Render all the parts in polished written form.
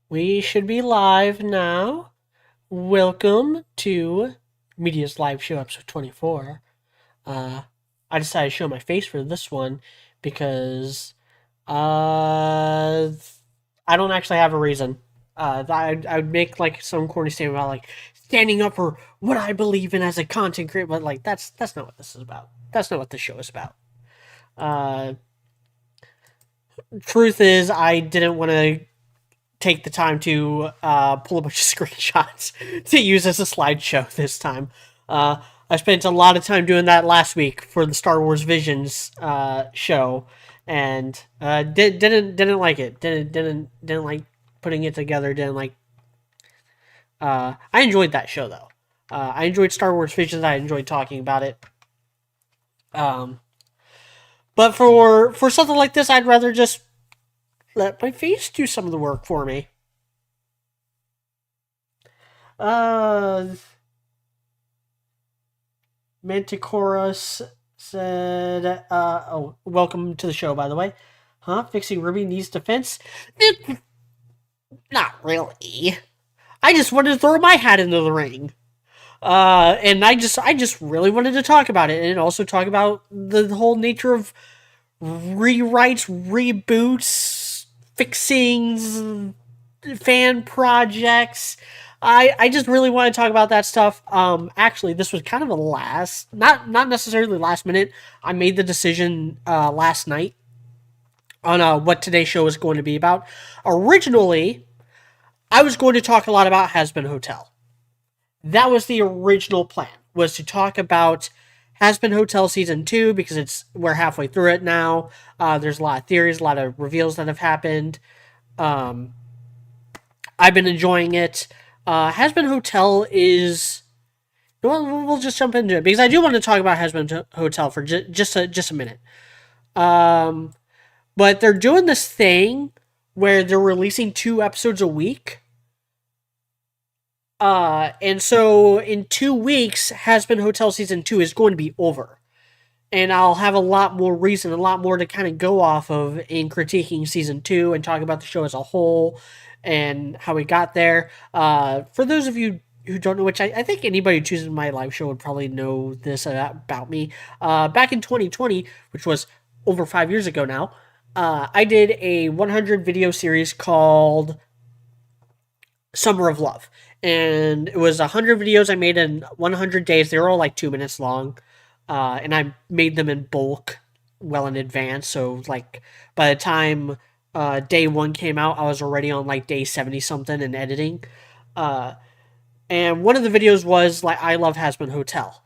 We should be live now. Welcome to Media's live show, episode 24. Uh, I decided to show my face for this one because I don't actually have a reason. I would make like some corny statement about like standing up for what I believe in as a content creator, but like that's not what this is about. That's not what the show is about. Uh, Truth is, I didn't want to take the time to pull a bunch of screenshots to use as a slideshow this time. I spent a lot of time doing that last week for the Star Wars Visions show, and didn't like it. Didn't like putting it together. Didn't like. I enjoyed that show though. I enjoyed Star Wars Visions. I enjoyed talking about it. Um, but for something like this, I'd rather just let my face do some of the work for me. Uh, Manticora's said, welcome to the show, by the way. Huh? Fixing RWBY needs defense? Not really. I just wanted to throw my hat into the ring. And I just really wanted to talk about it and also talk about the whole nature of rewrites, reboots, fixings, fan projects. I just really want to talk about that stuff. Actually, this was kind of a not necessarily last minute. I made the decision last night on what today's show is going to be about. Originally, I was going to talk a lot about Has Been Hotel. That was the original plan, was to talk about Has Been Hotel season 2 because we're halfway through it now. There's a lot of theories, a lot of reveals that have happened. Um, I've been enjoying it. Has Been Hotel is. Well, we'll just jump into it because I do want to talk about Has Been Hotel for just a minute. Um, but they're doing this thing where they're releasing 2 episodes a week. And so in 2 weeks, Has Been Hotel season 2 is going to be over. And I'll have a lot more reason, a lot more to kind of go off of in critiquing season 2 and talk about the show as a whole and how we got there. For those of you who don't know, which I think anybody who chooses my live show would probably know this about me. Back in 2020, which was over 5 years ago now, I did a 100 video series called Summer of Love. And it was 100 videos I made in 100 days. They were all like 2 minutes long. And I made them in bulk well in advance. So, like, by the time day 1 came out, I was already on like day 70 something in editing. Uh, and one of the videos was like, I love Has Been Hotel.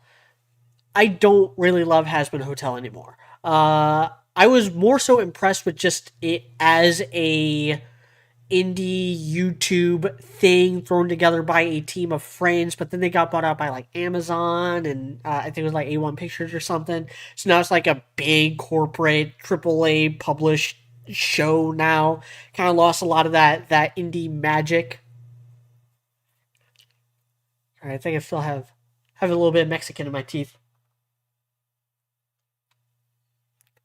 I don't really love Has Been Hotel anymore. I was more so impressed with just it as a indie YouTube thing thrown together by a team of friends, but then they got bought out by like Amazon and I think it was like A1 Pictures or something. So now it's like a big corporate AAA published show now. Kind of lost a lot of that indie magic. All right, I think I still have a little bit of Mexican in my teeth.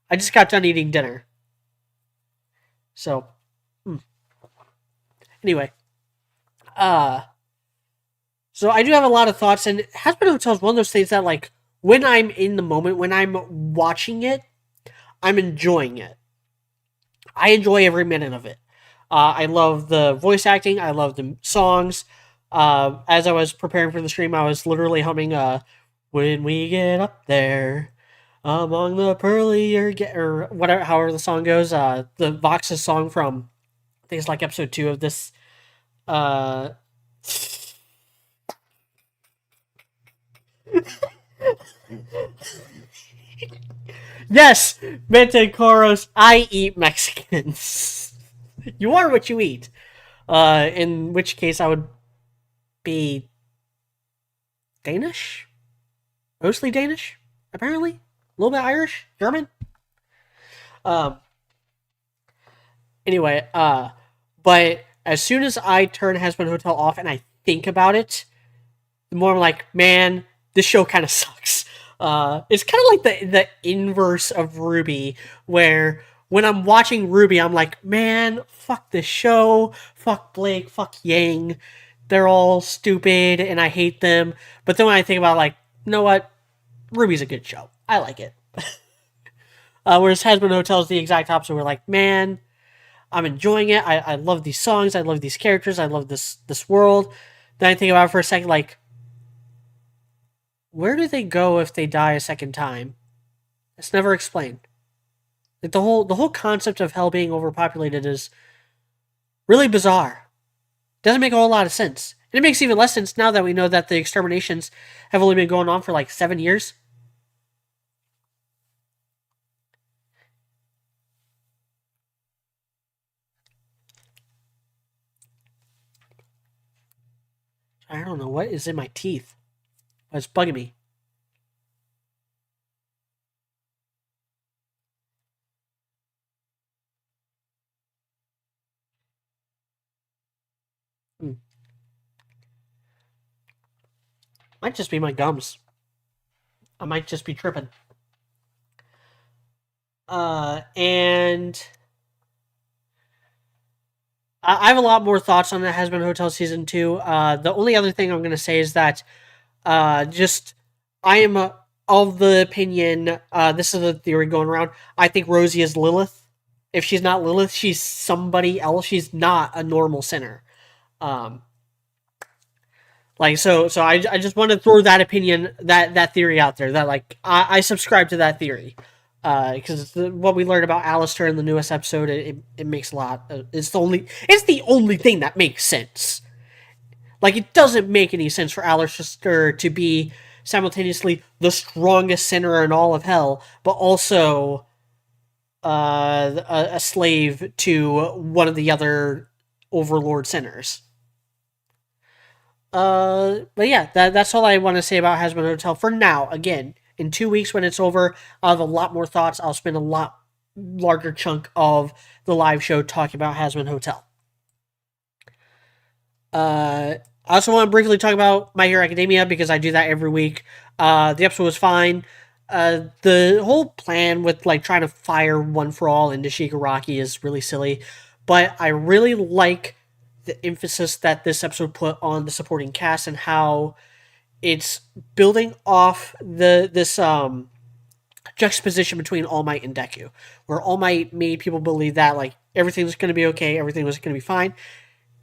I just got done eating dinner. So, anyway, uh so I do have a lot of thoughts, and Has Been Hotel is one of those things that, like, when I'm in the moment, when I'm watching it, I'm enjoying it. I enjoy every minute of it. I love the voice acting. I love the songs. As I was preparing for the stream, I was literally humming "When We Get Up There." Among the pearlier, or whatever, however the song goes, the Vox's song from, I think it's like episode 2 of this. Uh, Yes, Metacoros, I eat Mexicans. You are what you eat. In which case I would be Danish? Mostly Danish, apparently. A little bit Irish, German. Um, anyway, but as soon as I turn Has Been Hotel off and I think about it, the more I'm like, man, this show kind of sucks. It's kind of like the inverse of RWBY, where when I'm watching RWBY, I'm like, man, fuck this show, fuck Blake, fuck Yang. They're all stupid and I hate them. But then when I think about like, you know what? RWBY's a good show. I like it. Whereas Hazbin Hotel is the exact opposite. We're like, man, I'm enjoying it. I love these songs. I love these characters. I love this world. Then I think about it for a second, like, where do they go if they die a second time? It's never explained. Like the whole concept of hell being overpopulated is really bizarre. Doesn't make a whole lot of sense. And it makes even less sense now that we know that the exterminations have only been going on for like 7 years. I don't know what is in my teeth. It's bugging me. Hmm. Might just be my gums. I might just be tripping. And I have a lot more thoughts on the Has Been Hotel season 2. The only other thing I'm going to say is that just I am of the opinion. This is a theory going around. I think Rosie is Lilith. If she's not Lilith, she's somebody else. She's not a normal sinner. Um, so I just want to throw that opinion, that theory out there. That like I subscribe to that theory. Because what we learned about Alistair in the newest episode, it makes a lot. It's the only thing that makes sense. Like, it doesn't make any sense for Alistair to be simultaneously the strongest sinner in all of hell, but also a slave to one of the other overlord sinners. But yeah, that's all I want to say about Has Been Hotel for now. Again, in 2 weeks when it's over, I'll have a lot more thoughts. I'll spend a lot larger chunk of the live show talking about Has Been Hotel. I also want to briefly talk about My Hero Academia because I do that every week. The episode was fine. The whole plan with like trying to fire One for All into Shigaraki is really silly, but I really like the emphasis that this episode put on the supporting cast and how it's building off this juxtaposition between All Might and Deku, where All Might made people believe that like everything was going to be okay, everything was going to be fine,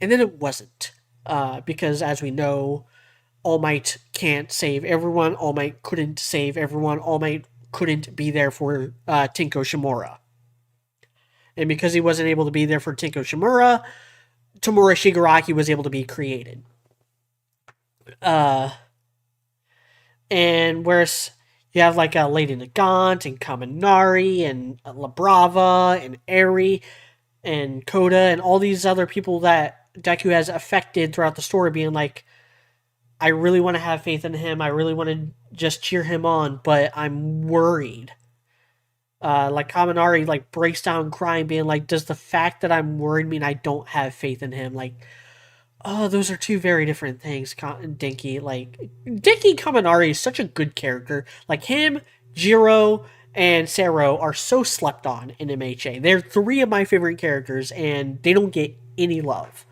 and then it wasn't. Because as we know, All Might can't save everyone. All Might couldn't save everyone. All Might couldn't be there for Tinko Shimura. And because he wasn't able to be there for Tinko Shimura, Tamura Shigaraki was able to be created. Uh, and whereas you have like Lady Nagant and Kaminari and La Brava and Eri and Koda and all these other people that Deku has affected throughout the story being like, I really want to have faith in him. I really want to just cheer him on, but I'm worried. Like Kaminari like breaks down crying, being like, "Does the fact that I'm worried mean I don't have faith in him?" Like, oh, those are two very different things. Dinky, like Dinky Kaminari is such a good character. Like him, Jiro, and Sero are so slept on in MHA. They're three of my favorite characters, and they don't get any love.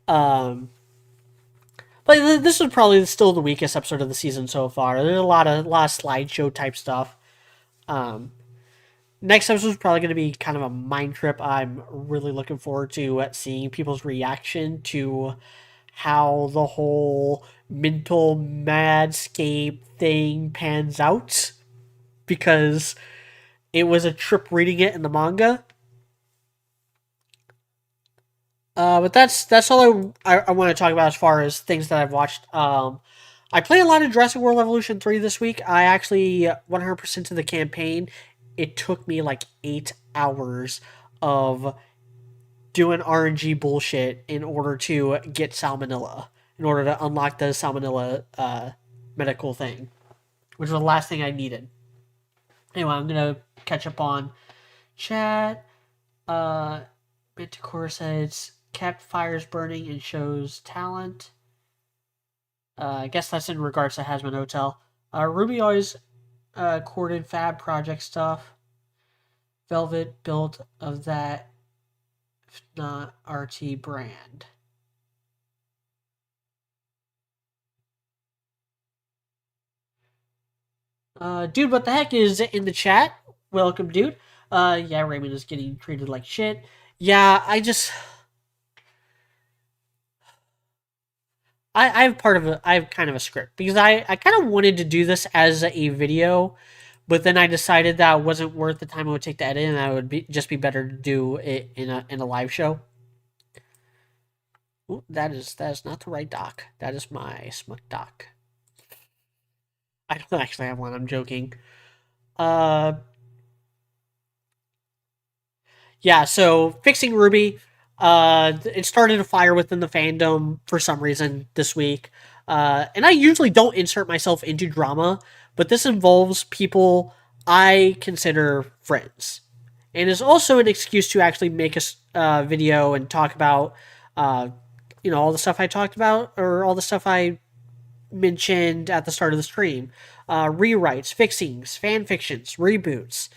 Um, but this was probably still the weakest episode of the season so far. There's a lot of slideshow type stuff. Um, Next episode is probably going to be kind of a mind trip. I'm really looking forward to seeing people's reaction to how the whole mental madscape thing pans out, because it was a trip reading it in the manga. But that's all I want to talk about as far as things that I've watched. I played a lot of Jurassic World Evolution 3 this week. I actually 100% of the campaign. It took me like 8 hours of doing RNG bullshit in order to get Salmonella, in order to unlock the Salmonella medical thing, which was the last thing I needed. Anyway, I'm going to catch up on chat. Manticore says, kept fires burning and shows talent. I guess that's in regards to Hazbin Hotel. RWBY always courted fab project stuff. velvet built of that, if not RT brand? Dude, what the heck is in the chat? Welcome, dude. Yeah, Raymond is getting treated like shit. Yeah, I have I have kind of a script because I kind of wanted to do this as a video, but then I decided that it wasn't worth the time it would take to edit, and that would be just be better to do it in a live show. Ooh, that is not the right doc. That is my smut doc. I don't actually have one. I'm joking. Uh, yeah. So fixing Ruby. It started a fire within the fandom for some reason this week. And I usually don't insert myself into drama, but this involves people I consider friends, and is also an excuse to actually make a video and talk about, uh, all the stuff I talked about or all the stuff I mentioned at the start of the stream. Rewrites, fixings, fan fictions, reboots.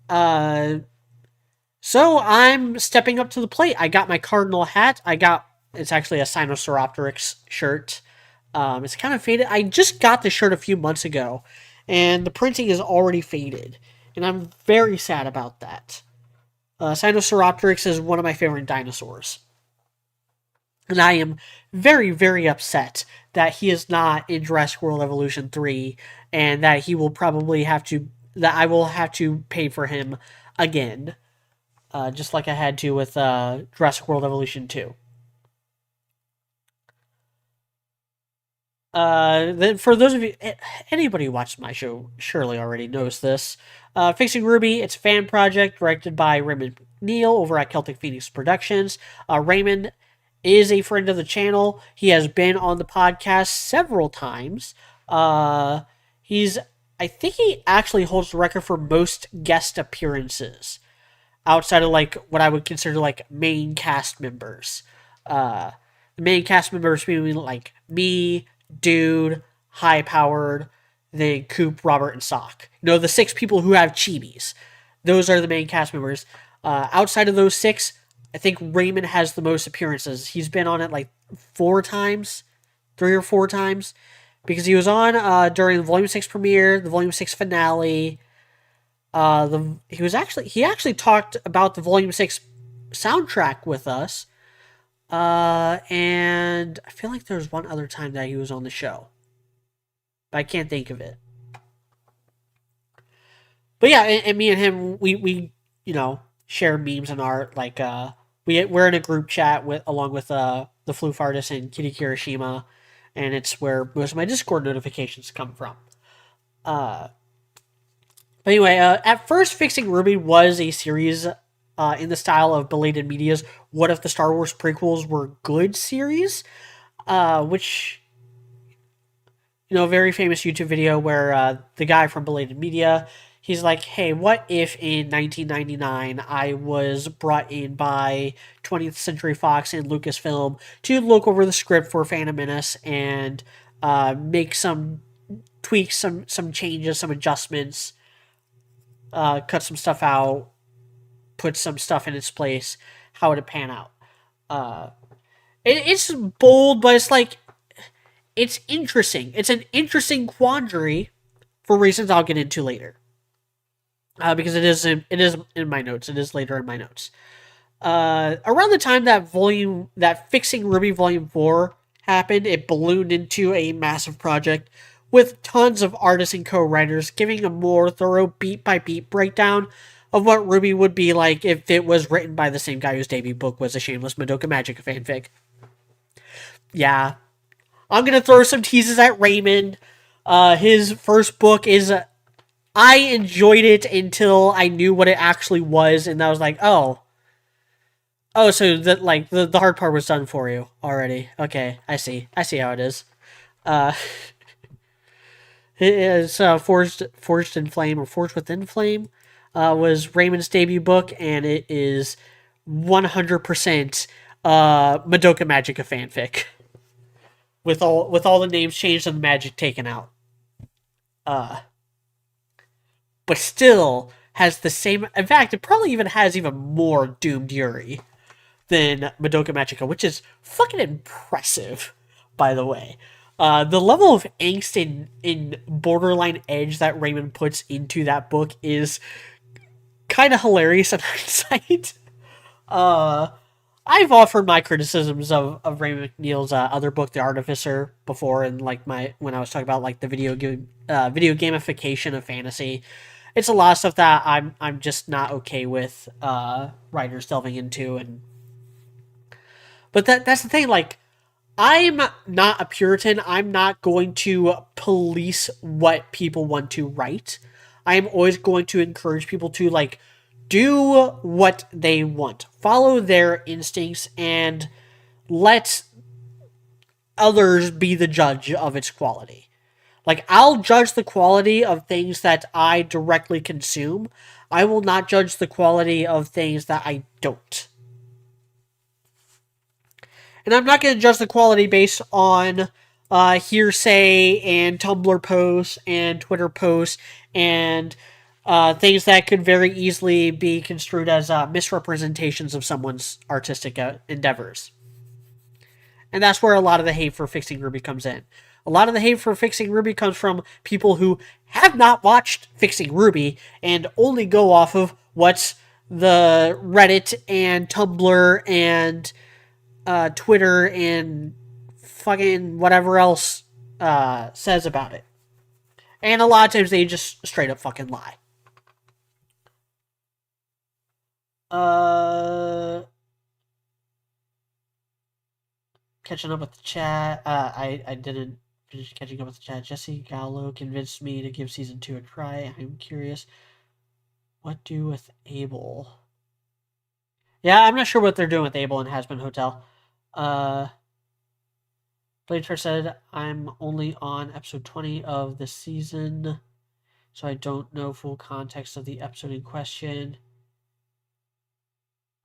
Uh, so I'm stepping up to the plate. I got my cardinal hat. It's actually a Sinosauropteryx shirt. It's kind of faded. I just got this shirt a few months ago, and the printing is already faded, and I'm very sad about that. Sinosauropteryx is one of my favorite dinosaurs, and I am very, very upset that he is not in Jurassic World Evolution 3, and that I will have to pay for him again, just like I had to with Jurassic World Evolution 2. Then for those of you, anybody who watches my show surely already knows this. Fixing RWBY, it's a fan project directed by Raymond over at Celtic Phoenix Productions. Raymond is a friend of the channel. He has been on the podcast several times. He's, I think he actually holds the record for most guest appearances outside of like what I would consider like main cast members. The main cast members being like me, Dude, High Powered, then Coop, Robert, and Sock. The 6 people who have chibis. Those are the main cast members. Outside of those 6, I think Raymond has the most appearances. He's been on it like 4 times, 3 or 4 times, because he was on during the Volume 6 premiere, the Volume 6 finale. He actually talked about the Volume 6 soundtrack with us. And I feel like there was one other time that he was on the show, but I can't think of it. But yeah, and me and him, we share memes and art. Like we're in a group chat along with the Floof artist and Kitty Kirishima, and it's where most of my Discord notifications come from. But anyway, at first, Fixing RWBY was a series in the style of Belated Media's What If the Star Wars Prequels Were Good series, which, a very famous YouTube video where the guy from Belated Media, he's like, hey, what if in 1999 I was brought in by 20th Century Fox and Lucasfilm to look over the script for Phantom Menace and make some tweaks, some changes, some adjustments, cut some stuff out, put some stuff in its place, how would it pan out? It's bold, but it's interesting. It's an interesting quandary for reasons I'll get into later. Because it is in my notes. It is later in my notes. Around the time that Fixing RWBY Volume 4 happened, it ballooned into a massive project with tons of artists and co-writers giving a more thorough beat-by-beat breakdown of what RWBY would be like if it was written by the same guy whose debut book was a shameless Madoka Magica fanfic. Yeah. I'm going to throw some teases at Raymond. His first book is... I enjoyed it until I knew what it actually was, and I was like, oh, so the hard part was done for you already. Okay, I see how it is. It is Forged in Flame, or Forged Within Flame, was Raymond's debut book, and it is 100% Madoka Magica fanfic, with all the names changed and the magic taken out. But still, has the same. In fact, it probably even has even more doomed Yuri than Madoka Magica, which is fucking impressive, by the way. The level of angst in borderline edge that Raymond puts into that book is kind of hilarious in hindsight. Uh, I've offered my criticisms of Raymond McNeil's other book, The Artificer, before, and like when I was talking about like the video gamification of fantasy. It's a lot of stuff that I'm just not okay with writers delving into, and but that's the thing. Like, I'm not a Puritan. I'm not going to police what people want to write. I am always going to encourage people to like do what they want, follow their instincts, and let others be the judge of its quality. Like, I'll judge the quality of things that I directly consume. I will not judge the quality of things that I don't. And I'm not going to judge the quality based on hearsay and Tumblr posts and Twitter posts and things that could very easily be construed as misrepresentations of someone's artistic endeavors. And that's where a lot of the hate for Fixing RWBY comes in. A lot of the hate for Fixing RWBY comes from people who have not watched Fixing RWBY and only go off of what's the Reddit and Tumblr and Twitter and fucking whatever else says about it. And a lot of times they just straight up fucking lie. Catching up with the chat. I didn't finish catching up with the chat. Jesse Gallo convinced me to give season 2 a try. I'm curious. What do with Abel? Yeah, I'm not sure what they're doing with Abel and Has Been Hotel. Bladefer said, I'm only on episode 20 of the season, so I don't know full context of the episode in question.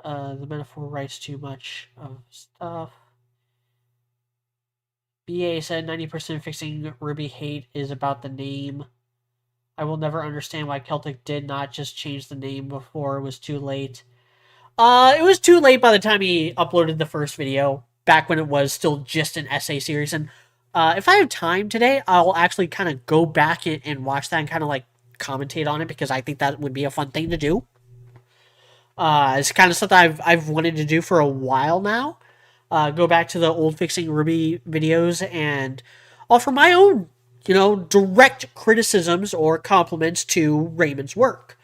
The metaphor writes too much of stuff. BA said 90% Fixing RWBY hate is about the name. I will never understand why Celtic did not just change the name before it was too late. It was too late by the time he uploaded the first video, back when it was still just an essay series. And if I have time today, I'll actually kind of go back and watch that and kind of like commentate on it, because I think that would be a fun thing to do. It's kind of something I've wanted to do for a while now. Go back to the old Fixing RWBY videos and offer my own, direct criticisms or compliments to Raymond's work.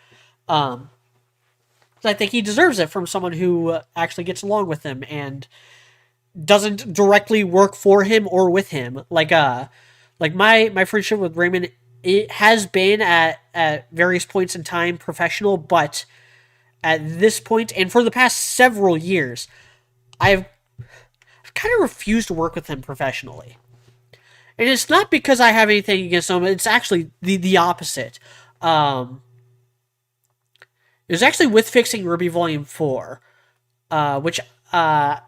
I think he deserves it from someone who actually gets along with him and doesn't directly work for him or with him. Like my friendship with Raymond, it has been at various points in time professional, but at this point, and for the past several years, I've kind of refused to work with him professionally. And it's not because I have anything against him, it's actually the opposite. It was actually with Fixing RWBY Volume 4, which I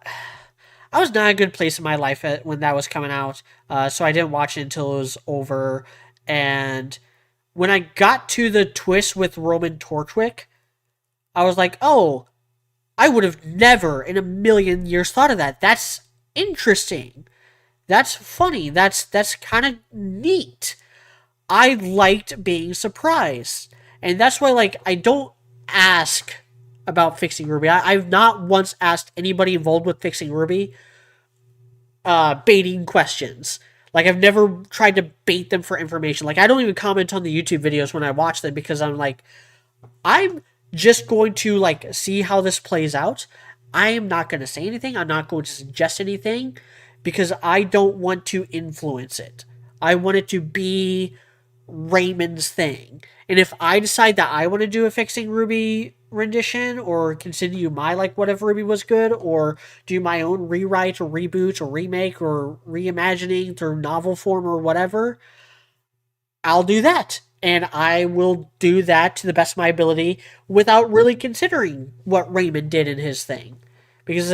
was not in a good place in my life when that was coming out, so I didn't watch it until it was over. And when I got to the twist with Roman Torchwick, I was like, oh, I would have never in a million years thought of that. That's interesting. That's funny. That's kind of neat. I liked being surprised. And that's why, like, I don't ask about Fixing RWBY. I've not once asked anybody involved with Fixing RWBY baiting questions. Like, I've never tried to bait them for information. Like, I don't even comment on the YouTube videos when I watch them, because I'm like, I'm just going to, like, see how this plays out. I am not going to say anything. I'm not going to suggest anything, because I don't want to influence it. I want it to be Raymond's thing. And if I decide that I want to do a Fixing RWBY rendition, or continue my, like, what if RWBY was good, or do my own rewrite or reboot or remake or reimagining through novel form or whatever, I'll do that. And I will do that to the best of my ability without really considering what Raymond did in his thing. Because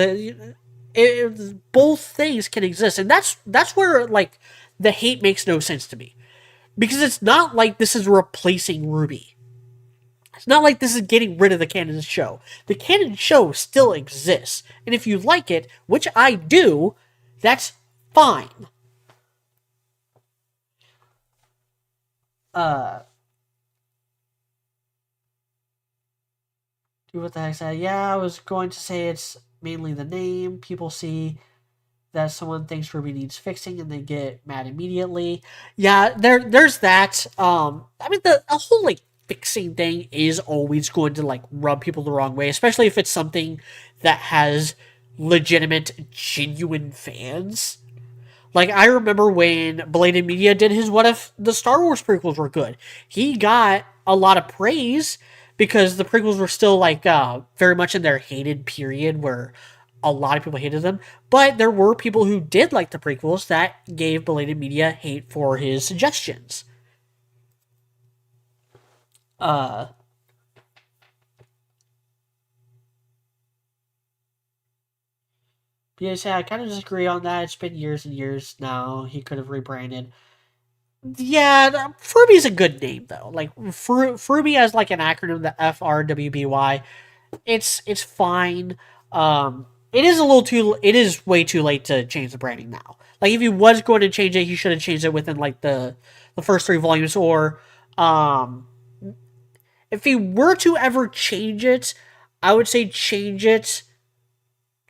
both things can exist. And that's where, like, the hate makes no sense to me. Because it's not like this is replacing RWBY. It's not like this is getting rid of the canon show. The canon show still exists. And if you like it, which I do, that's fine. Uh, what the heck? Yeah, I was going to say it's mainly the name. People see that someone thinks RWBY needs fixing and they get mad immediately. Yeah, there's that. I mean the a whole like fixing thing is always going to like rub people the wrong way, especially if it's something that has legitimate, genuine fans. Like I remember when Belated Media did his "What if the Star Wars prequels were good?" He got a lot of praise because the prequels were still like very much in their hated period where a lot of people hated them. But there were people who did like the prequels that gave Belated Media hate for his suggestions. Uh, yeah, I kind of disagree on that. It's been years and years now. He could have rebranded. Yeah, Fruby's a good name though. Like Fruby as like an acronym, the FRWBY. It's fine. It is a little too. It is way too late to change the branding now. Like if he was going to change it, he should have changed it within like the first three volumes, or um, if he were to ever change it, I would say change it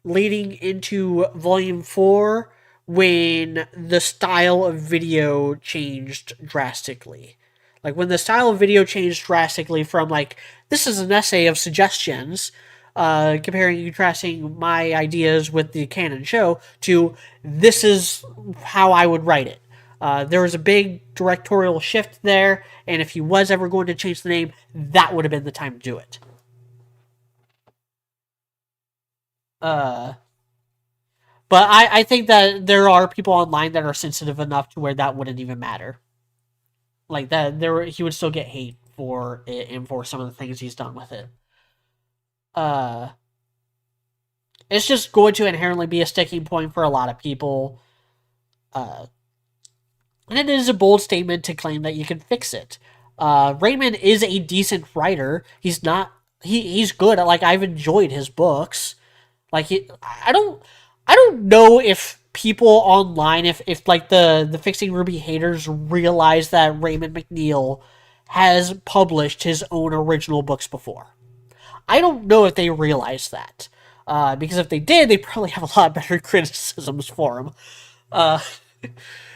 leading into volume 4 when the style of video changed drastically. Like when the style of video changed drastically from like this is an essay of suggestions, comparing and contrasting my ideas with the canon show to this is how I would write it. There was a big directorial shift there, and if he was ever going to change the name, that would have been the time to do it. Uh, But I think that there are people online that are sensitive enough to where that wouldn't even matter. Like that, he would still get hate for it and for some of the things he's done with it. Uh, it's just going to inherently be a sticking point for a lot of people. Uh, and it is a bold statement to claim that you can fix it. Raymond is a decent writer. He's not. He's good. Like I've enjoyed his books. Like I don't know if people online, if like the Fixing RWBY haters realize that Raymond McNeil has published his own original books before. I don't know if they realize that. Because if they did, they probably have a lot better criticisms for him. Uh,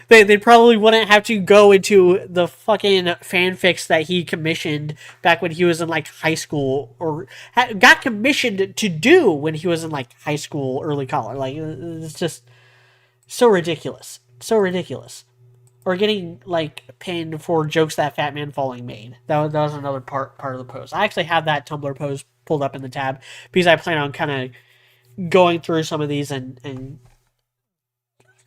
they probably wouldn't have to go into the fucking fanfics that he commissioned back when he was in like high school or got commissioned to do when he was in like high school, early college. Like it's just so ridiculous, so ridiculous. Or getting like pinned for jokes that Fat Man Falling made. That was another part of the post. I actually have that Tumblr post pulled up in the tab because I plan on kind of going through some of these and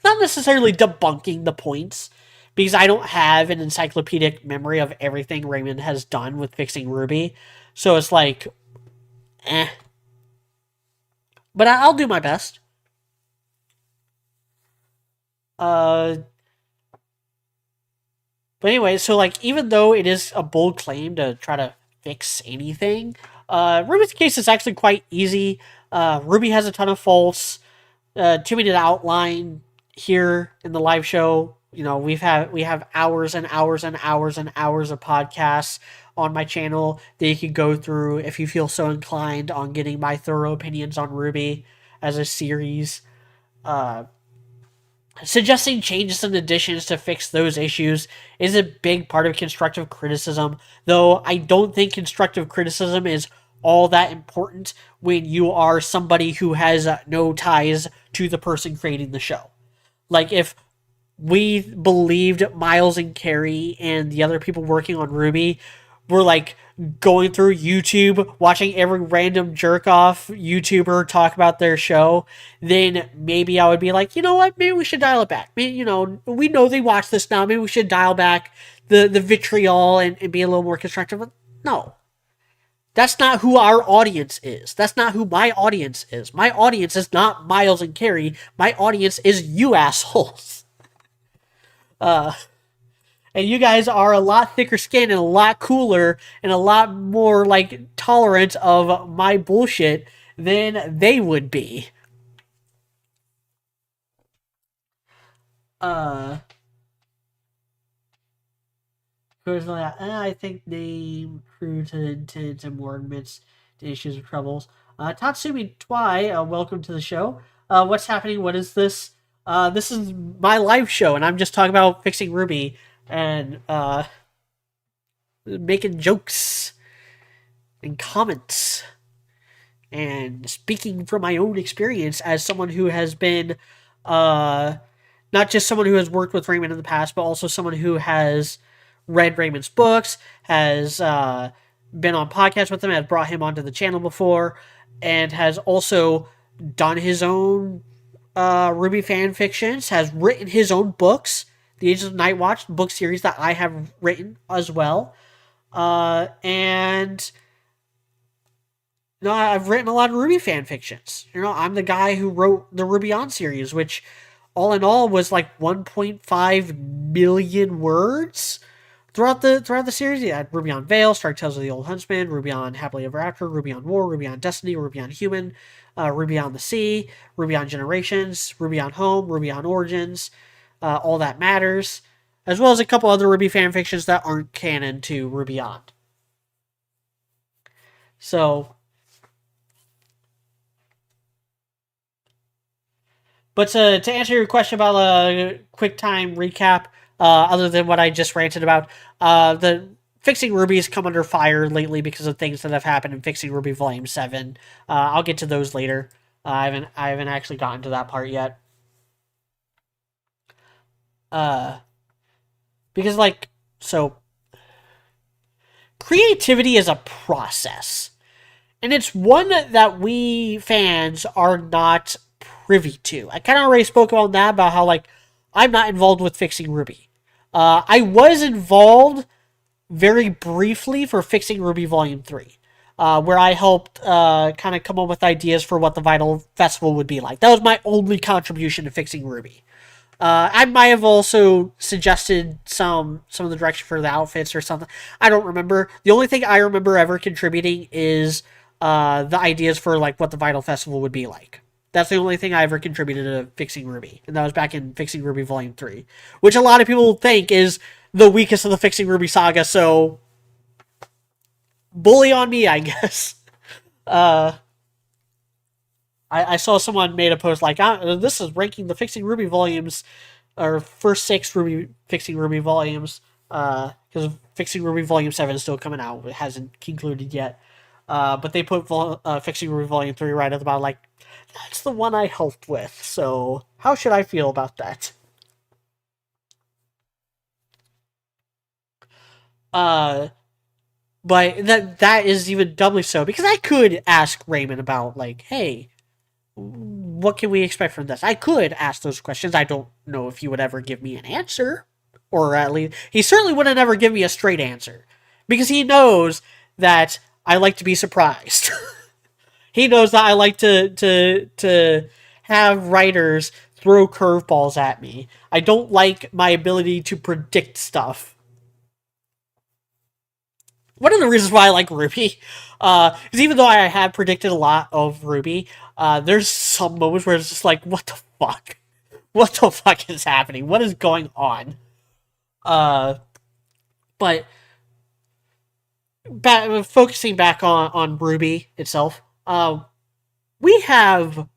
not necessarily debunking the points because I don't have an encyclopedic memory of everything Raymond has done with Fixing RWBY. So it's like, eh. But I'll do my best. Uh, but anyway, so like even though it is a bold claim to try to fix anything, RWBY's case is actually quite easy. RWBY has a ton of faults. Too many to outline here in the live show. You know, we have hours and hours and hours and hours of podcasts on my channel that you can go through if you feel so inclined on getting my thorough opinions on RWBY as a series. Uh, Suggesting changes and additions to fix those issues is a big part of constructive criticism, though I don't think constructive criticism is all that important when you are somebody who has no ties to the person creating the show. Like, if we believed Miles and Carrie and the other people working on RWBY were like going through YouTube, watching every random jerk off YouTuber talk about their show, then maybe I would be like, you know what, maybe we should dial it back. Maybe, you know, we know they watch this now. Maybe we should dial back the vitriol and be a little more constructive. But no, that's not who our audience is. That's not who my audience is. My audience is not Miles and Carrie. My audience is you assholes. Uh, And you guys are a lot thicker skinned and a lot cooler and a lot more like tolerant of my bullshit than they would be. Uh, Personally, I think they grew to intent and more admits to issues and troubles. Tatsumi Twy, welcome to the show. What's happening? What is this? This is my live show, and I'm just talking about fixing RWBY and making jokes and comments and speaking from my own experience as someone who has been uh, not just someone who has worked with Raymond in the past, but also someone who has read Raymond's books, has been on podcasts with him, has brought him onto the channel before, and has also done his own RWBY fan fictions, has written his own books, the Ages of Night Watch book series that I have written as well. And I've written a lot of RWBY fan fictions. I'm the guy who wrote the RWBY On series, which all in all was like 1.5 million words throughout the series. You had RWBY on Veil, Stark Tales of the Old Huntsman, RWBY on Happily Ever After, RWBY on War, RWBY on Destiny, RWBY on Human, RWBY on the Sea, RWBY on Generations, RWBY on Home, RWBY on Origins, All That Matters, as well as a couple other RWBY fan fictions that aren't canon to RWBY on. So, but to answer your question about a quick time recap, other than what I just ranted about, the Fixing RWBY has come under fire lately because of things that have happened in Fixing RWBY Volume 7. I'll get to those later. I haven't actually gotten to that part yet. Because creativity is a process. And it's one that we fans are not privy to. I kind of already spoke about that, about how, I'm not involved with Fixing RWBY. I was involved very briefly for Fixing RWBY Volume 3, where I helped kind of come up with ideas for what the Vital Festival would be like. That was my only contribution to Fixing RWBY. I might have also suggested some of the direction for the outfits or something. I don't remember. The only thing I remember ever contributing is the ideas for what the Vital Festival would be like. That's the only thing I ever contributed to Fixing RWBY, and that was back in Fixing RWBY Volume 3, which a lot of people think is the weakest of the Fixing RWBY saga, so bully on me, I guess. I saw someone made a post this is ranking the Fixing RWBY volumes, or first 6 Fixing RWBY volumes, because Fixing RWBY Volume 7 is still coming out. It hasn't concluded yet. But they put Fixing RWBY Volume 3 right at the bottom, that's the one I helped with, so how should I feel about that? But that is even doubly so, because I could ask Raymond about, hey, what can we expect from this? I could ask those questions. I don't know if he would ever give me an answer, or at least he certainly wouldn't ever give me a straight answer, because he knows that I like to be surprised. He knows that I like to have writers throw curveballs at me. I don't like my ability to predict stuff. One of the reasons why I like RWBY is even though I have predicted a lot of RWBY, there's some moments where it's just what the fuck? What the fuck is happening? What is going on? But focusing back on RWBY itself, we have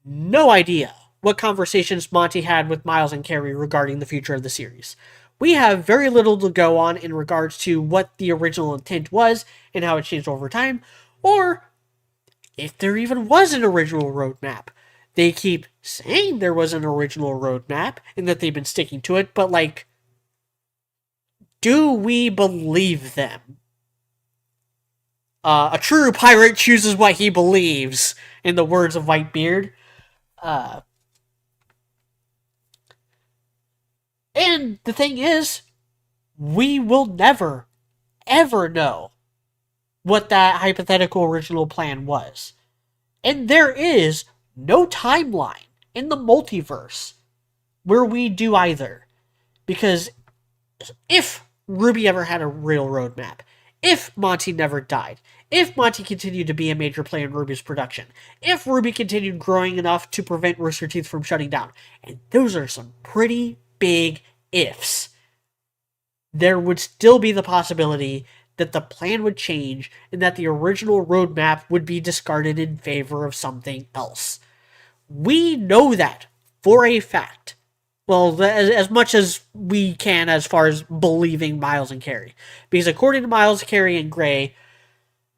no idea what conversations Monty had with Miles and Carrie regarding the future of the series. We have very little to go on in regards to what the original intent was and how it changed over time, or if there even was an original roadmap. They keep saying there was an original roadmap and that they've been sticking to it, but do we believe them? A true pirate chooses what he believes, in the words of Whitebeard. And the thing is, we will never, ever know what that hypothetical original plan was. And there is no timeline in the multiverse where we do either. Because If RWBY ever had a real roadmap, if Monty never died, if Monty continued to be a major player in RWBY's production, if RWBY continued growing enough to prevent Rooster Teeth from shutting down, and those are some pretty big ifs, there would still be the possibility that the plan would change and that the original roadmap would be discarded in favor of something else. We know that for a fact. Well, as much as we can as far as believing Miles and Carrie. Because according to Miles, Carrie, and Gray,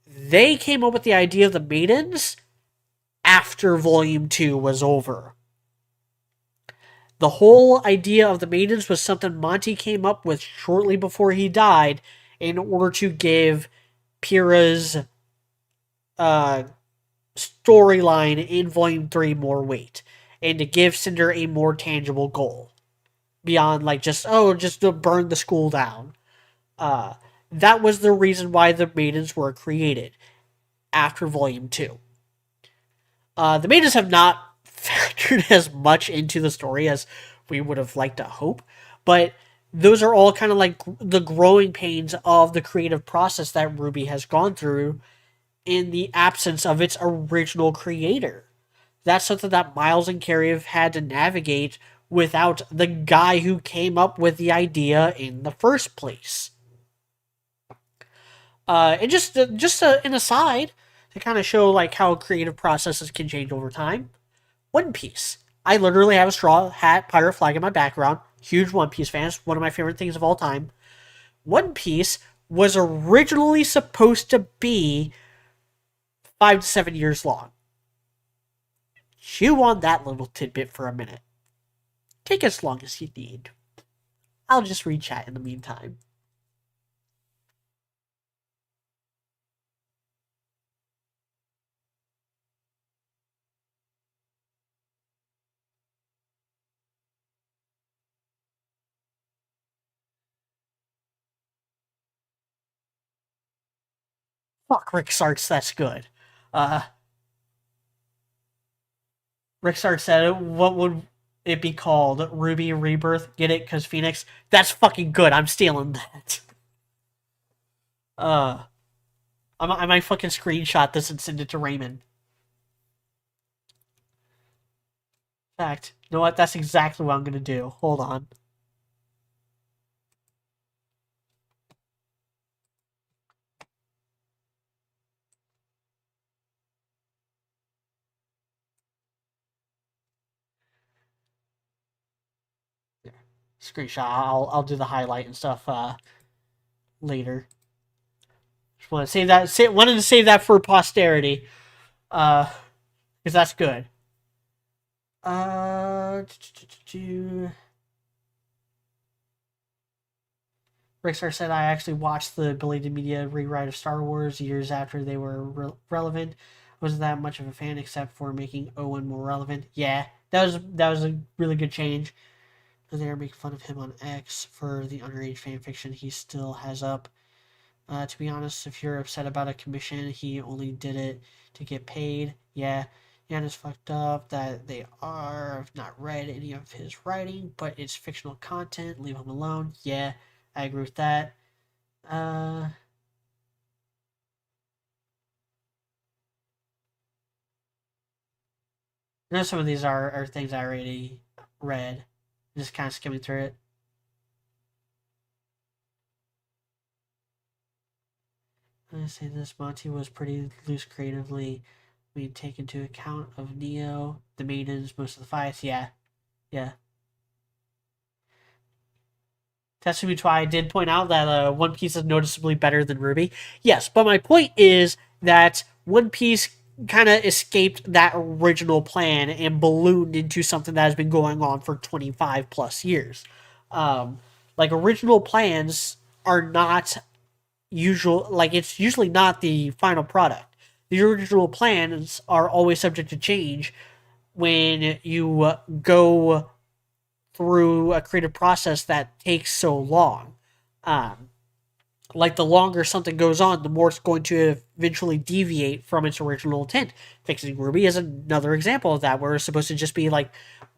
they came up with the idea of the Maidens after Volume 2 was over. The whole idea of the Maidens was something Monty came up with shortly before he died in order to give Pyrrha's storyline in Volume 3 more weight and to give Cinder a more tangible goal beyond just to burn the school down. That was the reason why the Maidens were created after Volume 2. The Maidens have not factored as much into the story as we would have liked to hope, but those are all kind of like the growing pains of the creative process that RWBY has gone through in the absence of its original creator. That's something that Miles and Carrie have had to navigate without the guy who came up with the idea in the first place. And just an aside to kind of show how creative processes can change over time. One Piece. I literally have a straw hat pirate flag in my background. Huge One Piece fans. One of my favorite things of all time. One Piece was originally supposed to be 5 to 7 years long. Chew on that little tidbit for a minute. Take as long as you need. I'll just read chat in the meantime. Fuck Rick Sarts, that's good. Rick Sarts said, what would it be called? RWBY Rebirth? Get it? Because Phoenix? That's fucking good. I'm stealing that. I might fucking screenshot this and send it to Raymond. In fact, you know what? That's exactly what I'm gonna do. Hold on. Screenshot. I'll do the highlight and stuff later. Just want to save that. Wanted to save that for posterity, because that's good. Rickstar said I actually watched the belated media rewrite of Star Wars years after they were relevant. Wasn't that much of a fan except for making Owen more relevant. Yeah, that was a really good change. They are making fun of him on X for the underage fanfiction he still has up. To be honest, if you're upset about a commission, he only did it to get paid. Yeah, it's fucked up that they are. I've not read any of his writing, but it's fictional content. Leave him alone. Yeah, I agree with that. I know some of these are things I already read. Just kind of skimming through it. I say this, Monty was pretty loose creatively. We take into account of Neo, the Maidens, most of the fights. Yeah. Tatsumi Twai did point out that One Piece is noticeably better than RWBY. Yes, but my point is that One Piece kind of escaped that original plan and ballooned into something that has been going on for 25 plus years. Original plans are not usual, it's usually not the final product. The original plans are always subject to change when you go through a creative process that takes so long. The longer something goes on, the more it's going to eventually deviate from its original intent. Fixing RWBY is another example of that, where it's supposed to just be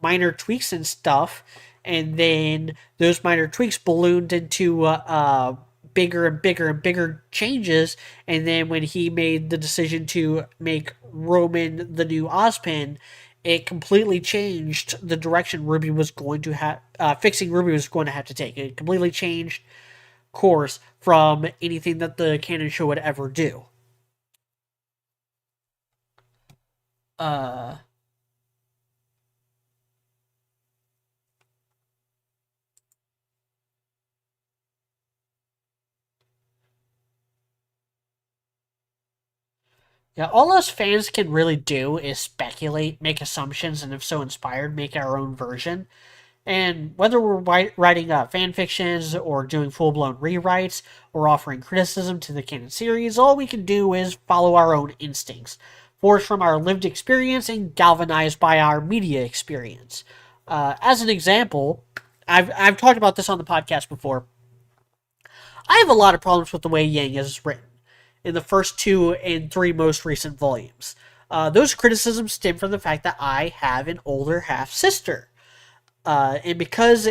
minor tweaks and stuff, and then those minor tweaks ballooned into bigger and bigger and bigger changes. And then when he made the decision to make Roman the new Ozpin, it completely changed the direction Ruby was going to have. Fixing RWBY was going to have to take. It completely changed course from anything that the canon show would ever do. Uh, yeah, all us fans can really do is speculate, make assumptions, and if so inspired, make our own version. And whether we're writing fan fictions or doing full blown rewrites or offering criticism to the canon series, all we can do is follow our own instincts, forged from our lived experience and galvanized by our media experience. As an example, I've talked about this on the podcast before. I have a lot of problems with the way Yang is written in the first 2 and 3 most recent volumes. Those criticisms stem from the fact that I have an older half sister. And because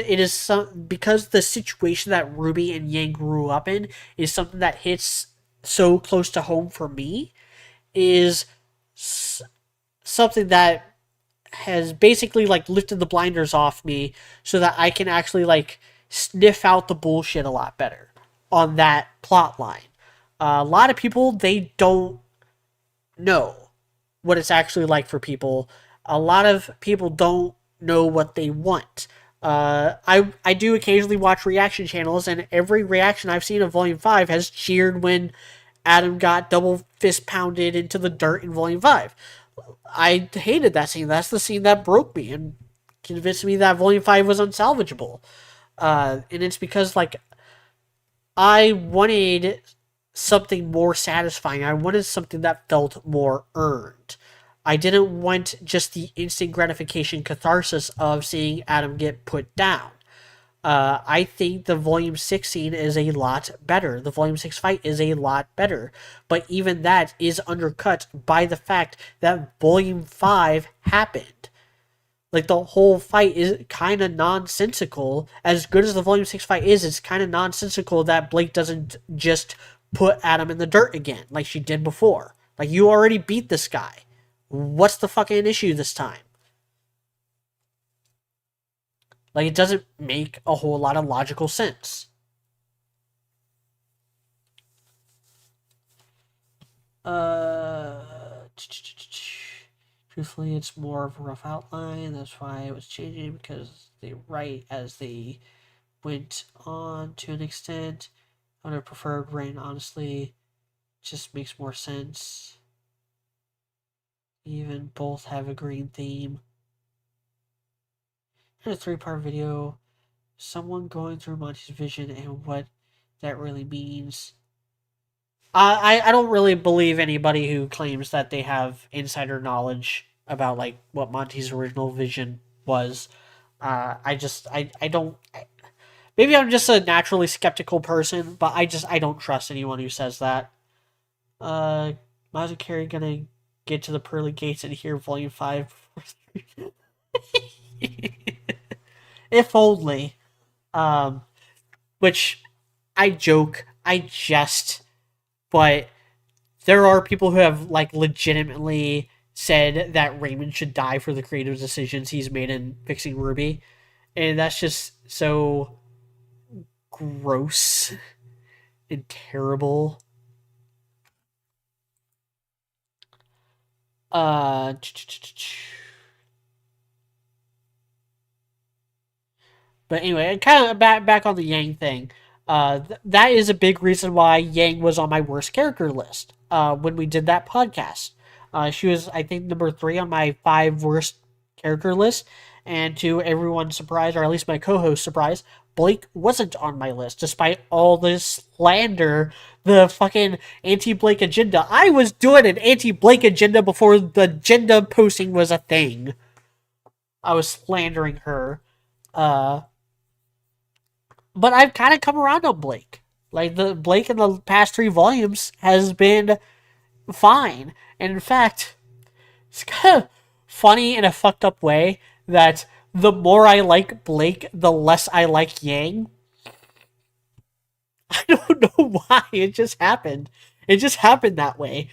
because the situation that Ruby and Yang grew up in is something that hits so close to home for me, is something that has basically like lifted the blinders off me so that I can actually like sniff out the bullshit a lot better on that plot line. A lot of people, they don't know what it's actually like for people. A lot of people don't know what they want. I do occasionally watch reaction channels, and every reaction I've seen of Volume 5 has cheered when Adam got double fist pounded into the dirt in Volume 5. I hated that scene. That's the scene that broke me and convinced me that Volume 5 was unsalvageable. And it's because, like, I wanted something more satisfying. I wanted something that felt more earned. I didn't want just the instant gratification catharsis of seeing Adam get put down. I think the Volume 6 scene is a lot better. The Volume 6 fight is a lot better. But even that is undercut by the fact that Volume 5 happened. Like, the whole fight is kind of nonsensical. As good as the Volume 6 fight is, it's kind of nonsensical that Blake doesn't just put Adam in the dirt again, like she did before. Like, you already beat this guy. What's the fucking issue this time? Like, it doesn't make a whole lot of logical sense. Truthfully, it's more of a rough outline. That's why it was changing, because they write as they went on to an extent. I would have preferred Rain, honestly. Just makes more sense. Even both have a green theme. In a 3-part video, someone going through Monty's vision and what that really means. I don't really believe anybody who claims that they have insider knowledge about like what Monty's original vision was. I don't. Maybe I'm just a naturally skeptical person, but I don't trust anyone who says that. Miles and Carrie gonna get to the pearly gates and hear Volume 5 before if only. Which I joke, I jest, but there are people who have like legitimately said that Raymond should die for the creative decisions he's made in Fixing RWBY, and that's just so gross and terrible. Uh, But anyway, kind of back on the Yang thing. That is a big reason why Yang was on my worst character list when we did that podcast. She was, I think, number 3 on my 5 worst character list. And to everyone's surprise, or at least my co-host surprise, Blake wasn't on my list, despite all this slander, the fucking anti-Blake agenda. I was doing an anti-Blake agenda before the agenda posting was a thing. I was slandering her. But I've kind of come around on Blake. Like, the Blake in the past 3 volumes has been fine. And in fact, it's kind of funny in a fucked up way that The more I like Blake, the less I like Yang. I don't know why. It just happened. It just happened that way.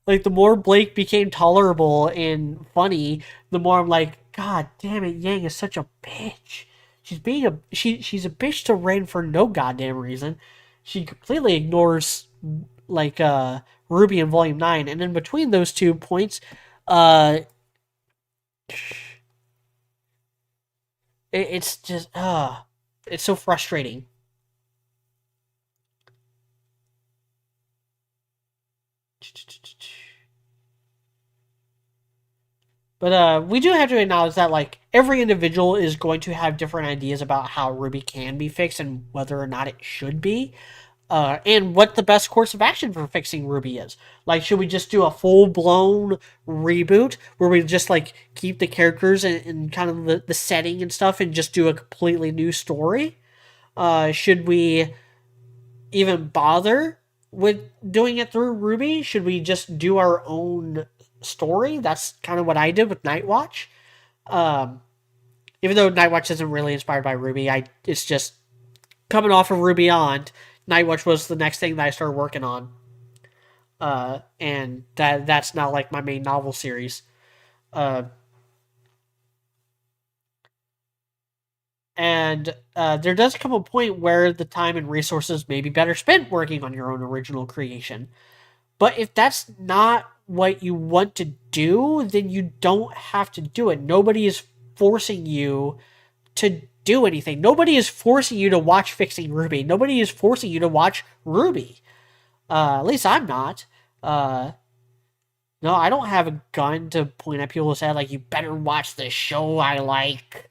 Like the more Blake became tolerable and funny, the more I'm like, God damn it, Yang is such a bitch. She's a bitch to Ren for no goddamn reason. She completely ignores like Ruby in Volume 9, and in between those 2 points, uh it's just it's so frustrating. But we do have to acknowledge that like every individual is going to have different ideas about how Ruby can be fixed and whether or not it should be. And what the best course of action for fixing Ruby is. Like, should we just do a full blown reboot where we just like keep the characters and kind of the setting and stuff and just do a completely new story? Should we even bother with doing it through Ruby? Should we just do our own story? That's kind of what I did with Nightwatch. Um, Even though Nightwatch isn't really inspired by Ruby, it's just coming off of Ruby on. Nightwatch was the next thing that I started working on, and that's now like my main novel series. Uh, and there does come a point where the time and resources may be better spent working on your own original creation. But if that's not what you want to do, then you don't have to do it. Nobody is forcing you to do anything. Nobody is forcing you to watch Fixing RWBY. Nobody is forcing you to watch Ruby. At least I'm not. No, I don't have a gun to point at people's head like, you better watch the show I like.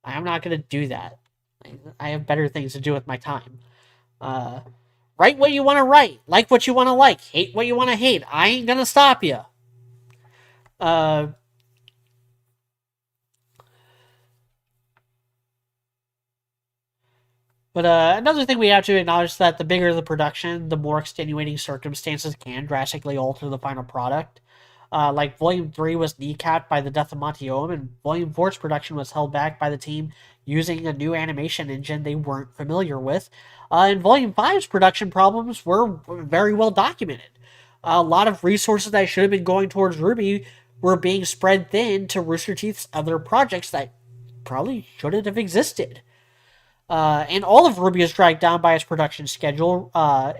I'm not going to do that. I have better things to do with my time. Write what you want to write. Like what you want to like. Hate what you want to hate. I ain't going to stop you. But another thing we have to acknowledge is that the bigger the production, the more extenuating circumstances can drastically alter the final product. Like Volume 3 was kneecapped by the death of Monty Oum, and Volume 4's production was held back by the team using a new animation engine they weren't familiar with. And Volume 5's production problems were very well documented. A lot of resources that should have been going towards Ruby were being spread thin to Rooster Teeth's other projects that probably shouldn't have existed. And all of RWBY is dragged down by its production schedule,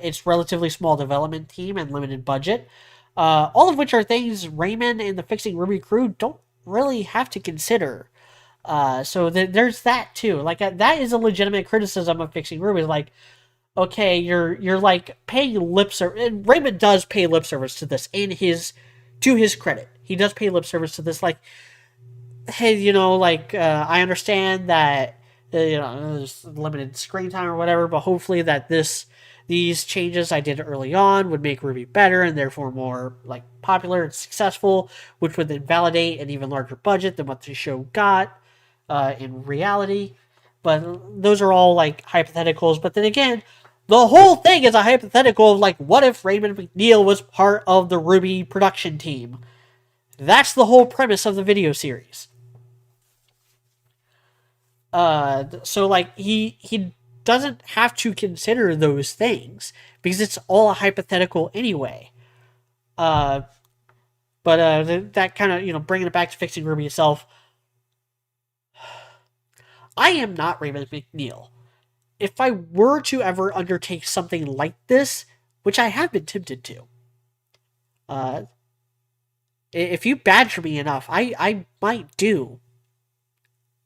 its relatively small development team, and limited budget. All of which are things Raymond and the Fixing RWBY crew don't really have to consider. So there's that too. Like that is a legitimate criticism of Fixing RWBY. Like, okay, you're like paying lip service. And Raymond does pay lip service to this to his credit. He does pay lip service to this. Like, hey, I understand that there's limited screen time or whatever, but hopefully that these changes I did early on would make Ruby better and therefore more like popular and successful, which would then validate an even larger budget than what the show got in reality. But those are all like hypotheticals. But then again, the whole thing is a hypothetical of like, what if Raymond McNeil was part of the RWBY production team? That's the whole premise of the video series. So like he doesn't have to consider those things because it's all a hypothetical anyway. But that kind of bringing it back to Fixing RWBY itself. I am not Raymond McNeil. If I were to ever undertake something like this, which I have been tempted to, if you badger me enough, I might do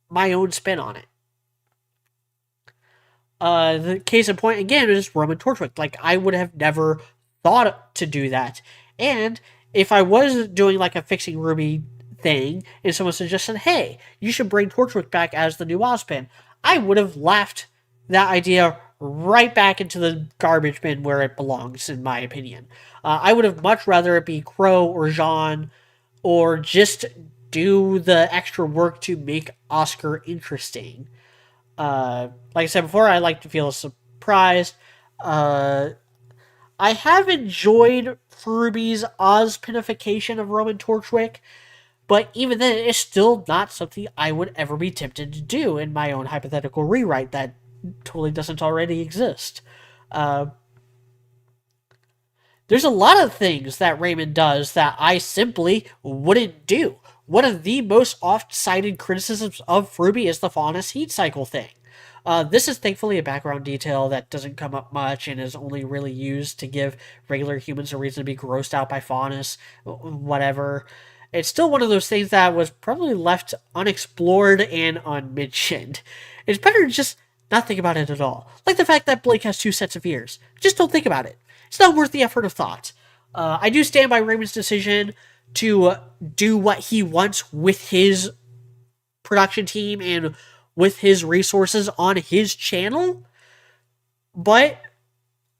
my own spin on it. The case in point again is Roman Torchwick. Like, I would have never thought to do that. And if I was doing like a Fixing RWBY thing and someone suggested, hey, you should bring Torchwick back as the new Ozpin, I would have laughed that idea right back into the garbage bin where it belongs, in my opinion. I would have much rather it be Crow or Jean, or just do the extra work to make Oscar interesting. Like I said before, I like to feel surprised. I have enjoyed Furby's Ozpinification of Roman Torchwick, But even then, it's still not something I would ever be tempted to do in my own hypothetical rewrite that totally doesn't already exist. Uh, there's a lot of things that Raymond does that I simply wouldn't do. One of the most oft-cited criticisms of RWBY is the faunus heat cycle thing. This is thankfully a background detail that doesn't come up much and is only really used to give regular humans a reason to be grossed out by faunus, whatever. It's still one of those things that was probably left unexplored and unmentioned. It's better to just not think about it at all. Like the fact that Blake has two sets of ears. Just don't think about it. It's not worth the effort of thought. I do stand by Raymond's decision to do what he wants with his production team and with his resources on his channel, but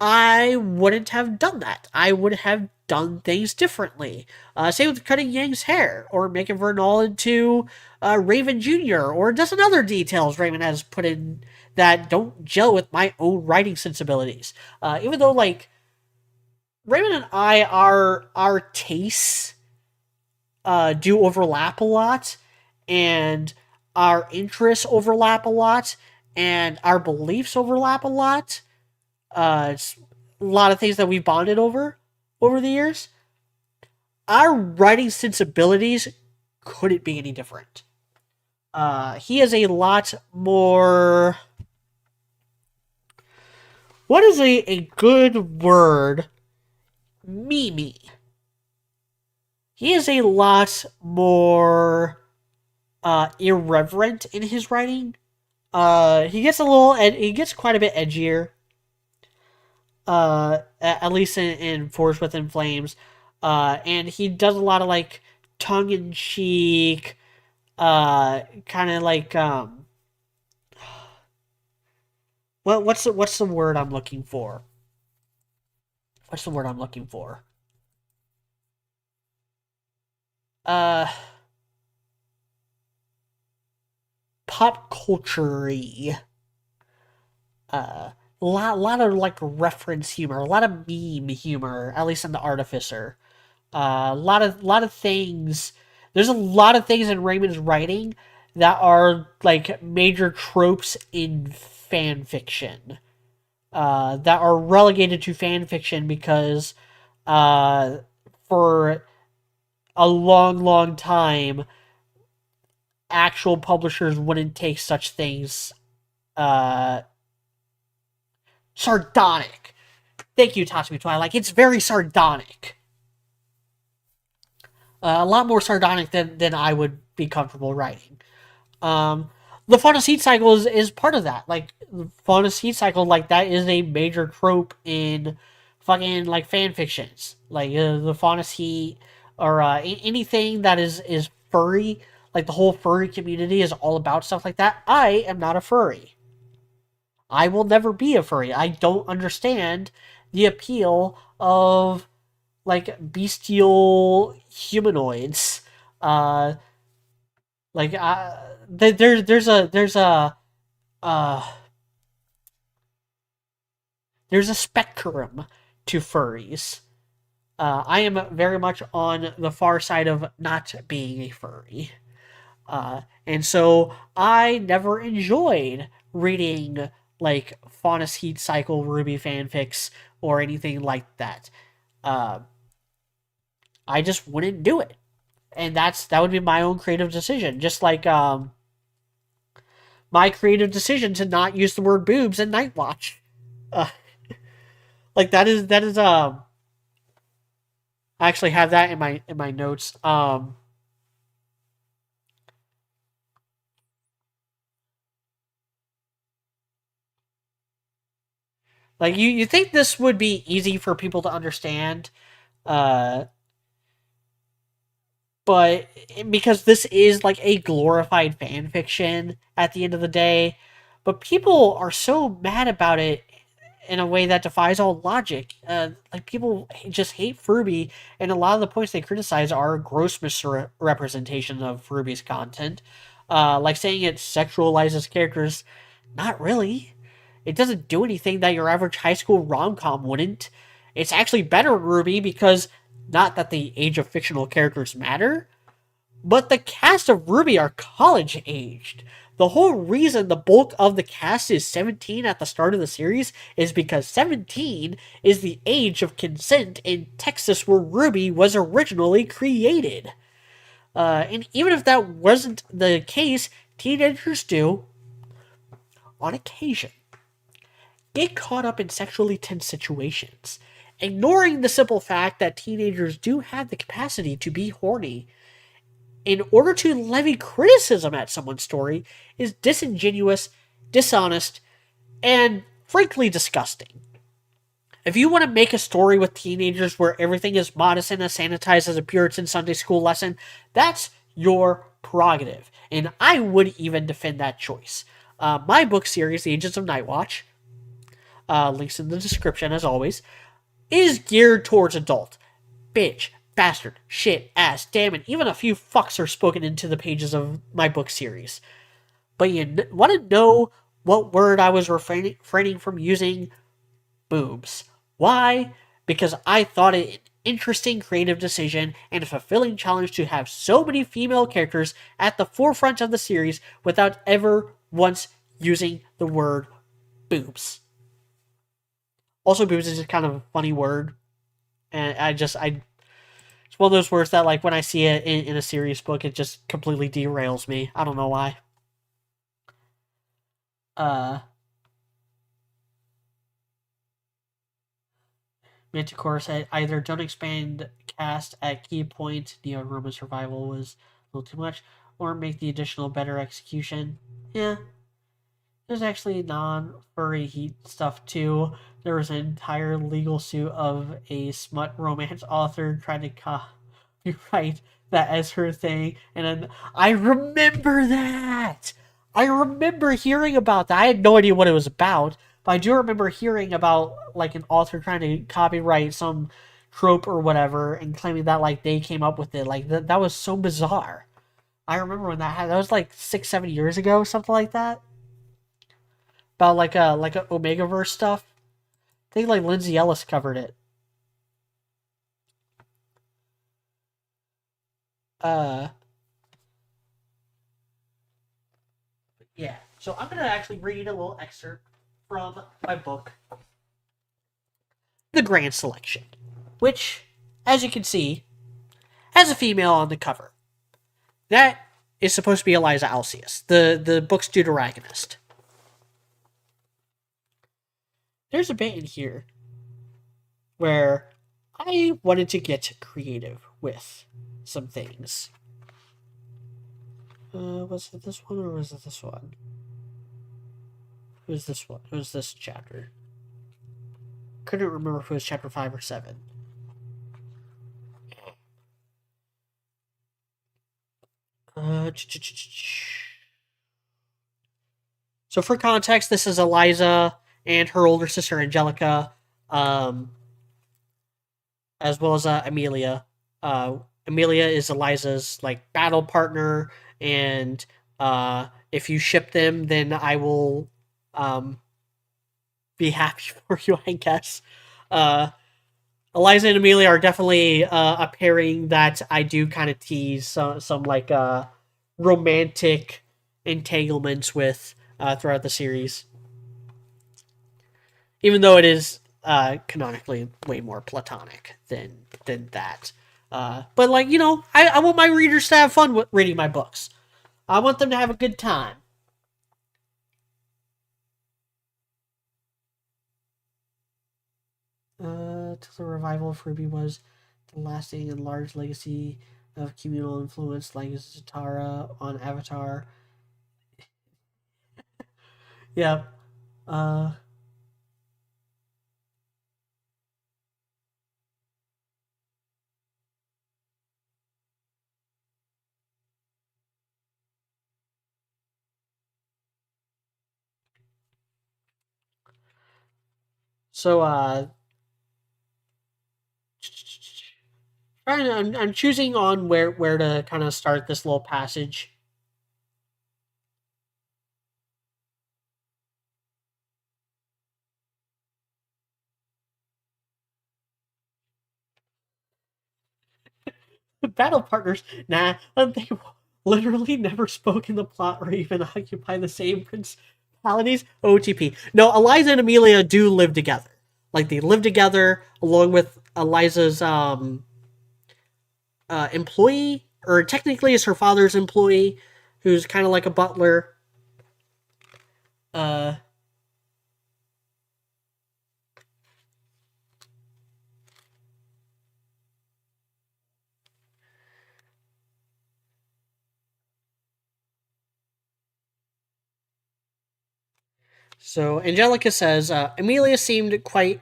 I wouldn't have done that. I would have done things differently. Same with cutting Yang's hair, or making Vernal into Raven Jr., or a dozen other details Raymond has put in that don't gel with my own writing sensibilities. Even though, like, Raymond and I, our tastes do overlap a lot, and our interests overlap a lot, and our beliefs overlap a lot. It's a lot of things that we've bonded over the years. Our writing sensibilities couldn't be any different. He is a lot more. What is a good word? Mimi. He is a lot more irreverent in his writing. He gets quite a bit edgier. At least in Force Within Flames. And he does a lot of like tongue in cheek, kind of like what's the word I'm looking for? What's the word I'm looking for? Pop culture-y. A lot of like reference humor, a lot of meme humor, at least in the Artificer. A lot of things. There's a lot of things in Raymond's writing that are like major tropes in fan fiction. That are relegated to fan fiction because for a long time, actual publishers wouldn't take such things sardonic. Thank you, Tatsuki Twilight. It's very sardonic. A lot more sardonic than I would be comfortable writing. The faunus heat cycle is part of that. Like, the faunus heat cycle, like, that is a major trope in fucking, like, fan fictions. Like, the faunus heat, or anything that is furry. Like, the whole furry community is all about stuff like that. I am not a furry. I will never be a furry. I don't understand the appeal of, like, bestial humanoids. Like, there's a spectrum to furries. I am very much on the far side of not being a furry. And so I never enjoyed reading like Faunus Heat Cycle RWBY fanfics or anything like that. I just wouldn't do it. And that would be my own creative decision. Just like my creative decision to not use the word boobs in Night Watch. Like that is I actually have that in my notes. Like you think this would be easy for people to understand, but because this is like a glorified fan fiction at the end of the day, but people are so mad about it in a way that defies all logic. Like people just hate RWBY, and a lot of the points they criticize are gross misrepresentation of RWBY's content. Like saying it sexualizes characters, not really. It doesn't do anything that your average high school rom-com wouldn't. It's actually better in RWBY because, not that the age of fictional characters matter, But the cast of RWBY are college aged. The whole reason the bulk of the cast is 17 at the start of the series is because 17 is the age of consent in Texas where RWBY was originally created. And even if that wasn't the case, teenagers do, on occasion, get caught up in sexually tense situations, ignoring the simple fact that teenagers do have the capacity to be horny. In order to levy criticism at someone's story is disingenuous, dishonest, and frankly disgusting. If you want to make a story with teenagers where everything is modest and as sanitized as a Puritan Sunday school lesson, that's your prerogative. And I would even defend that choice. My book series, The Agents of Night Watch, links in the description as always, is geared towards adult. Bitch, bastard, shit, ass, damn it, even a few fucks are spoken into the pages of my book series. But you want to know what word I was refraining from using? Boobs. Why? Because I thought it an interesting creative decision and a fulfilling challenge to have so many female characters at the forefront of the series without ever once using the word boobs. Also, boobs is just kind of a funny word, and it's one of those words that, like, when I see it in a serious book, it just completely derails me. I don't know why. Uh, Manticore said either don't expand cast at key point, Neo Roman survival was a little too much, or make the additional better execution. Yeah, there's actually non-furry heat stuff too. There was an entire legal suit of a smut romance author trying to copyright that as her thing, and then I remember that. I remember hearing about that. I had no idea what it was about, but I do remember hearing about like an author trying to copyright some trope or whatever and claiming that like they came up with it. Like that was so bizarre. I remember when that happened. That was like 6, 7 years ago, something like that. About like a Omegaverse stuff. I think like Lindsay Ellis covered it. Uh, yeah. So I'm gonna actually read a little excerpt from my book, The Grand Selection, which, as you can see, has a female on the cover. That is supposed to be Eliza Alcius, the book's deuteragonist. There's a bit in here where I wanted to get creative with some things. Was it this one or was it this one? It was this one. It was this chapter. Couldn't remember if it was chapter 5 or 7. So for context, this is Eliza and her older sister Angelica, um, as well as Amelia. Amelia is Eliza's like battle partner, and if you ship them, then I will um, be happy for you, I guess. Uh, Eliza and Amelia are definitely a pairing that I do kind of tease some like romantic entanglements with throughout the series, even though it is canonically way more platonic than that. But like I want my readers to have fun with reading my books. I want them to have a good time. Till the revival of RWBY was the lasting and large legacy of communal influence like Zatara on Avatar. Yeah. Uh, so I'm choosing on where to kind of start this little passage. Battle partners? Nah, they literally never spoke in the plot or even occupy the same principalities. OTP. No, Eliza and Amelia do live together. Like, they live together along with Eliza's employee, or technically is her father's employee, who's kind of like a butler. Uh, so Angelica says, Amelia seemed quite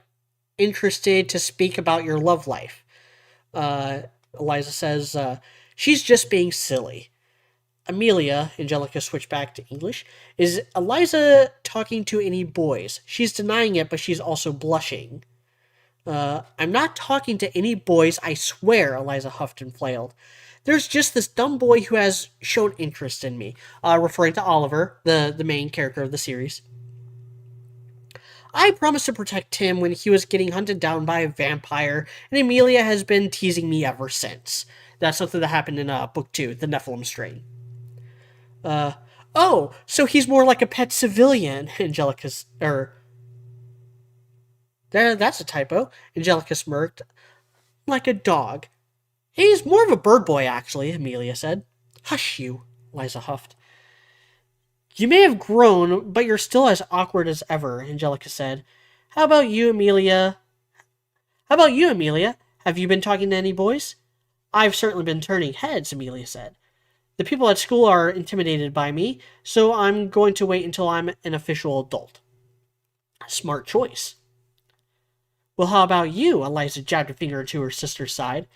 interested to speak about your love life. Uh, Eliza says, she's just being silly. Amelia, Angelica switched back to English, is Eliza talking to any boys? She's denying it, but she's also blushing. I'm not talking to any boys, I swear, Eliza huffed and flailed. There's just this dumb boy who has shown interest in me, referring to Oliver, the main character of the series. I promised to protect him when he was getting hunted down by a vampire, and Amelia has been teasing me ever since. That's something that happened in book 2, The Nephilim Strain. Uh, oh, so he's more like a pet civilian, Angelica's, that's a typo. Angelica smirked. Like a dog. He's more of a bird boy, actually, Amelia said. Hush you, Liza huffed. You may have grown, but you're still as awkward as ever, Angelica said. How about you, Amelia? How about you, Amelia? Have you been talking to any boys? I've certainly been turning heads, Amelia said. The people at school are intimidated by me, so I'm going to wait until I'm an official adult. Smart choice. Well, how about you? Eliza jabbed a finger to her sister's side.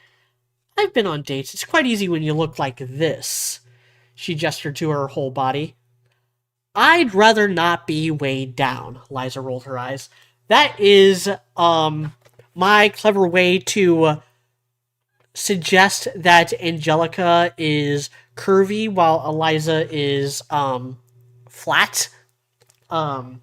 I've been on dates. It's quite easy when you look like this. She gestured to her whole body. I'd rather not be weighed down. Liza rolled her eyes. That is my clever way to suggest that Angelica is curvy while Eliza is flat. But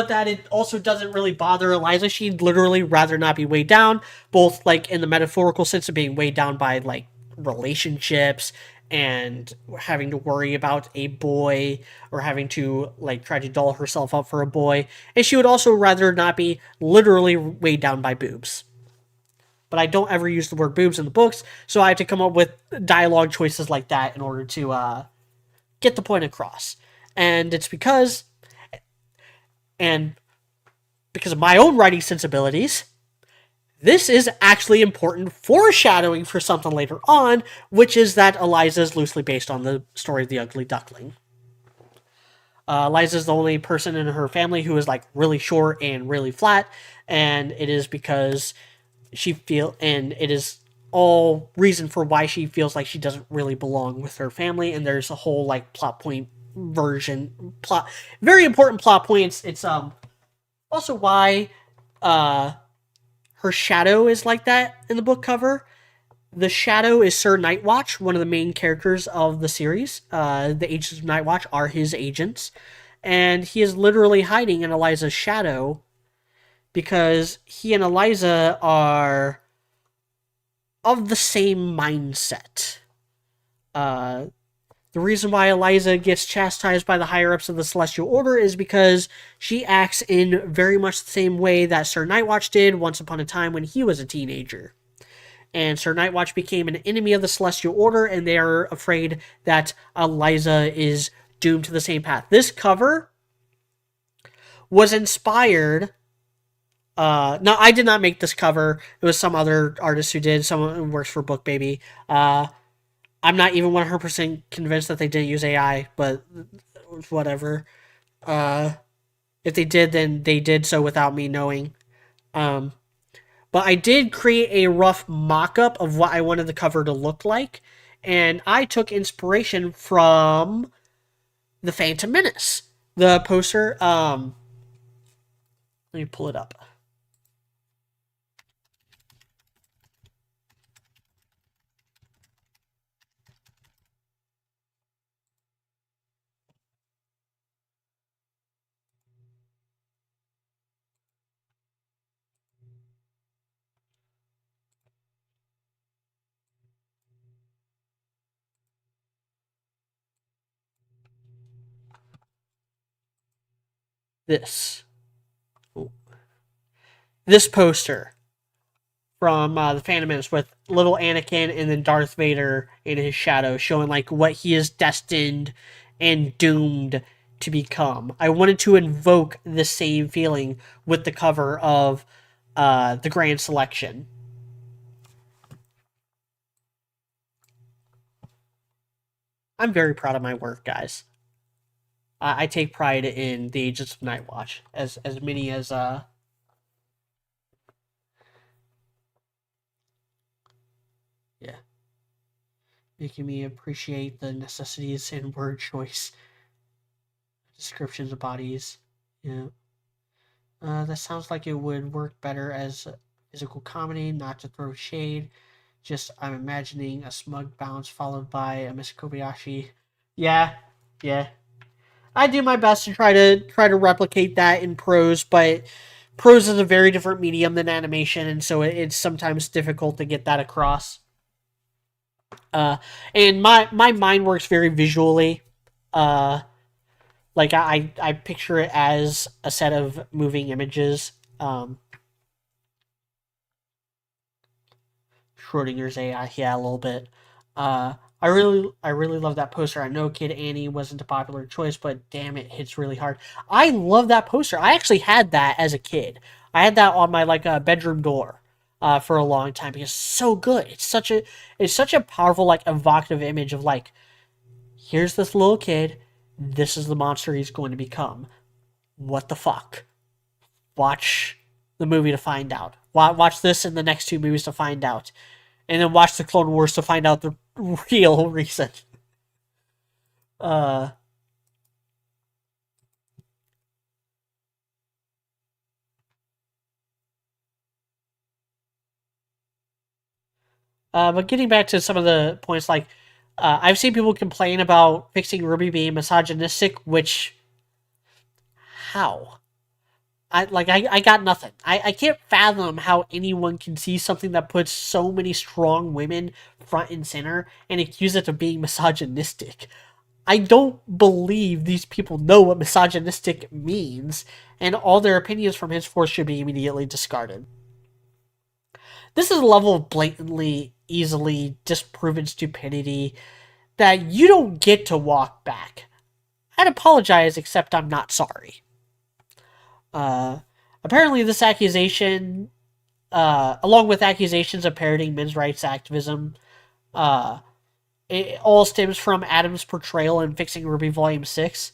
that it also doesn't really bother Eliza. She'd literally rather not be weighed down, both like in the metaphorical sense of being weighed down by like relationships and having to worry about a boy or having to like try to doll herself up for a boy. And she would also rather not be literally weighed down by boobs. But I don't ever use the word boobs in the books, so I have to come up with dialogue choices like that in order to get the point across. And it's and because of my own writing sensibilities, this is actually important foreshadowing for something later on, which is that Eliza is loosely based on the story of the Ugly Duckling. Eliza is the only person in her family who is like really short and really flat, and it is because and it is all reason for why she feels like she doesn't really belong with her family, and there's a whole like very important plot points. It's also why her shadow is like that in the book cover. The shadow is Sir Nightwatch, one of the main characters of the series. The agents of Nightwatch are his agents, and he is literally hiding in Eliza's shadow because he and Eliza are of the same mindset. The reason why Eliza gets chastised by the higher-ups of the Celestial Order is because she acts in very much the same way that Sir Nightwatch did once upon a time when he was a teenager. And Sir Nightwatch became an enemy of the Celestial Order, and they are afraid that Eliza is doomed to the same path. This cover was inspired. No, I did not make this cover. It was some other artist who did. Someone who works for Book Baby. I'm not even 100% convinced that they didn't use AI, but whatever. If they did, then they did so without me knowing. But I did create a rough mock-up of what I wanted the cover to look like, and I took inspiration from The Phantom Menace. The poster, let me pull it up. this this poster from the Phantom Menace with little Anakin and then Darth Vader in his shadow, showing like what he is destined and doomed to become. I wanted to invoke the same feeling with the cover of the Grand Selection. I'm very proud of my work, guys. I take pride in the Agents of Night Watch, as many as yeah, making me appreciate the necessities and word choice, descriptions of bodies. Yeah, that sounds like it would work better as a physical comedy, not to throw shade. Just I'm imagining a smug bounce followed by a Miss Kobayashi. Yeah, yeah. I do my best to try to replicate that in prose, but prose is a very different medium than animation, and so it's sometimes difficult to get that across. Uh, and my mind works very visually. Uh, like I picture it as a set of moving images. Schrodinger's AI, yeah, a little bit. I really love that poster. I know Kid Annie wasn't a popular choice, but damn, it hits really hard. I love that poster. I actually had that as a kid. I had that on my like bedroom door for a long time because it's so good. It's such a powerful like evocative image of like here's this little kid. This is the monster he's going to become. What the fuck? Watch the movie to find out. Watch this and the next two movies to find out, and then watch the Clone Wars to find out the real reason. Uh, but getting back to some of the points, like I've seen people complain about Fixing RWBY being misogynistic, which how? I got nothing. I can't fathom how anyone can see something that puts so many strong women front and center and accuse it of being misogynistic. I don't believe these people know what misogynistic means, and all their opinions from henceforth should be immediately discarded. This is a level of blatantly, easily disproven stupidity that you don't get to walk back. I'd apologize, except I'm not sorry. Uh, Apparently, this accusation, along with accusations of parroting men's rights activism, uh, it all stems from Adam's portrayal in Fixing RWBY Volume 6,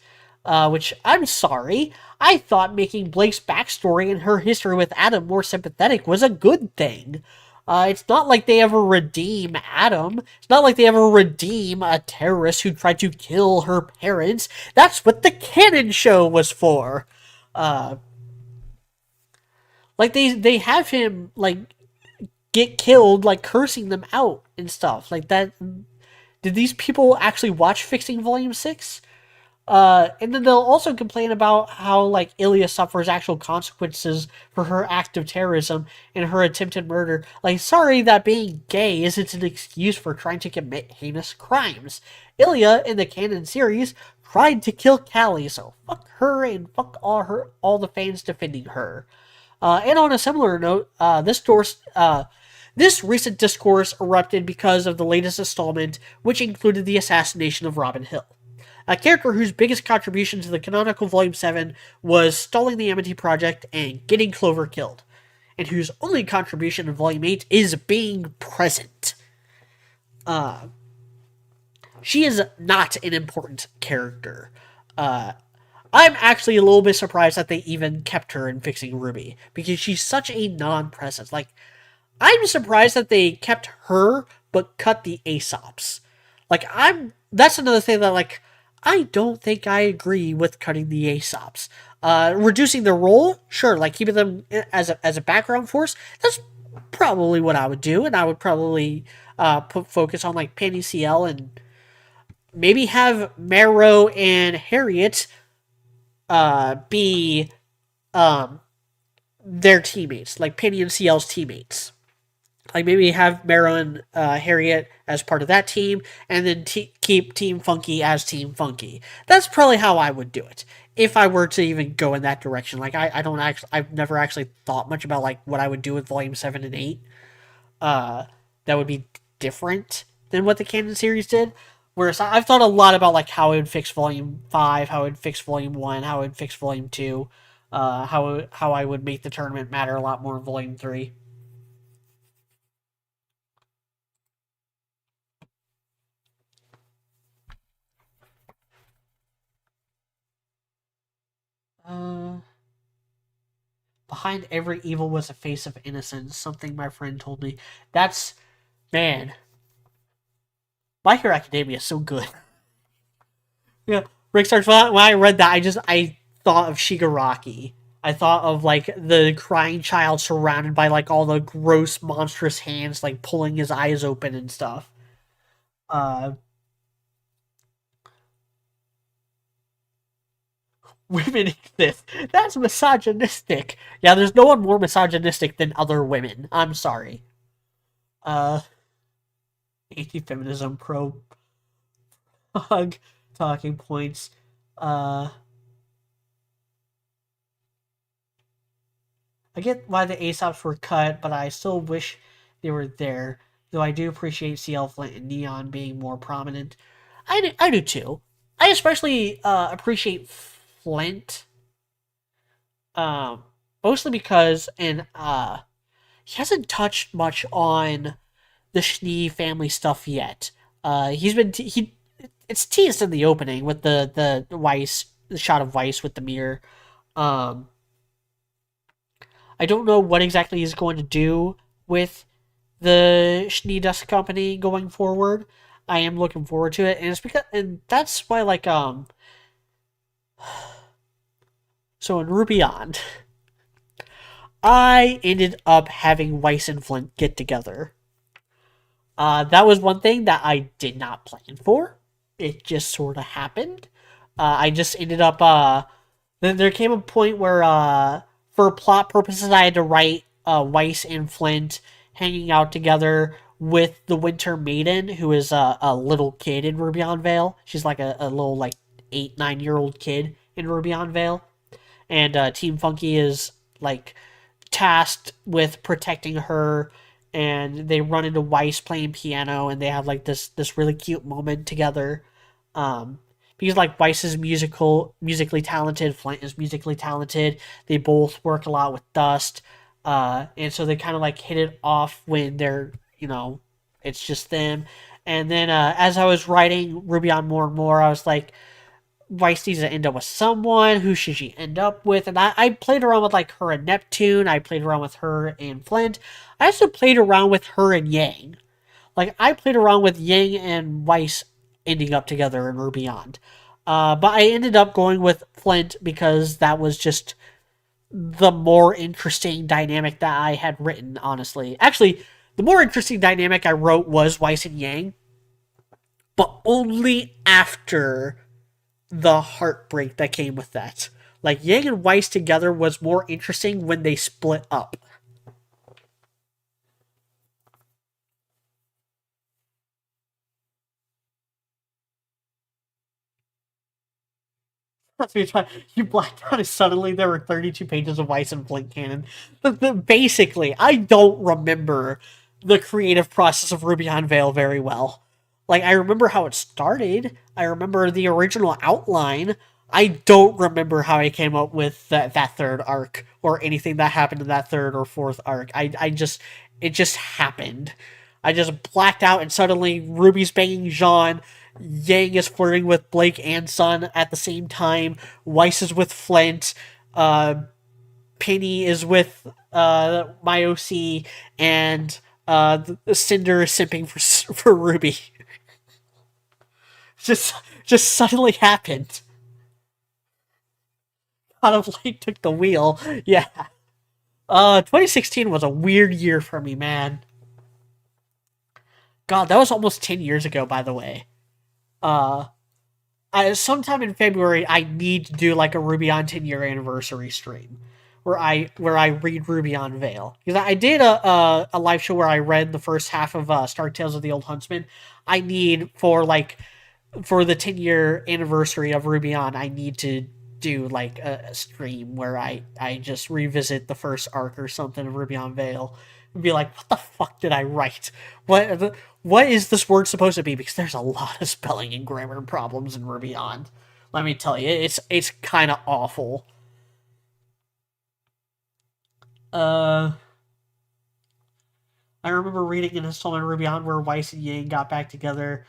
which I'm sorry. I thought making Blake's backstory and her history with Adam more sympathetic was a good thing. It's not like they ever redeem Adam. It's not like they ever redeem a terrorist who tried to kill her parents. That's what the canon show was for. Uh, like they have him like get killed, like cursing them out and stuff like that. Did these people actually watch Fixing Volume 6? And then they'll also complain about how, like, Ilya suffers actual consequences for her act of terrorism and her attempted murder. Like, sorry that being gay isn't an excuse for trying to commit heinous crimes. Ilya, in the canon series, tried to kill Callie, so fuck her and fuck all the fans defending her. And on a similar note, this recent discourse erupted because of the latest installment, which included the assassination of Robin Hill, a character whose biggest contribution to the canonical Volume 7 was stalling the Amity Project and getting Clover killed, and whose only contribution in Volume 8 is being present. She is not an important character. I'm actually a little bit surprised that they even kept her in Fixing RWBY, because she's such a non-presence. Like, I'm surprised that they kept her, but cut the Aesops. That's another thing that, like, I don't think I agree with cutting the Aesops. Reducing their role, sure, like, keeping them as a background force, that's probably what I would do, and I would probably, put focus on, like, Penny CL, and maybe have Marrow and Harriet, be, um, their teammates, like Penny and CL's teammates. Like maybe have Marrow and Harriet as part of that team, and then keep Team Funky as Team Funky. That's probably how I would do it if I were to even go in that direction. Like I don't actually, I've never actually thought much about like what I would do with Volume 7 and 8. Uh, that would be different than what the canon series did. Whereas I've thought a lot about like how it would fix Volume 5, how it would fix Volume 1, how it would fix Volume 2, how I would make the tournament matter a lot more in Volume 3. Uh, Behind every evil was a face of innocence. Something my friend told me. That's man. My Hero Academia is so good. Yeah, Rick starts. When I read that, I thought of Shigaraki. I thought of like the crying child surrounded by like all the gross, monstrous hands, like pulling his eyes open and stuff. Uh, Women exist. That's misogynistic. Yeah, there's no one more misogynistic than other women. I'm sorry. Uh, Anti-feminism, pro hug, talking points. Uh, I get why the Aesops were cut, but I still wish they were there. Though I do appreciate CL Flint and Neon being more prominent. I do too. I especially appreciate Flint, um, mostly because he hasn't touched much on the Schnee family stuff yet. He's been he it's teased in the opening with the Weiss, the shot of Weiss with the mirror. Um, I don't know what exactly he's going to do with the Schnee Dust Company going forward. I am looking forward to it, and it's because and that's why like so in Ruby On, I ended up having Weiss and Flint get together. That was one thing that I did not plan for. It just sort of happened. I just ended up. Then there came a point where, for plot purposes, I had to write Weiss and Flint hanging out together with the Winter Maiden, who is a little kid in Ruby on Veil. She's like a little like 8, 9 year old kid in Ruby on Veil, and Team Funky is like tasked with protecting her, and they run into Weiss playing piano, and they have like this really cute moment together. Because like Weiss is musically talented, Flint is musically talented. They both work a lot with Dust, and so they kind of like hit it off when they're it's just them. And then as I was writing Ruby on more and more, I was like, Weiss needs to end up with someone. Who should she end up with? And I played around with like her and Neptune. I played around with her and Flint. I also played around with her and Yang. Like I played around with Yang and Weiss ending up together in Ruby On. But I ended up going with Flint because that was just the more interesting dynamic that I had written, honestly. Actually, the more interesting dynamic I wrote was Weiss and Yang, but only after the heartbreak that came with that. Like Yang and Weiss together was more interesting when they split up. That's me trying. You blacked out, and suddenly there were 32 pages of Weiss and Flint canon. But basically, I don't remember the creative process of Ruby on Veil very well. Like, I remember how it started. I remember the original outline. I don't remember how I came up with that third arc or anything that happened in that third or fourth arc. It just happened. I just blacked out, and suddenly Ruby's banging Jean. Yang is flirting with Blake and Sun at the same time. Weiss is with Flint. Uh, Penny is with my OC, and Cinder is simping for Ruby. just just suddenly happened. Kind of like took the wheel. Yeah. 2016 was a weird year for me, man. God, that was almost 10 years ago, by the way. Uh, sometime in February, I need to do like a Ruby on 10-year anniversary stream where I read Ruby on Veil, because I did a live show where I read the first half of Stark Tales of the Old Huntsman. I need for the 10-year anniversary of Ruby on, I need to do like a stream where I just revisit the first arc or something of Ruby on Veil and be like, what the fuck did I write? What is this word supposed to be? Because there's a lot of spelling and grammar problems in Ruby on. Let me tell you, it's kind of awful. Uh, I remember reading an installment of Ruby on where Weiss and Yang got back together.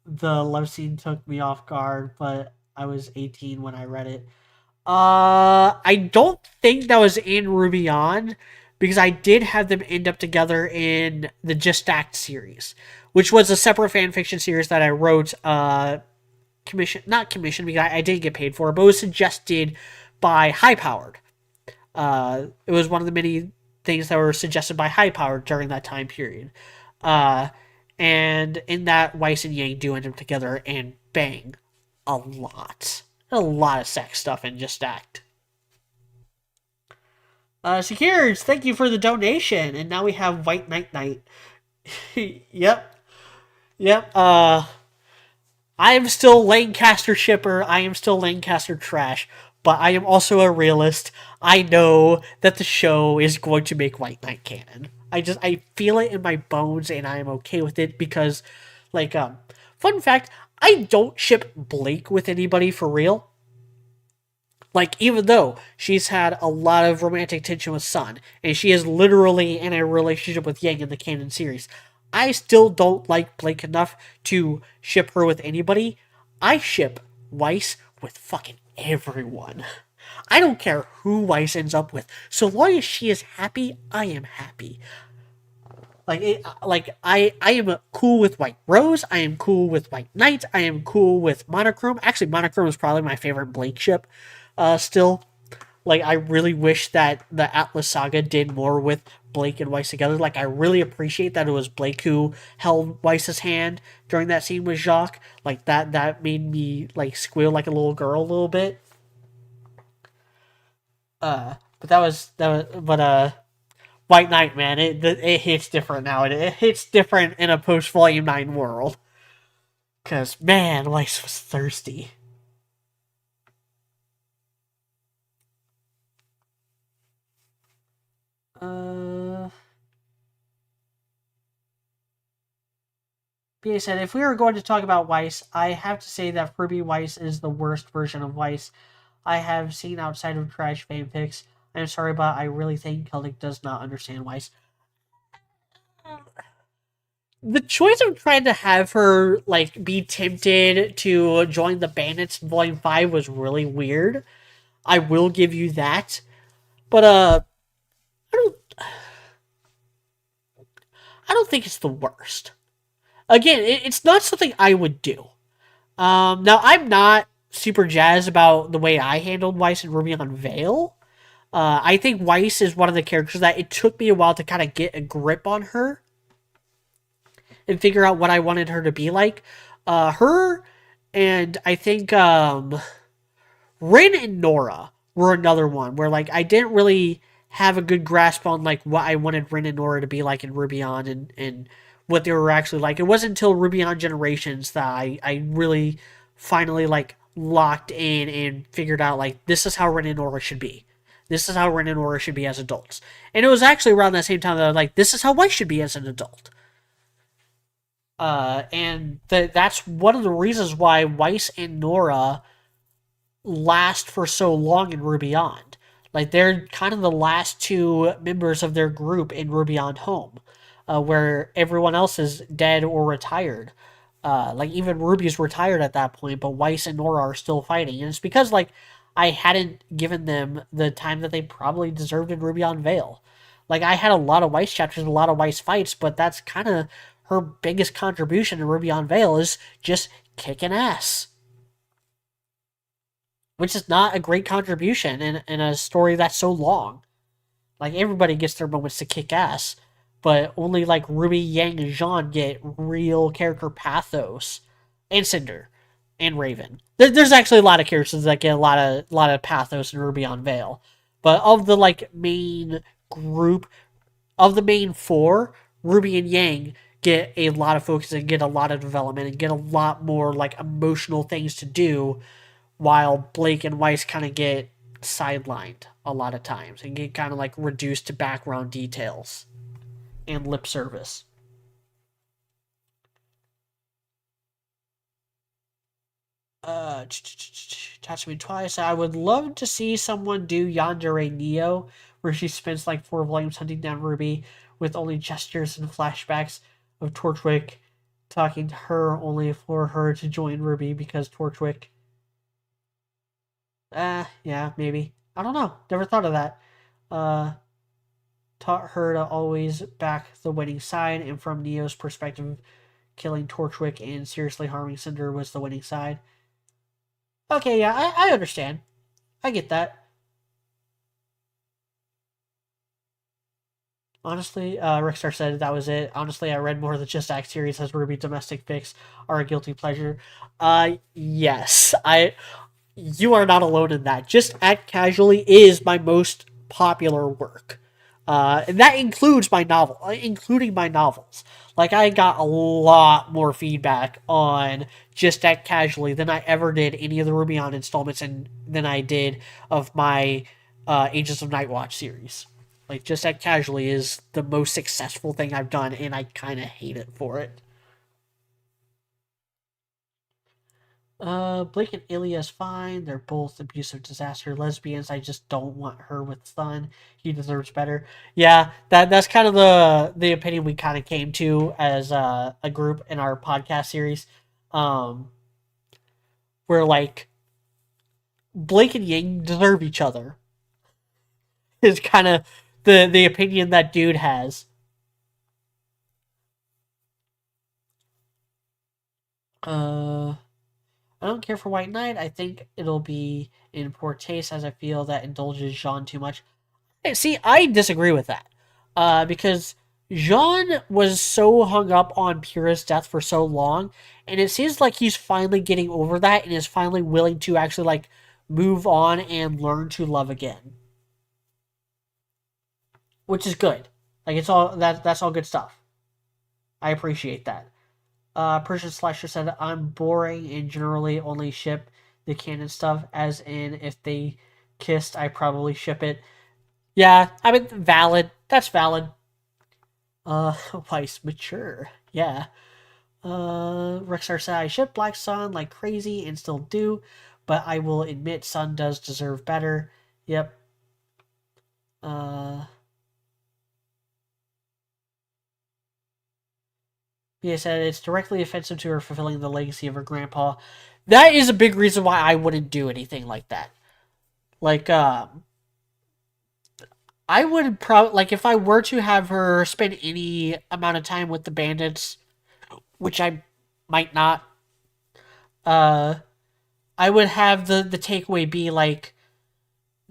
The love scene took me off guard, but I was 18 when I read it. I don't think that was in Ruby on, because I did have them end up together in the Just Act series, which was a separate fan fiction series that I wrote, not commissioned because I didn't get paid for it, but it was suggested by High Powered. It was one of the many things that were suggested by High Powered during that time period. Uh, and in that, Weiss and Yang do end up together and bang a lot. A lot of sex stuff in Just Act. Secures, thank you for the donation. And now we have White Knight Knight. Yep. Yep. I am still Lancaster shipper. I am still Lancaster trash. But I am also a realist. I know that the show is going to make White Knight canon. I feel it in my bones, and I am okay with it because, like, fun fact, I don't ship Blake with anybody for real. Like, even though she's had a lot of romantic tension with Sun, and she is literally in a relationship with Yang in the canon series, I still don't like Blake enough to ship her with anybody. I ship Weiss with fucking everyone. I don't care who Weiss ends up with. So long as she is happy, I am happy. I am cool with White Rose. I am cool with White Knight. I am cool with Monochrome. Actually, Monochrome is probably my favorite Blake ship. Still, like, I really wish that the Atlas Saga did more with Blake and Weiss together. Like, I really appreciate that it was Blake who held Weiss's hand during that scene with Jacques. Like, that made me, like, squeal like a little girl a little bit. White Knight, man, it hits different now. It hits different in a post Volume 9 world. Because, man, Weiss was thirsty. BA said, if we were going to talk about Weiss, I have to say that Ruby Weiss is the worst version of Weiss I have seen outside of trash fanfics. I'm sorry, but I really think Celtic does not understand Weiss. The choice of trying to have her, like, be tempted to join the Bandits in Volume 5 was really weird. I will give you that. But, I don't think it's the worst. Again, it's not something I would do. Now, I'm not super jazzed about the way I handled Weiss and Ruby on Veil. I think Weiss is one of the characters that it took me a while to kind of get a grip on her and figure out what I wanted her to be like. Her and I think Rin and Nora were another one where, like, I didn't really have a good grasp on, like, what I wanted Rin and Nora to be like in Ruby on and what they were actually like. It wasn't until Ruby on Generations that I really finally, like, locked in and figured out, like, this is how Rin and Nora should be. This is how Rin and Nora should be as adults. And it was actually around that same time that I was like, this is how Weiss should be as an adult. That's one of the reasons why Weiss and Nora last for so long in Ruby on. Like, they're kind of the last two members of their group in Ruby on Home, where everyone else is dead or retired. Like, even Ruby's retired at that point, but Weiss and Nora are still fighting. And it's because, like, I hadn't given them the time that they probably deserved in Ruby on Veil. Like, I had a lot of Weiss chapters and a lot of Weiss fights, but that's kind of her biggest contribution in Ruby on Veil is just kicking ass. Which is not a great contribution in a story that's so long. Like, everybody gets their moments to kick ass, but only, like, Ruby, Yang, and Jean get real character pathos. And Cinder. And Raven. There's actually a lot of characters that get a lot of pathos in Ruby on Veil. But of the like main group, of the main four, Ruby and Yang get a lot of focus and get a lot of development and get a lot more like emotional things to do, while Blake and Weiss kind of get sidelined a lot of times and get kind of like reduced to background details and lip service. Touch Me Twice. I would love to see someone do Yandere Neo, where she spends like 4 volumes hunting down Ruby with only gestures and flashbacks of Torchwick talking to her only for her to join Ruby because Torchwick. Yeah, maybe. I don't know. Never thought of that. Uh, Taught her to always back the winning side, and from Neo's perspective, killing Torchwick and seriously harming Cinder was the winning side. Okay, yeah, I understand. I get that. Honestly, Rickstar said that was it. Honestly, I read more of the Just Act series as Ruby domestic fics are a guilty pleasure. Yes, you are not alone in that. Just Act Casually is my most popular work. And that includes my novel, including my novels. Like, I got a lot more feedback on Just Act Casually than I ever did any of the Ruby on installments and than I did of my Agents of Nightwatch series. Like, Just Act Casually is the most successful thing I've done, and I kind of hate it for it. Blake and Ilya's fine. They're both abusive disaster lesbians. I just don't want her with Sun. He deserves better. Yeah, that's kind of the opinion we kind of came to as a group in our podcast series. Um, where like Blake and Ying deserve each other is kind of the opinion that dude has. Uh, I don't care for White Knight. I think it'll be in poor taste as I feel that indulges Jean too much. See, I disagree with that. Because Jean was so hung up on Pyrrha's death for so long, and it seems like he's finally getting over that and is finally willing to actually like move on and learn to love again, which is good. Like it's all that's all good stuff. I appreciate that. Persian Slasher said, "I'm boring and generally only ship the canon stuff. As in, if they kissed, I probably ship it." Yeah, I mean, valid. That's valid. Weiss mature. Yeah. Rexar said, I ship Black Sun like crazy and still do, but I will admit Sun does deserve better. Yep. Uh, he said it's directly offensive to her fulfilling the legacy of her grandpa. That is a big reason why I wouldn't do anything like that. Like, I would probably, like, if I were to have her spend any amount of time with the bandits, which I might not, uh, I would have the takeaway be like,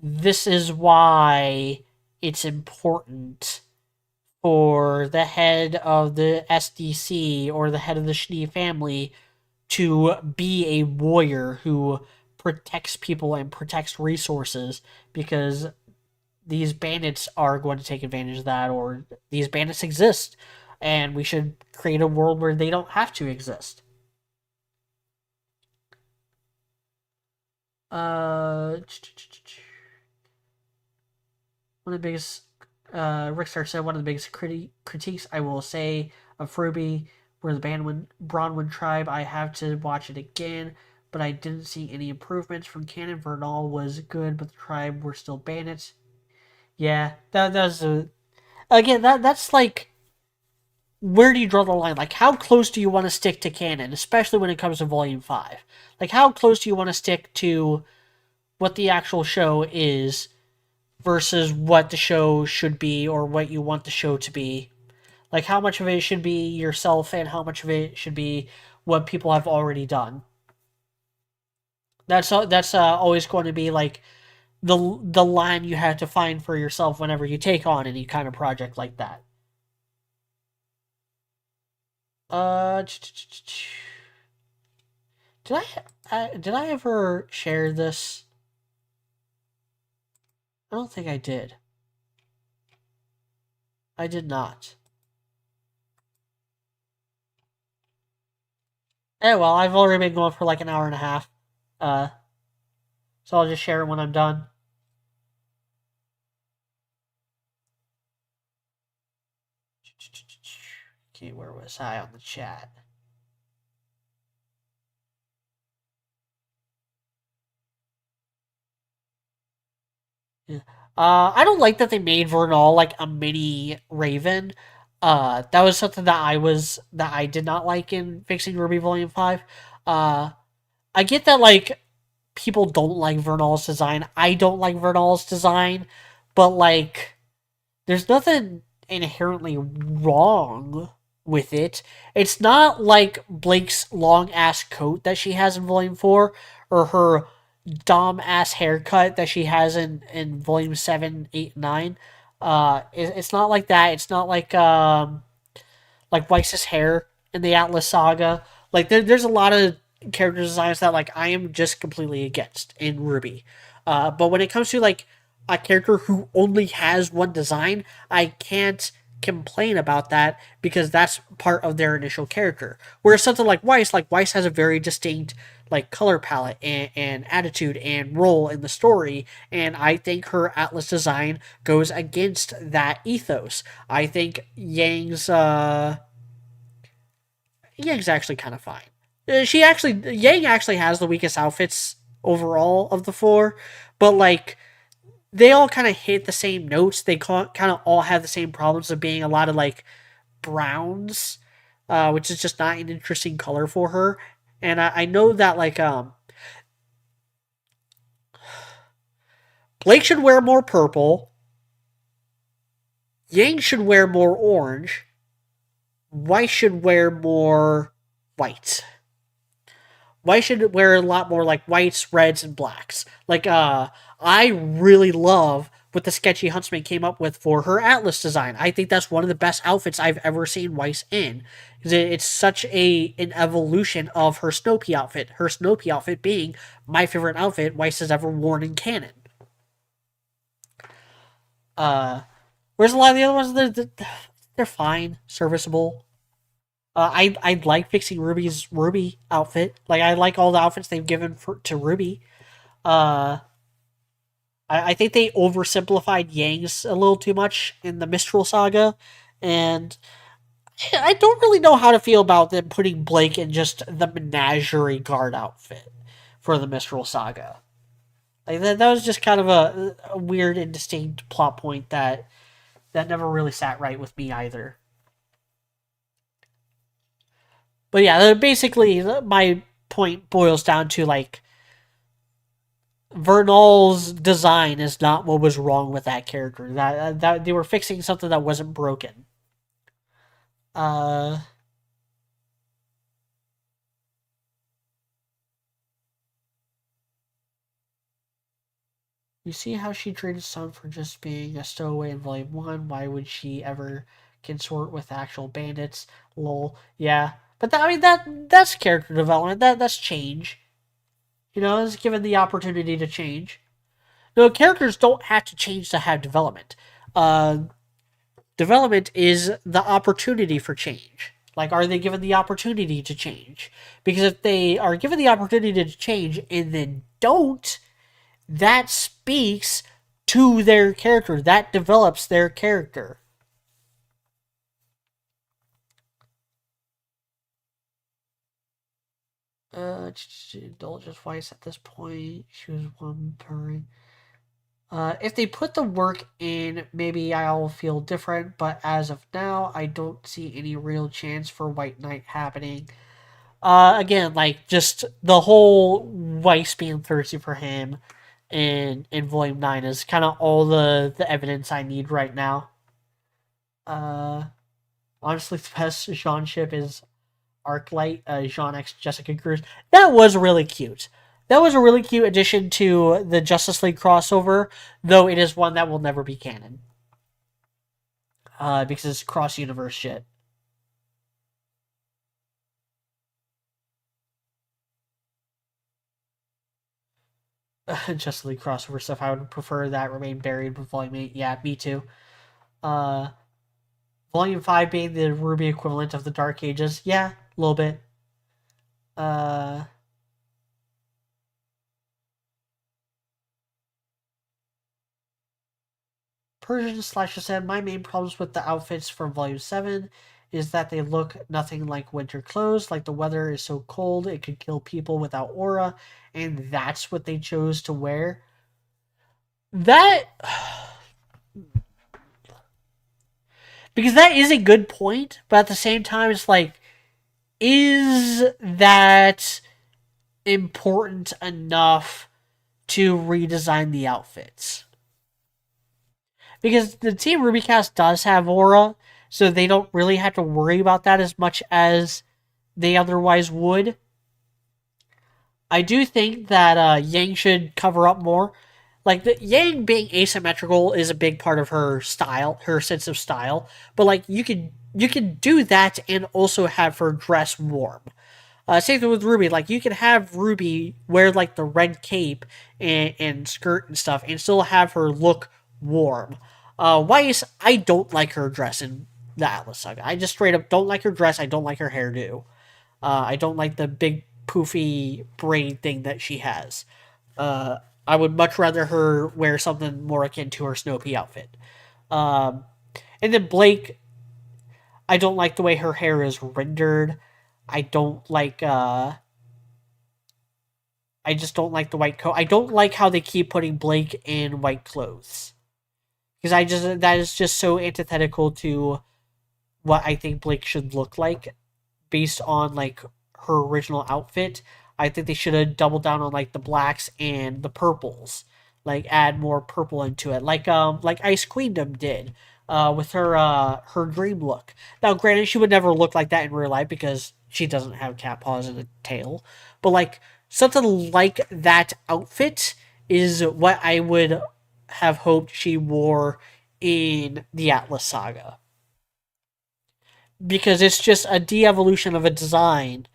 this is why it's important for the head of the SDC or the head of the Schnee family to be a warrior who protects people and protects resources, because these bandits are going to take advantage of that, or these bandits exist and we should create a world where they don't have to exist. Uh, one of the biggest Rickstar said one of the biggest critiques I will say of RWBY were the Bronwyn tribe. I have to watch it again, but I didn't see any improvements from canon. Vernal was good, but the tribe were still bandits. Yeah, that's again that's like, where do you draw the line? Like, how close do you want to stick to canon, especially when it comes to Volume 5? Like, how close do you want to stick to what the actual show is versus what the show should be or what you want the show to be? Like, how much of it should be yourself and how much of it should be what people have already done? That's always going to be like the line you have to find for yourself whenever you take on any kind of project like that. Uh, did I ever share this? I don't think I did. I did not. Eh, well, I've already been going for like an hour and a half. Uh, so I'll just share it when I'm done. Okay, where was I on the chat? Yeah. I don't like that they made Vernal like a mini Raven. That was something that I did not like in Fixing RWBY Volume 5. Uh, I get that like people don't like Vernal's design. I don't like Vernal's design, but like there's nothing inherently wrong with it. It's not like Blake's long ass coat that she has in Volume 4 or her dumb ass haircut that she has in Volume 7, 8, 9. It's not like that. It's not like Weiss's hair in the Atlas Saga. Like there's a lot of character designs that like I am just completely against in RWBY. But when it comes to like a character who only has one design, I can't complain about that because that's part of their initial character. Whereas something like Weiss has a very distinct like color palette and attitude and role in the story, and I think her Atlas design goes against that ethos. I think Yang's actually kind of fine. Yang actually has the weakest outfits overall of the four, but like they all kind of hit the same notes. They kind of all have the same problems of being a lot of like browns, which is just not an interesting color for her. And I know that like Blake should wear more purple. Yang should wear more orange. White should wear more white. White should wear a lot more like whites, reds, and blacks. Like, I really love what the Sketchy Huntsman came up with for her Atlas design. I think that's one of the best outfits I've ever seen Weiss in. It's such an evolution of her Snopey outfit. Her Snopey outfit being my favorite outfit Weiss has ever worn in canon. Uh, Whereas a lot of the other ones, they're fine, serviceable. I like Fixing Ruby's Ruby outfit. Like I like all the outfits they've given to Ruby. Uh, I think they oversimplified Yang's a little too much in the Mistral saga, and I don't really know how to feel about them putting Blake in just the menagerie guard outfit for the Mistral saga. Like that was just kind of a weird and distinct plot point that never really sat right with me either. But yeah, basically my point boils down to like Vernal's design is not what was wrong with that character. That they were fixing something that wasn't broken. Uh, you see how she treated Sun for just being a stowaway in Volume 1? Why would she ever consort with actual bandits? Lol. Yeah. But I mean that's character development. That's change. You know, it's given the opportunity to change. No, characters don't have to change to have development. Development is the opportunity for change. Like, are they given the opportunity to change? Because if they are given the opportunity to change and then don't, that speaks to their character. That develops their character. Indulgence Weiss at this point. She was one purring. If they put the work in, maybe I'll feel different, but as of now, I don't see any real chance for White Knight happening. Again, like, just the whole Weiss being thirsty for him in Volume 9 is kind of all the evidence I need right now. Honestly, the best Jean ship is Arclight, Jean X Jessica Cruz. That was really cute. That was a really cute addition to the Justice League crossover, though it is one that will never be canon. Because it's cross universe shit. Justice League crossover stuff. I would prefer that remain buried with Volume 8. Yeah, me too. Uh, Volume 5 being the Ruby equivalent of the Dark Ages. Yeah, a little bit. Uh, Persian Slasher said, my main problems with the outfits from Volume 7 is that they look nothing like winter clothes. Like the weather is so cold, it could kill people without aura, and that's what they chose to wear. That. Because that is a good point, but at the same time, it's like, is that important enough to redesign the outfits? Because the Team Ruby cast does have aura, so they don't really have to worry about that as much as they otherwise would. I do think that Yang should cover up more. Like the Yang being asymmetrical is a big part of her style, her sense of style. But like you could do that and also have her dress warm. Same thing with Ruby. Like you can have Ruby wear like the red cape and skirt and stuff, and still have her look warm. Weiss, I don't like her dress in the Atlas Saga. I just straight up don't like her dress. I don't like her hairdo. I don't like the big poofy braid thing that she has. Uh, I would much rather her wear something more akin to her Snow Pea outfit. Um, and then Blake, I don't like the way her hair is rendered. I don't like. I just don't like the white coat. I don't like how they keep putting Blake in white clothes because I just that is just so antithetical to what I think Blake should look like based on like her original outfit. I think they should have doubled down on like the blacks and the purples, like add more purple into it, like Ice Queendom did, with her dream look. Now, granted, she would never look like that in real life because she doesn't have cat paws and a tail, but like something like that outfit is what I would have hoped she wore in the Atlas Saga because it's just a de-evolution of a design.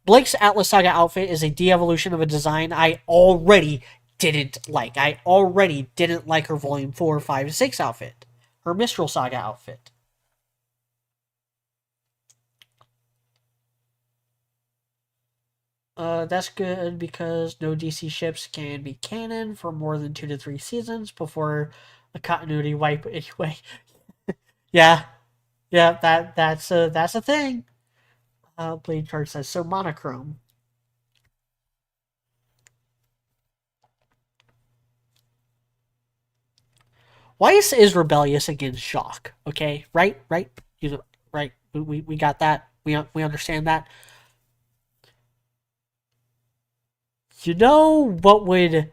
Blake's Atlas Saga outfit is a de-evolution of a design I already didn't like. I already didn't like her Volume 4, 5, 6 outfit. Her Mistral Saga outfit. That's good because no DC ships can be canon for more than 2 to 3 seasons before a continuity wipe anyway. Yeah, yeah, that's a thing. Blade Charge says so monochrome. Weiss is rebellious against Shock. Okay, right, you know, right. We got that. We understand that. You know what would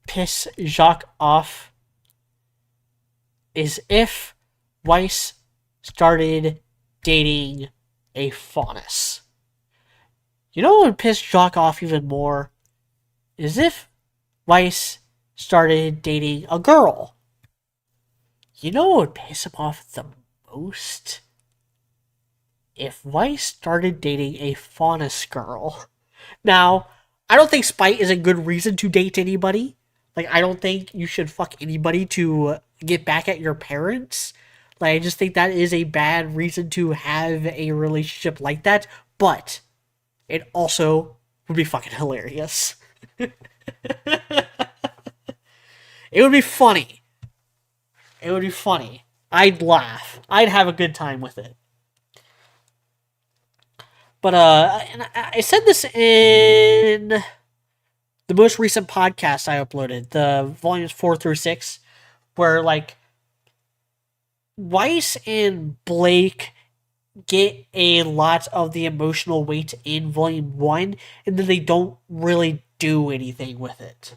piss Jacques off is if Weiss started dating a faunus. You know what would piss Jacques off even more is if Weiss started dating a girl. You know what would piss him off the most? If Weiss started dating a faunus girl. Now, I don't think spite is a good reason to date anybody. Like, I don't think you should fuck anybody to get back at your parents. Like, I just think that is a bad reason to have a relationship like that. But it also would be fucking hilarious. It would be funny. It would be funny. I'd laugh. I'd have a good time with it. But and I said this in the most recent podcast I uploaded, the volumes 4 through 6, where like Weiss and Blake get a lot of the emotional weight in volume 1, and then they don't really do anything with it.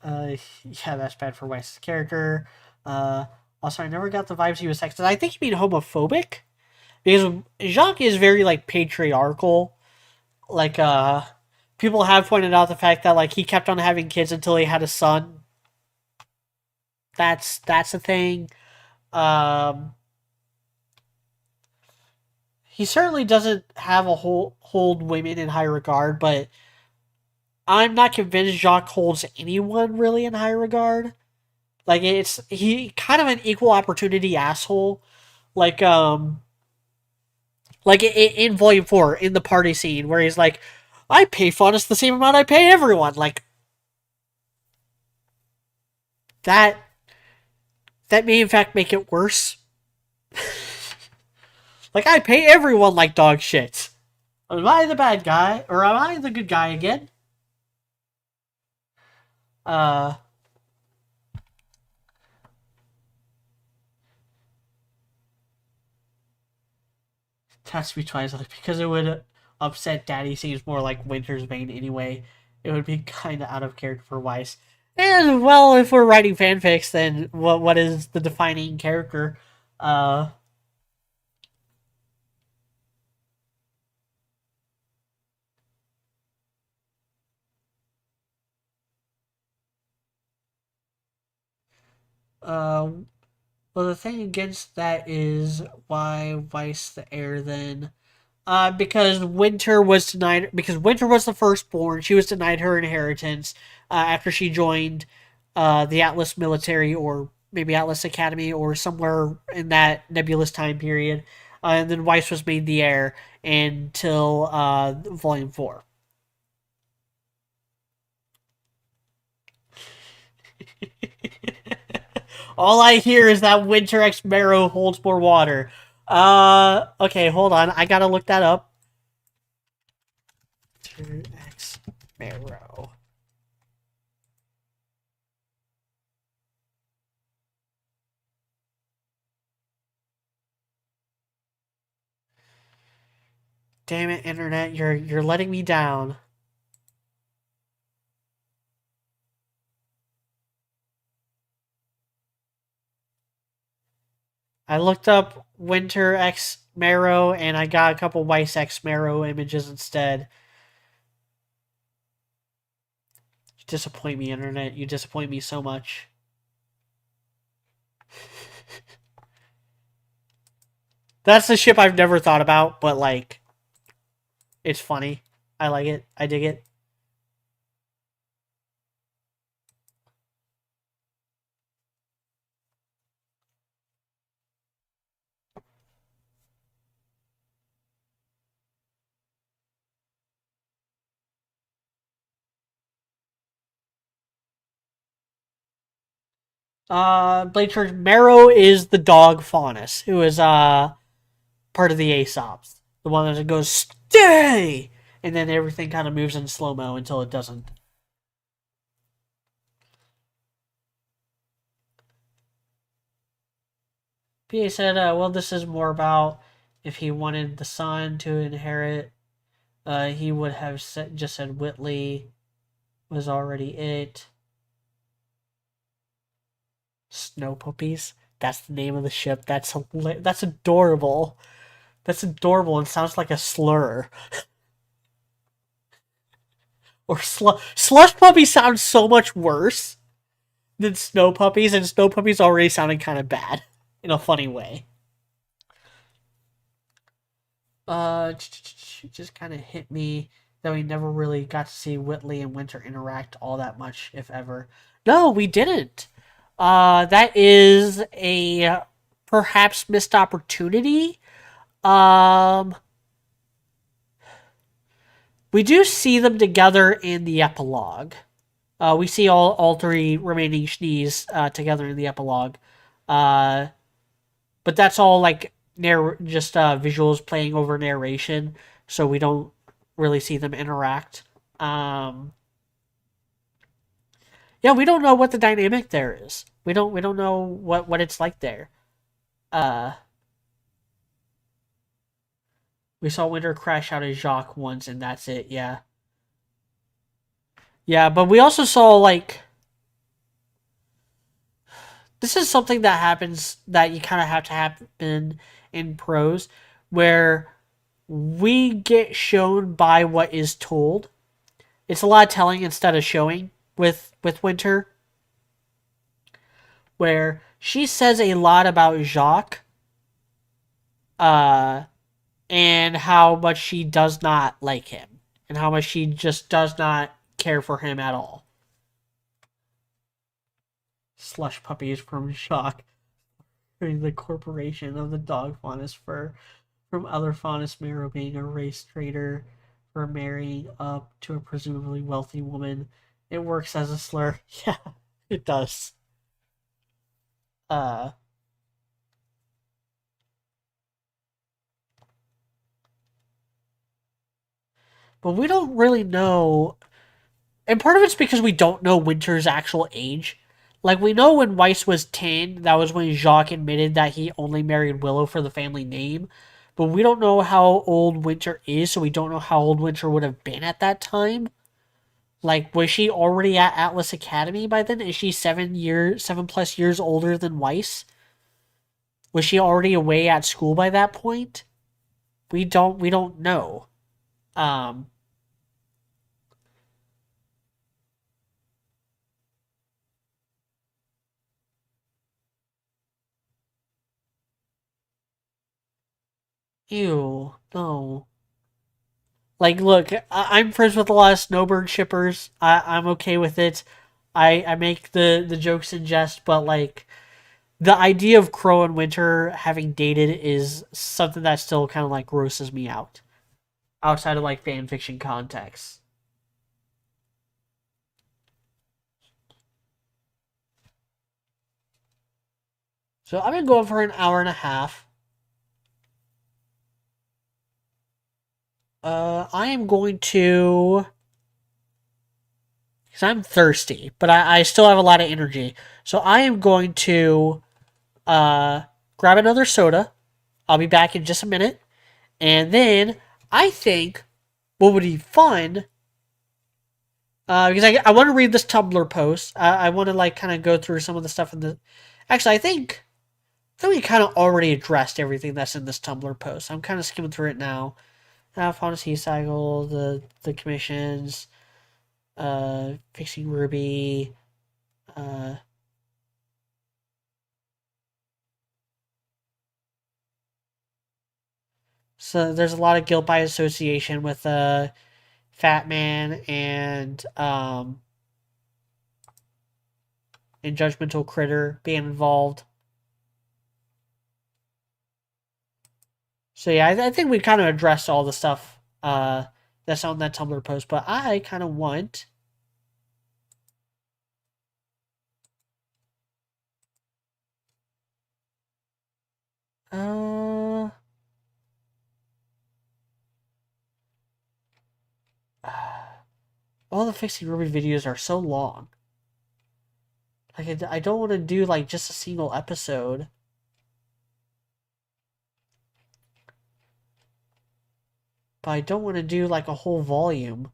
Uh, yeah, that's bad for Weiss's character. Uh, Also, I never got the vibes he was sexist. I think you mean homophobic because Jacques is very like patriarchal. Like people have pointed out the fact that like he kept on having kids until he had a son. That's a thing. Um, he certainly doesn't have a hold women in high regard, but I'm not convinced Jacques holds anyone really in high regard. Like it's he kind of an equal opportunity asshole. Like like in Volume 4 in the party scene where he's like, I pay Faunus the same amount I pay everyone. Like that that may in fact make it worse. Like I pay everyone like dog shit. Am I the bad guy or am I the good guy again? Uh Has to be Twilight because it would upset Daddy seems more like Winter's Bane anyway. It would be kind of out of character for Weiss. And well, if we're writing fanfics, then what is the defining character? Uh, uh, well, the thing against that is why Weiss the heir then? Because Winter was denied because Winter was the firstborn. She was denied her inheritance after she joined the Atlas military or maybe Atlas Academy or somewhere in that nebulous time period. And then Weiss was made the heir until Volume 4. All I hear is that Winter X Marrow holds more water. Okay, hold on. I gotta look that up. Winter X Marrow. Damn it, internet, you're letting me down. I looked up Winter X Marrow and I got a couple Weiss X Marrow images instead. You disappoint me, internet. You disappoint me so much. That's the ship I've never thought about, but like, it's funny. I like it. I dig it. Blade Church Marrow is the dog Faunus, who is part of the Aesops. The one that goes stay, and then everything kind of moves in slow mo until it doesn't. PA said, "Well, this is more about if he wanted the son to inherit. He would have just said Whitley was already it." Snow puppies. That's the name of the ship. That's adorable. That's adorable and sounds like a slur. Or slush puppies sound so much worse than snow puppies, and snow puppies already sounded kind of bad in a funny way. Just kind of hit me that we never really got to see Whitley and Winter interact all that much, if ever. No, we didn't. That is a perhaps missed opportunity. Um, we do see them together in the epilogue. We see all three remaining Schnees together in the epilogue. Uh, but that's all like just visuals playing over narration, so we don't really see them interact. Um, yeah, we don't know what the dynamic there is. We don't know what it's like there. Uh, we saw Winter crash out of Jacques once, and that's it. Yeah, yeah, but we also saw like this is something that happens that you kind of have to happen in prose, where we get shown by what is told. It's a lot of telling instead of showing with Winter, where she says a lot about Jacques, uh, and how much she does not like him, and how much she just does not care for him at all. Slush puppies from Jacques, the corporation of the dog faunus fur from other faunus marrow being a race traitor for marrying up to a presumably wealthy woman. It works as a slur. Yeah, it does. Uh, but we don't really know, and part of it's because we don't know Winter's actual age. Like we know when Weiss was 10, that was when Jacques admitted that he only married Willow for the family name. But we don't know how old Winter is, so we don't know how old Winter would have been at that time. Like, was she already at Atlas Academy by then? Is she 7+ years older than Weiss? Was she already away at school by that point? We don't know. Um, ew, no. Like, look, I'm friends with a lot of snowbird shippers. I'm okay with it. I make the jokes in jest, but like the idea of Crow and Winter having dated is something that still kind of like grosses me out outside of like fan fiction context. So I've been going for an hour and a half. I am going to, because I'm thirsty, but I still have a lot of energy. So I am going to uh, grab another soda. I'll be back in just a minute. And then I think what would be fun, because I want to read this Tumblr post. I want to like kind of go through some of the stuff in the. Actually, I think we kind of already addressed everything that's in this Tumblr post. I'm kind of skimming through it now. Fantasy Cycle, the commissions, Fixing RWBY. Uh, so there's a lot of guilt by association with Fat Man and Judgmental Critter being involved. So yeah, I think we kind of addressed all the stuff that's on that Tumblr post, but I kind of want. Uh, all the Fixing RWBY videos are so long. Like I don't want to do like just a single episode, but I don't want to do like a whole volume.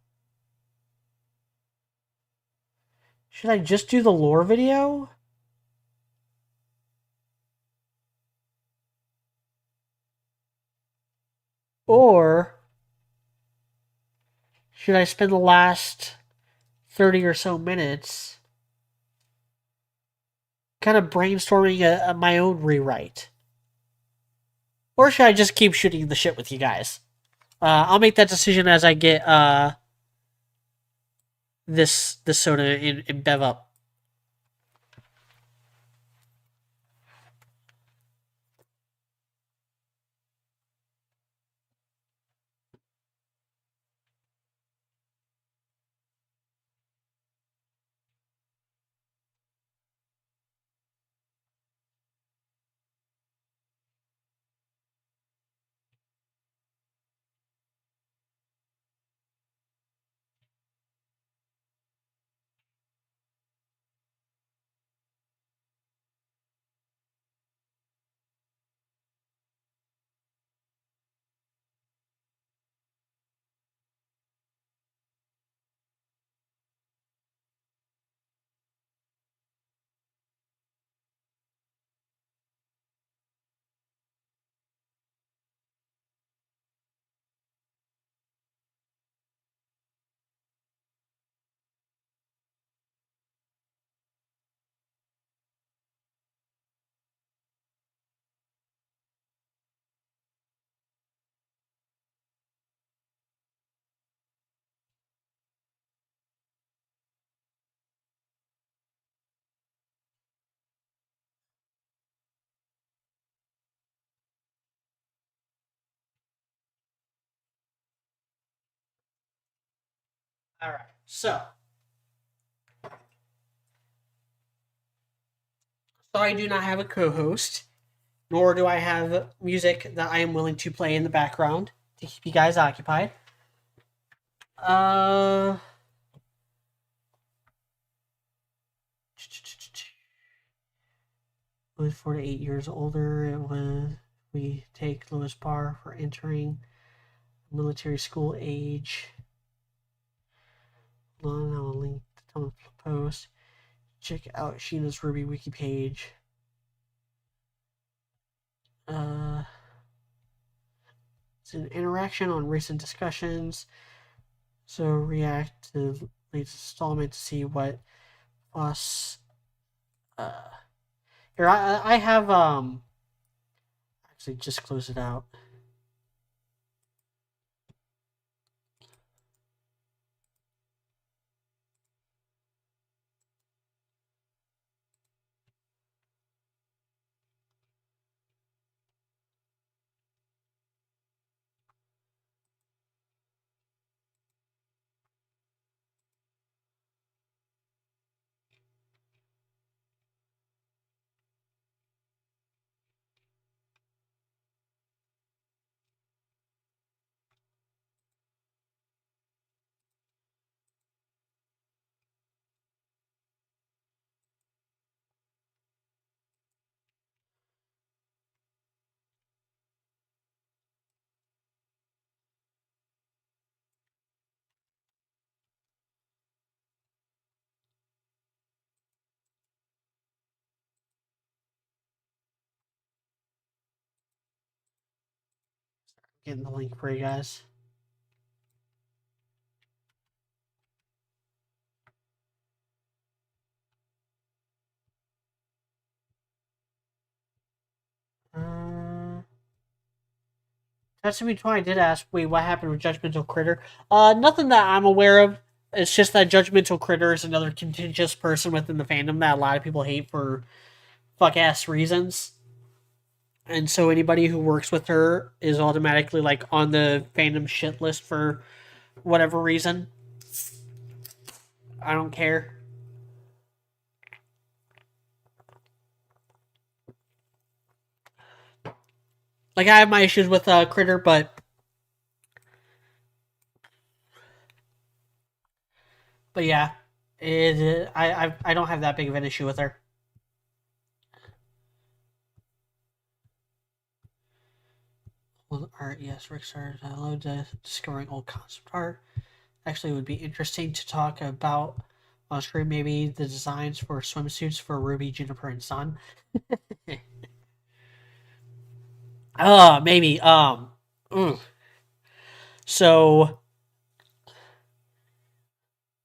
Should I just do the lore video? Or should I spend the last 30 or so minutes kind of brainstorming my own rewrite? Or should I just keep shooting the shit with you guys? I'll make that decision as I get this soda in bev up. All right. So I do not have a co-host, nor do I have music that I am willing to play in the background to keep you guys occupied. Uh, was 4 to 8 years older. It was we take lowest bar for entering military school age. Hold on, I will link the post. Check out Sheena's RWBY wiki page. It's an interaction on recent discussions. So react to latest installment to see what plus. Here I have actually just close it out. Getting the link for you guys. Tatsumi Twine did ask, wait, what happened with Judgmental Critter? Nothing that I'm aware of. It's just that Judgmental Critter is another contentious person within the fandom that a lot of people hate for fuck ass reasons. And so anybody who works with her is automatically like on the fandom shit list for whatever reason. I don't care. Like I have my issues with Critter, but yeah, I don't have that big of an issue with her. Old art, yes, Rick started. I love discovering old concept art. Actually, it would be interesting to talk about on screen maybe the designs for swimsuits for Ruby, Juniper, and Sun. Maybe. So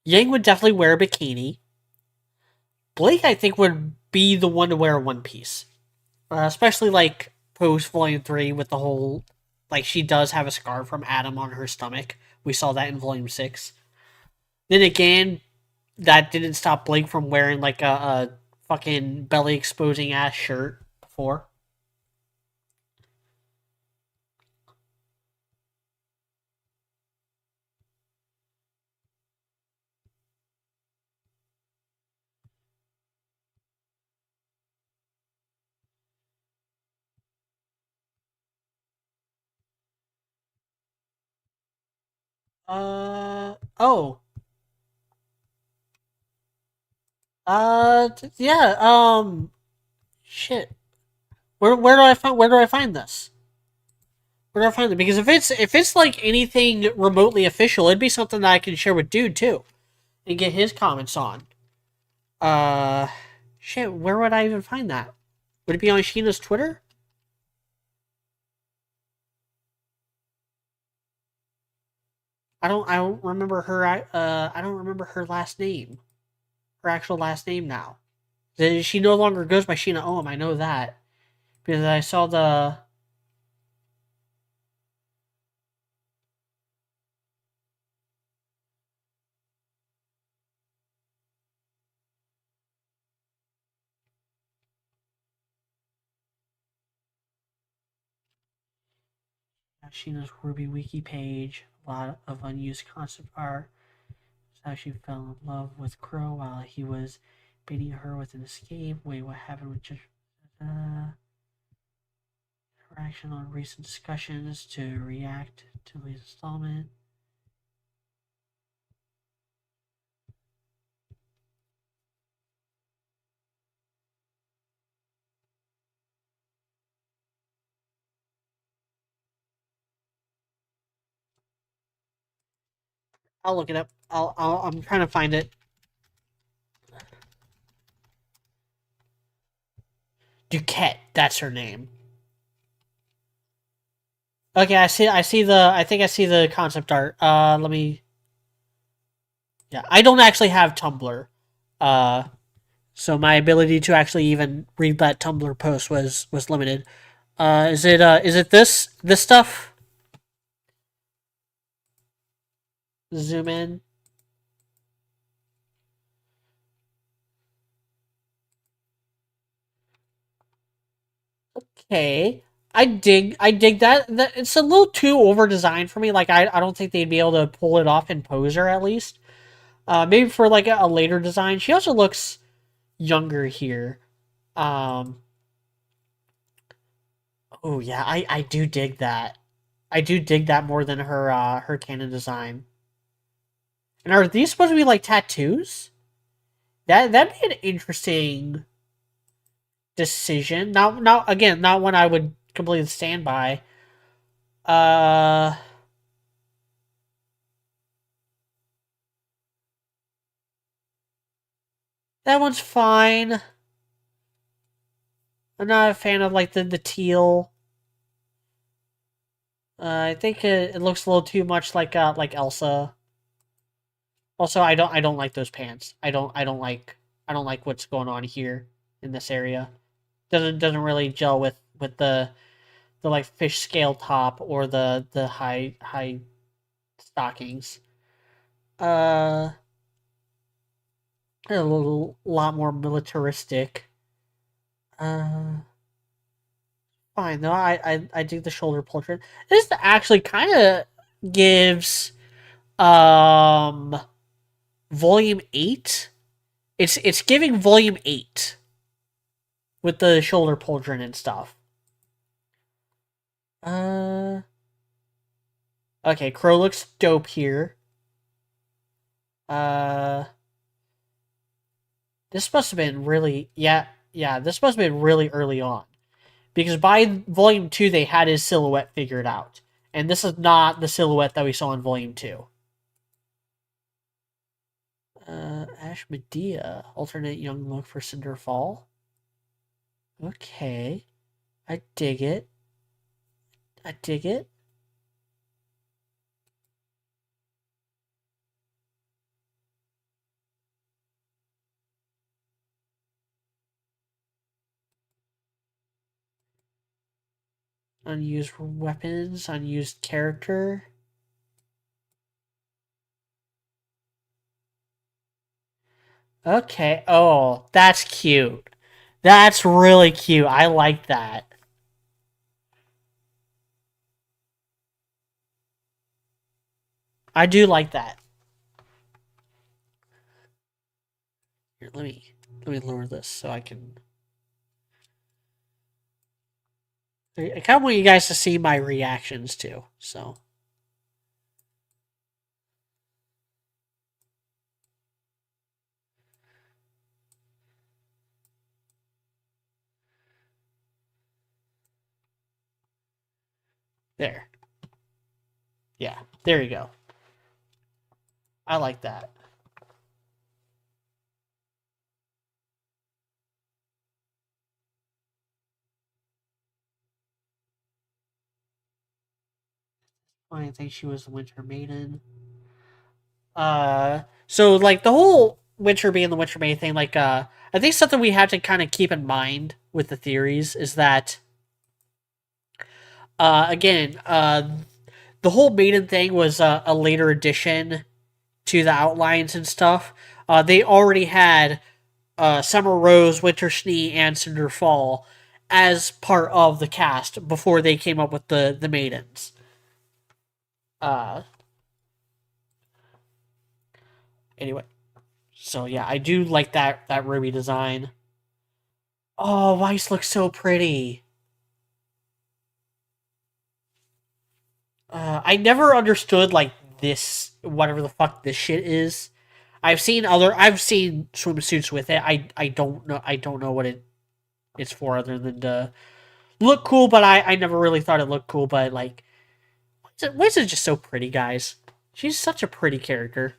Yang would definitely wear a bikini. Blake, I think, would be the one to wear a one piece, especially like post Volume 3 with the whole like she does have a scar from Adam on her stomach. We saw that in Volume 6. Then again, that didn't stop Blake from wearing like a fucking belly exposing ass shirt before. Oh. Yeah, shit. Where do I find this? Where do I find it? Because if it's like anything remotely official, it'd be something that I can share with Dude too. And get his comments on. Uh shit, where would I even find that? Would it be on Sheena's Twitter? I don't remember her I don't remember her last name. Her actual last name now. She no longer goes by Sheena Ohm, I know that. Because I saw the Sheena's RWBY wiki page, a lot of unused concept art. How she fell in love with Crow while he was baiting her with an escape. Wait, what happened with just interaction on recent discussions to react to the installment? I'll look it up. I'm trying to find it. Duquette, that's her name. Okay, I think I see the concept art. Let me. Yeah, I don't actually have Tumblr. Uh, so my ability to actually even read that Tumblr post was limited. Is it this stuff? Zoom in. Okay. I dig that. It's a little too over designed for me. Like I don't think they'd be able to pull it off in Poser at least. Maybe for like a later design. She also looks younger here. Um oh yeah, I do dig that. I do dig that more than her canon design. And are these supposed to be like tattoos? That'd be an interesting decision. Not one I would completely stand by. Uh that one's fine. I'm not a fan of like the teal. I think it looks a little too much like Elsa. Also, I don't like those pants. I don't like what's going on here in this area. Doesn't really gel with the like fish scale top or the high stockings. Uh, a little lot more militaristic. Uh, fine though. I do the shoulder portrait. This actually kind of gives um volume 8. It's giving volume 8 with the shoulder portrait and stuff. Uh okay, Crow looks dope here. Uh this must have been really yeah, this must have been really early on. Because by volume 2 they had his silhouette figured out. And this is not the silhouette that we saw in volume 2. Ash Medea, alternate young look for Cinderfall. Okay. I dig it. I dig it. Unused weapons, unused character. Okay. Oh, that's cute. That's really cute. I like that. I do like that. Here, let me lower this so I can. I kind of want you guys to see my reactions too. So there. Yeah, there you go. I like that. I think she was the Winter Maiden. So like the whole Winter being the Winter Maiden thing, like I think something we have to kind of keep in mind with the theories is that again, the whole Maiden thing was a later addition to the outlines and stuff. They already had Summer Rose, Winter Schnee, and Cinder Fall as part of the cast before they came up with the maidens. Uh, Anyway, so yeah, I do like that Ruby design. Oh, Weiss looks so pretty. I never understood like this, whatever the fuck this shit is. I've seen swimsuits with it. I don't know what it's for other than to look cool. But I never really thought it looked cool. But like, Wiz is just so pretty, guys. She's such a pretty character.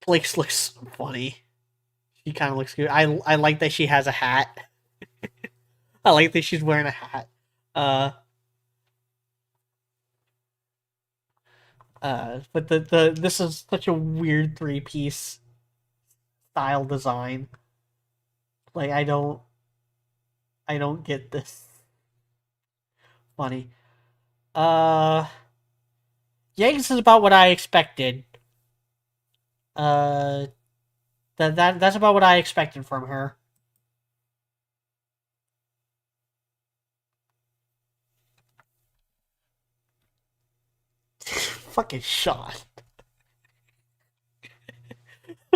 Blake's looks funny. She kind of looks good. I like that she has a hat. I like that she's wearing a hat. Uh, but the this is such a weird 3-piece style design. Like I don't get this. Funny. Uh, Yanks is about what I expected. Uh, that's about what I expected from her. Fucking Sean.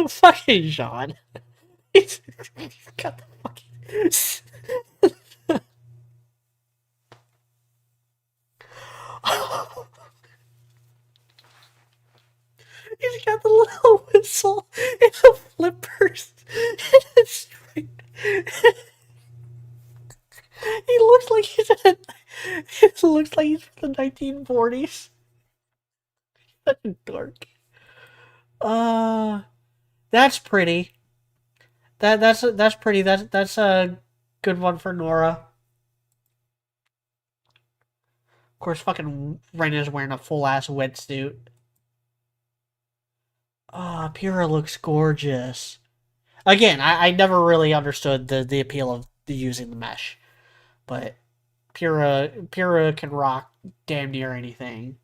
Fucking Sean. He's got the fucking. He's got the little whistle and the flippers. He looks like he's in a, it looks like he's from the 1940s. Such a dork. Uh, that's pretty. That's pretty. That's a good one for Nora. Of course, fucking Rena's wearing a full ass wetsuit. Ah, Pyrrha looks gorgeous. Again, I never really understood the appeal of using the mesh, but Pyrrha can rock damn near anything.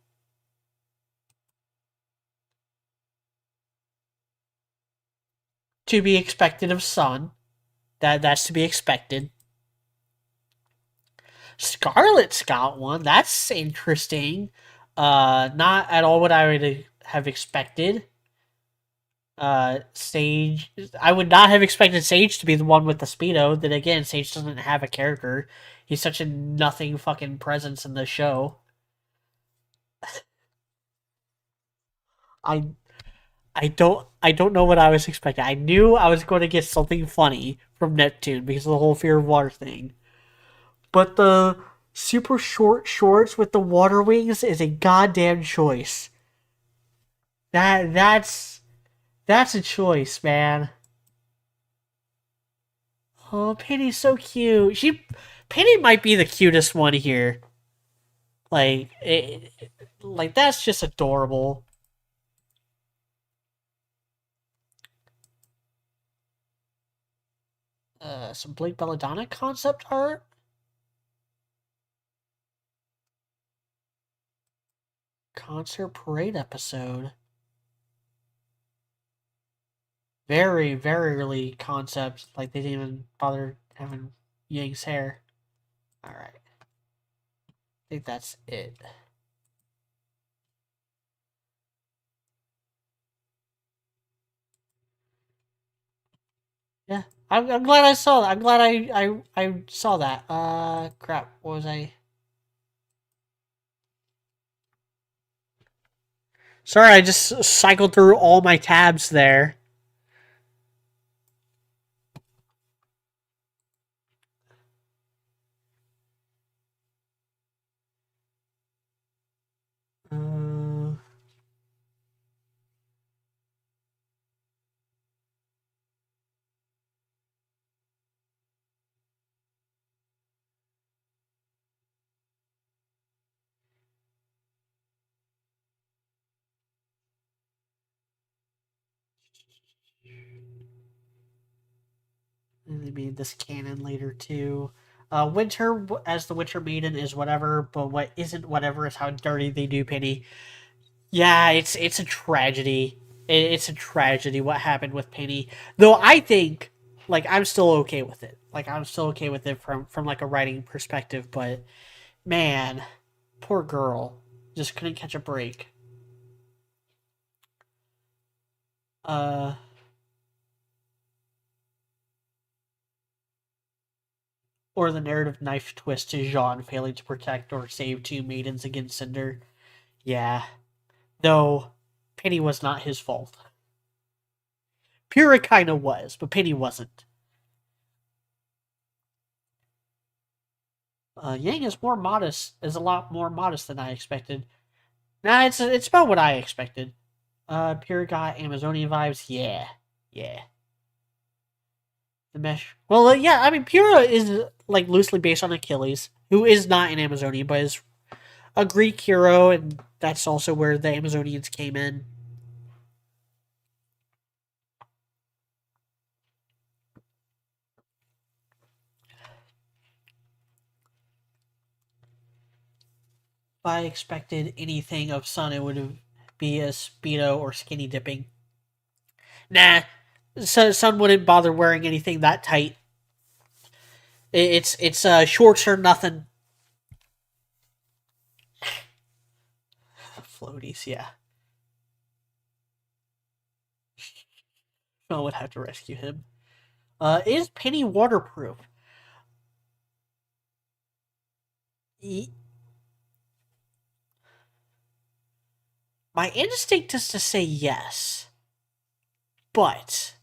To be expected of Sun. That's to be expected. Scarlet's got one. That's interesting. Not at all what I would have expected. Sage. I would not have expected Sage to be the one with the speedo. Then again, Sage doesn't have a character. He's such a nothing fucking presence in the show. I I don't know what I was expecting. I knew I was going to get something funny from Neptune because of the whole fear of water thing. But the super short shorts with the water wings is a goddamn choice. That's a choice, man. Oh, Penny's so cute. Penny might be the cutest one here. Like that's just adorable. Some Blake Belladonna concept art. Concert parade episode. Very, very early concept. Like they didn't even bother having Yang's hair. Alright. I think that's it. Yeah. I'm glad I saw that. I'm glad I saw that. Crap. What was I? Sorry, I just cycled through all my tabs there. Uh, they made this canon later too. Winter as the Winter Maiden is whatever, but what isn't whatever is how dirty they do Penny. Yeah, it's a tragedy. It's a tragedy what happened with Penny. Though I think like I'm still okay with it. Like I'm still okay with it from like a writing perspective, but man, poor girl. Just couldn't catch a break. Uh, or the narrative knife twist to Jean failing to protect or save two maidens against Cinder. Yeah. Though, Penny was not his fault. Pyrrha kinda was, but Penny wasn't. Yang is more modest, is a lot more modest than I expected. Nah, it's about what I expected. Pyrrha got Amazonian vibes, yeah. Yeah. The mesh. Well, yeah, I mean, Pyrrha is, like, loosely based on Achilles, who is not an Amazonian, but is a Greek hero, and that's also where the Amazonians came in. If I expected anything of Sun, it would be a Speedo or skinny dipping. Nah, Sun wouldn't bother wearing anything that tight. It's shorts or nothing. Floaties, yeah. I would have to rescue him. Is Penny waterproof? My instinct is to say yes, but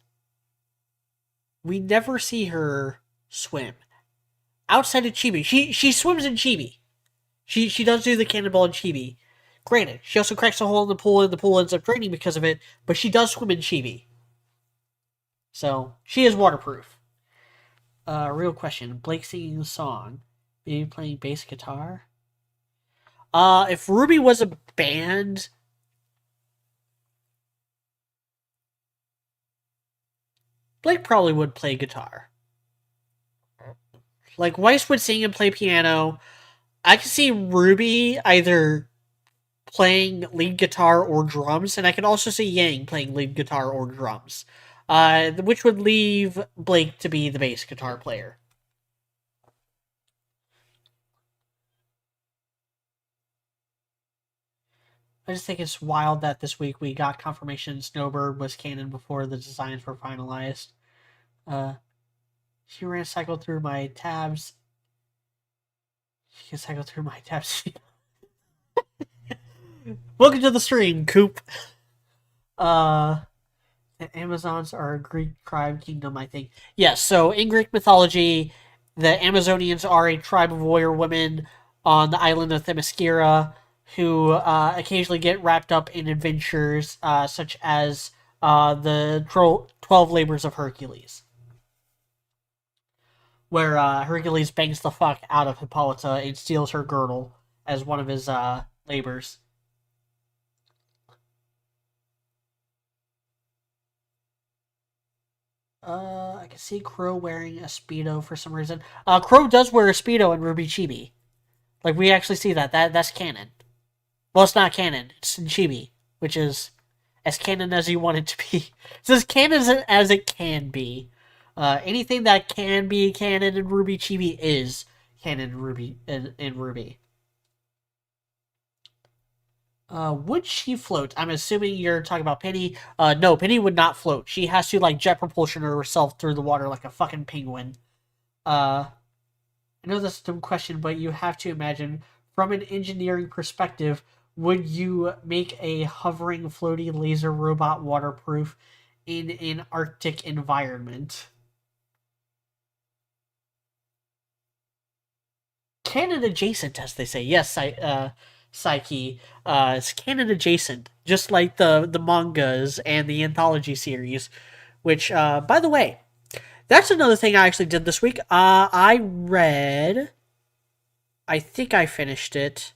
we never see her swim outside of Chibi. She swims in Chibi. She does do the cannonball in Chibi. Granted, she also cracks a hole in the pool, and the pool ends up draining because of it. But she does swim in Chibi, so she is waterproof. Real question: Blake singing a song, maybe playing bass guitar. If RWBY was a band, Blake probably would play guitar. Like, Weiss would sing and play piano. I could see RWBY either playing lead guitar or drums, and I could also see Yang playing lead guitar or drums, which would leave Blake to be the bass guitar player. I just think it's wild that this week we got confirmation Snowbird was canon before the designs were finalized. She ran cycled through my tabs. She can cycle through my tabs. Welcome to the stream, Coop. The Amazons are a Greek tribe kingdom, I think. Yes, so in Greek mythology, the Amazonians are a tribe of warrior women on the island of Themyscira who occasionally get wrapped up in adventures such as the 12 Labors of Hercules, where Hercules bangs the fuck out of Hippolyta and steals her girdle as one of his labors. I can see Crow wearing a Speedo for some reason. Crow does wear a Speedo in RWBY Chibi. Like, we actually see that. That's canon. Well, it's not canon. It's in Chibi, which is as canon as you want it to be. It's as canon as it can be. Anything that can be canon in RWBY Chibi is canon in RWBY. Would she float? I'm assuming you're talking about Penny. No, Penny would not float. She has to, like, jet propulsion herself through the water like a fucking penguin. I know that's a dumb question, but you have to imagine, from an engineering perspective, would you make a hovering, floaty laser robot waterproof in an Arctic environment? Canon adjacent, as they say. Yes, Psyche. It's canon adjacent, just like the mangas and the anthology series. Which, by the way, that's another thing I actually did this week. I read. I think I finished it.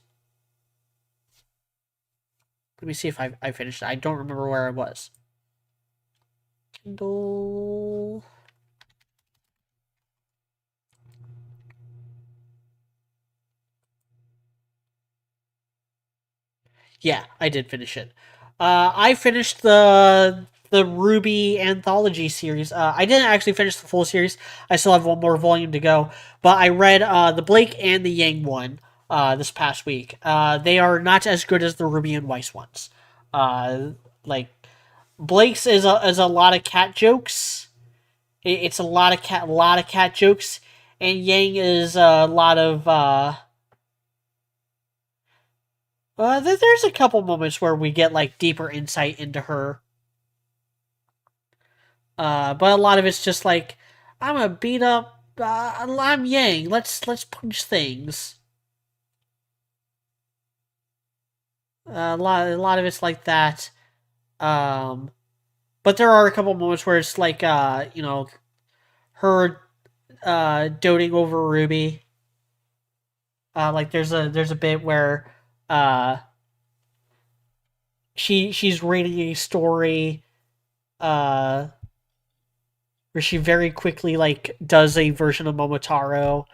Let me see if I finished it. I don't remember where I was. Kindle. Yeah, I did finish it. I finished the RWBY anthology series. I didn't actually finish the full series. I still have one more volume to go. But I read the Blake and the Yang one. this past week. They are not as good as the Ruby and Weiss ones. Like Blake's is a lot of cat jokes. It's a lot of cat jokes, and Yang is a lot of. There's a couple moments where we get like deeper insight into her. But a lot of it's just like, I'm a beat up. I'm Yang. Let's punch things. A lot of it's like that. Um, but there are a couple moments where it's like, her doting over Ruby. Like there's a bit where uh, she's reading a story uh, where she very quickly like does a version of Momotaro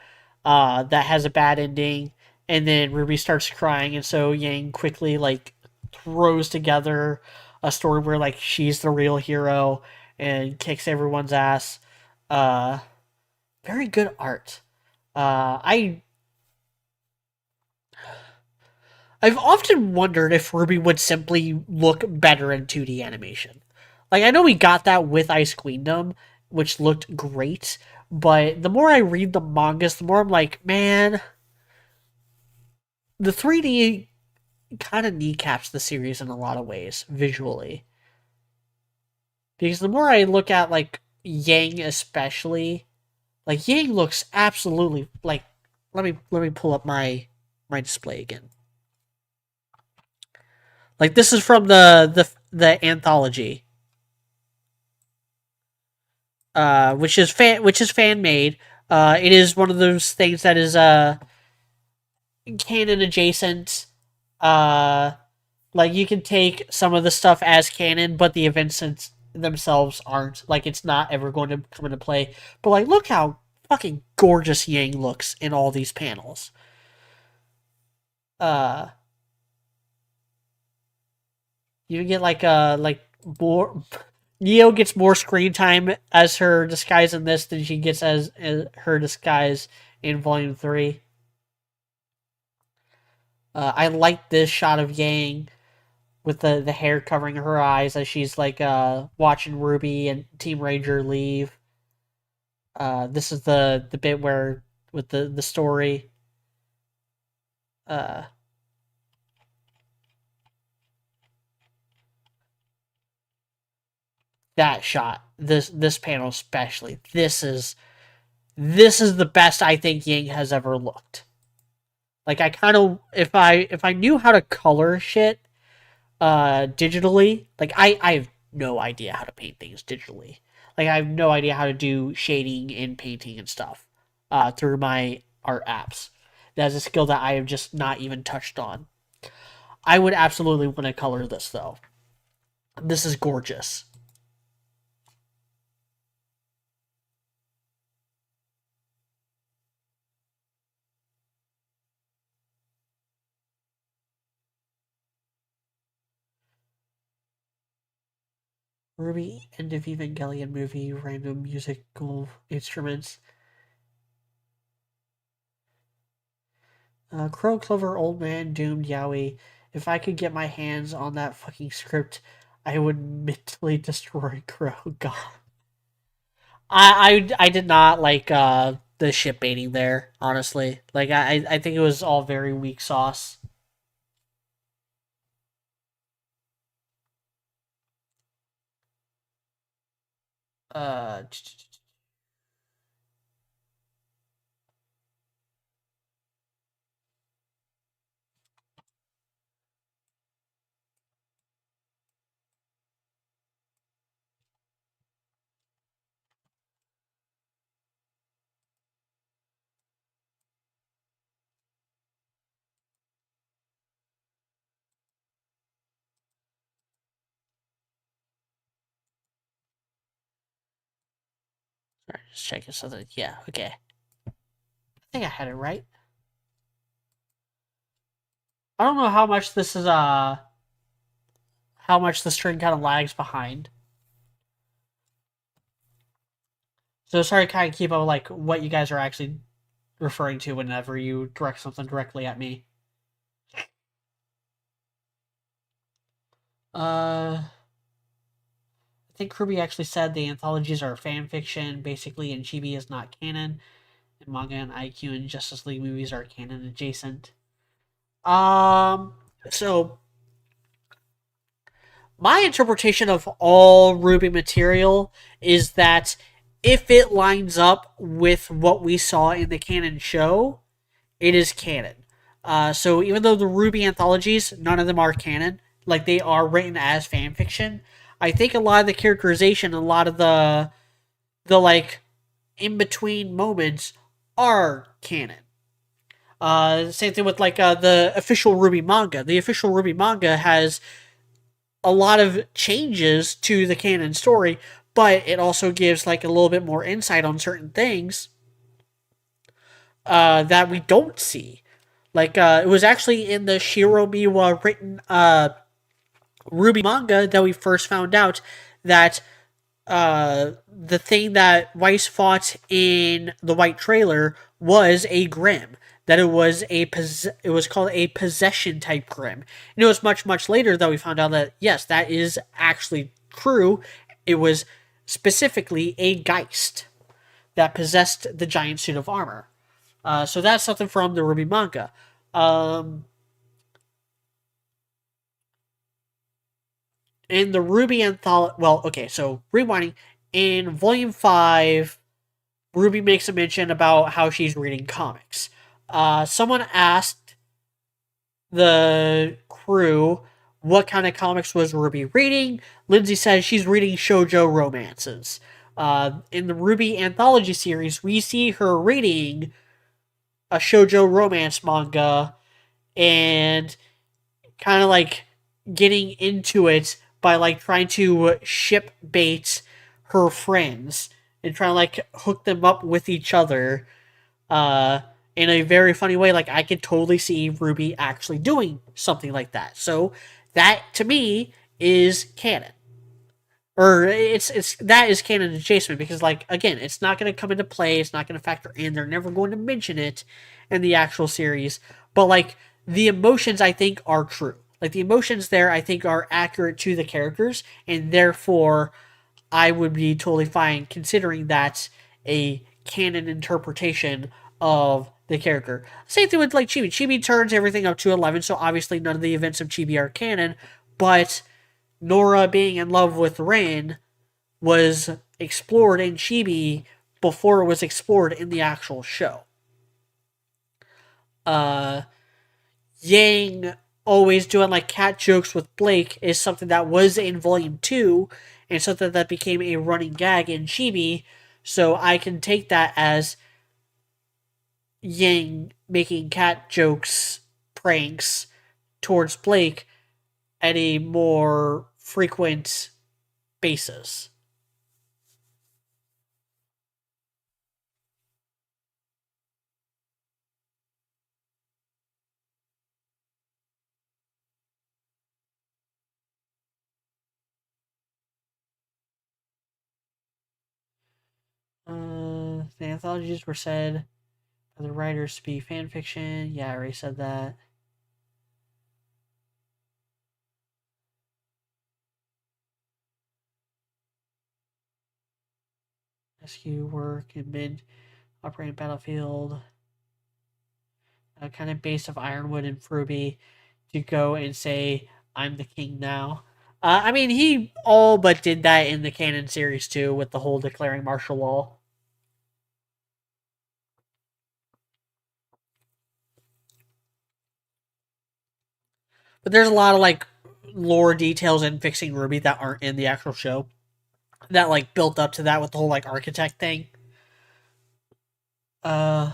that has a bad ending, and then Ruby starts crying, and so Yang quickly like throws together a story where like she's the real hero and kicks everyone's ass. Uh, Very good art. I I've often wondered if Ruby would simply look better in 2D animation. Like, I know we got that with Ice Queendom, which looked great, but the more I read the mangas, the more I'm like, man, the 3D kind of kneecaps the series in a lot of ways, visually. Because the more I look at, like, Yang especially, like, Yang looks absolutely, like, let me pull up my display again. Like, this is from the anthology, which is fan made. It is one of those things that is canon adjacent. Uh, like you can take some of the stuff as canon, but the events themselves aren't. Like it's not ever going to come into play. But like, look how fucking gorgeous Yang looks in all these panels. Uh, you get like more. Neo gets more screen time as her disguise in this than she gets as her disguise in Volume 3. I like this shot of Yang with the hair covering her eyes as she's like watching Ruby and Team Ranger leave. This is the bit where with the story. Uh, that shot, this panel especially. This is the best I think Yang has ever looked. Like I kind of if I knew how to color shit digitally, like I have no idea how to paint things digitally. Like I have no idea how to do shading and painting and stuff through my art apps. That's a skill that I have just not even touched on. I would absolutely want to color this though. This is gorgeous. Ruby End of Evangelion movie, random musical instruments. Crow, Clover, Old Man, Doomed, Yowie. If I could get my hands on that fucking script, I would mentally destroy Crow. God. I did not like the ship baiting there, honestly. Like I think it was all very weak sauce. Uh Sorry, just checking something. Yeah, okay. I think I had it right. I don't know how much this is how much the string kind of lags behind. So sorry to kind of keep up like what you guys are actually referring to whenever you direct something directly at me. I think Kirby actually said the anthologies are fan fiction, basically, and Chibi is not canon. And manga and IQ and Justice League movies are canon adjacent. So my interpretation of all RWBY material is that if it lines up with what we saw in the canon show, it is canon. So even though the RWBY anthologies, none of them are canon, like they are written as fan fiction, I think a lot of the characterization, a lot of the like in between moments are canon. Same thing with like the official RWBY manga. The official RWBY manga has a lot of changes to the canon story, but it also gives like a little bit more insight on certain things that we don't see. Like it was actually in the Shiro Miwa written RWBY manga that we first found out that the thing that Weiss fought in the white trailer was a Grim. That it was it was called a possession type Grim. And it was much later that we found out that yes, that is actually true. It was specifically a Geist that possessed the giant suit of armor. So that's something from the RWBY manga. In the RWBY anthology, well, okay, so rewinding, in Volume 5, RWBY makes a mention about how she's reading comics. Someone asked the crew what kind of comics was RWBY reading. Lindsay says she's reading shoujo romances. In the RWBY anthology series, we see her reading a shoujo romance manga and kind of like getting into it by like trying to ship bait her friends and trying to like hook them up with each other in a very funny way. Like I could totally see RWBY actually doing something like that. So that to me is canon. Or it's that is canon adjacent because like again, it's not going to come into play, it's not going to factor in, they're never going to mention it in the actual series, but like the emotions I think are true. Like the emotions there I think are accurate to the characters and therefore I would be totally fine considering that a canon interpretation of the character. Same thing with like Chibi. Chibi turns everything up to 11, so obviously none of the events of Chibi are canon, but Nora being in love with Rin was explored in Chibi before it was explored in the actual show. Uh, Yang always doing like cat jokes with Blake is something that was in Volume 2 and something that became a running gag in Chibi, so I can take that as Yang making cat jokes, pranks towards Blake at a more frequent basis. The anthologies were said by the writers to be fan fiction. Yeah, I already said that. Rescue work in mid operating battlefield. Kind of base of Ironwood and Fruby to go and say, I'm the king now. I mean, he all but did that in the canon series too, with the whole declaring martial law. But there's a lot of like lore details in Fixing RWBY that aren't in the actual show that like built up to that with the whole like architect thing. Uh,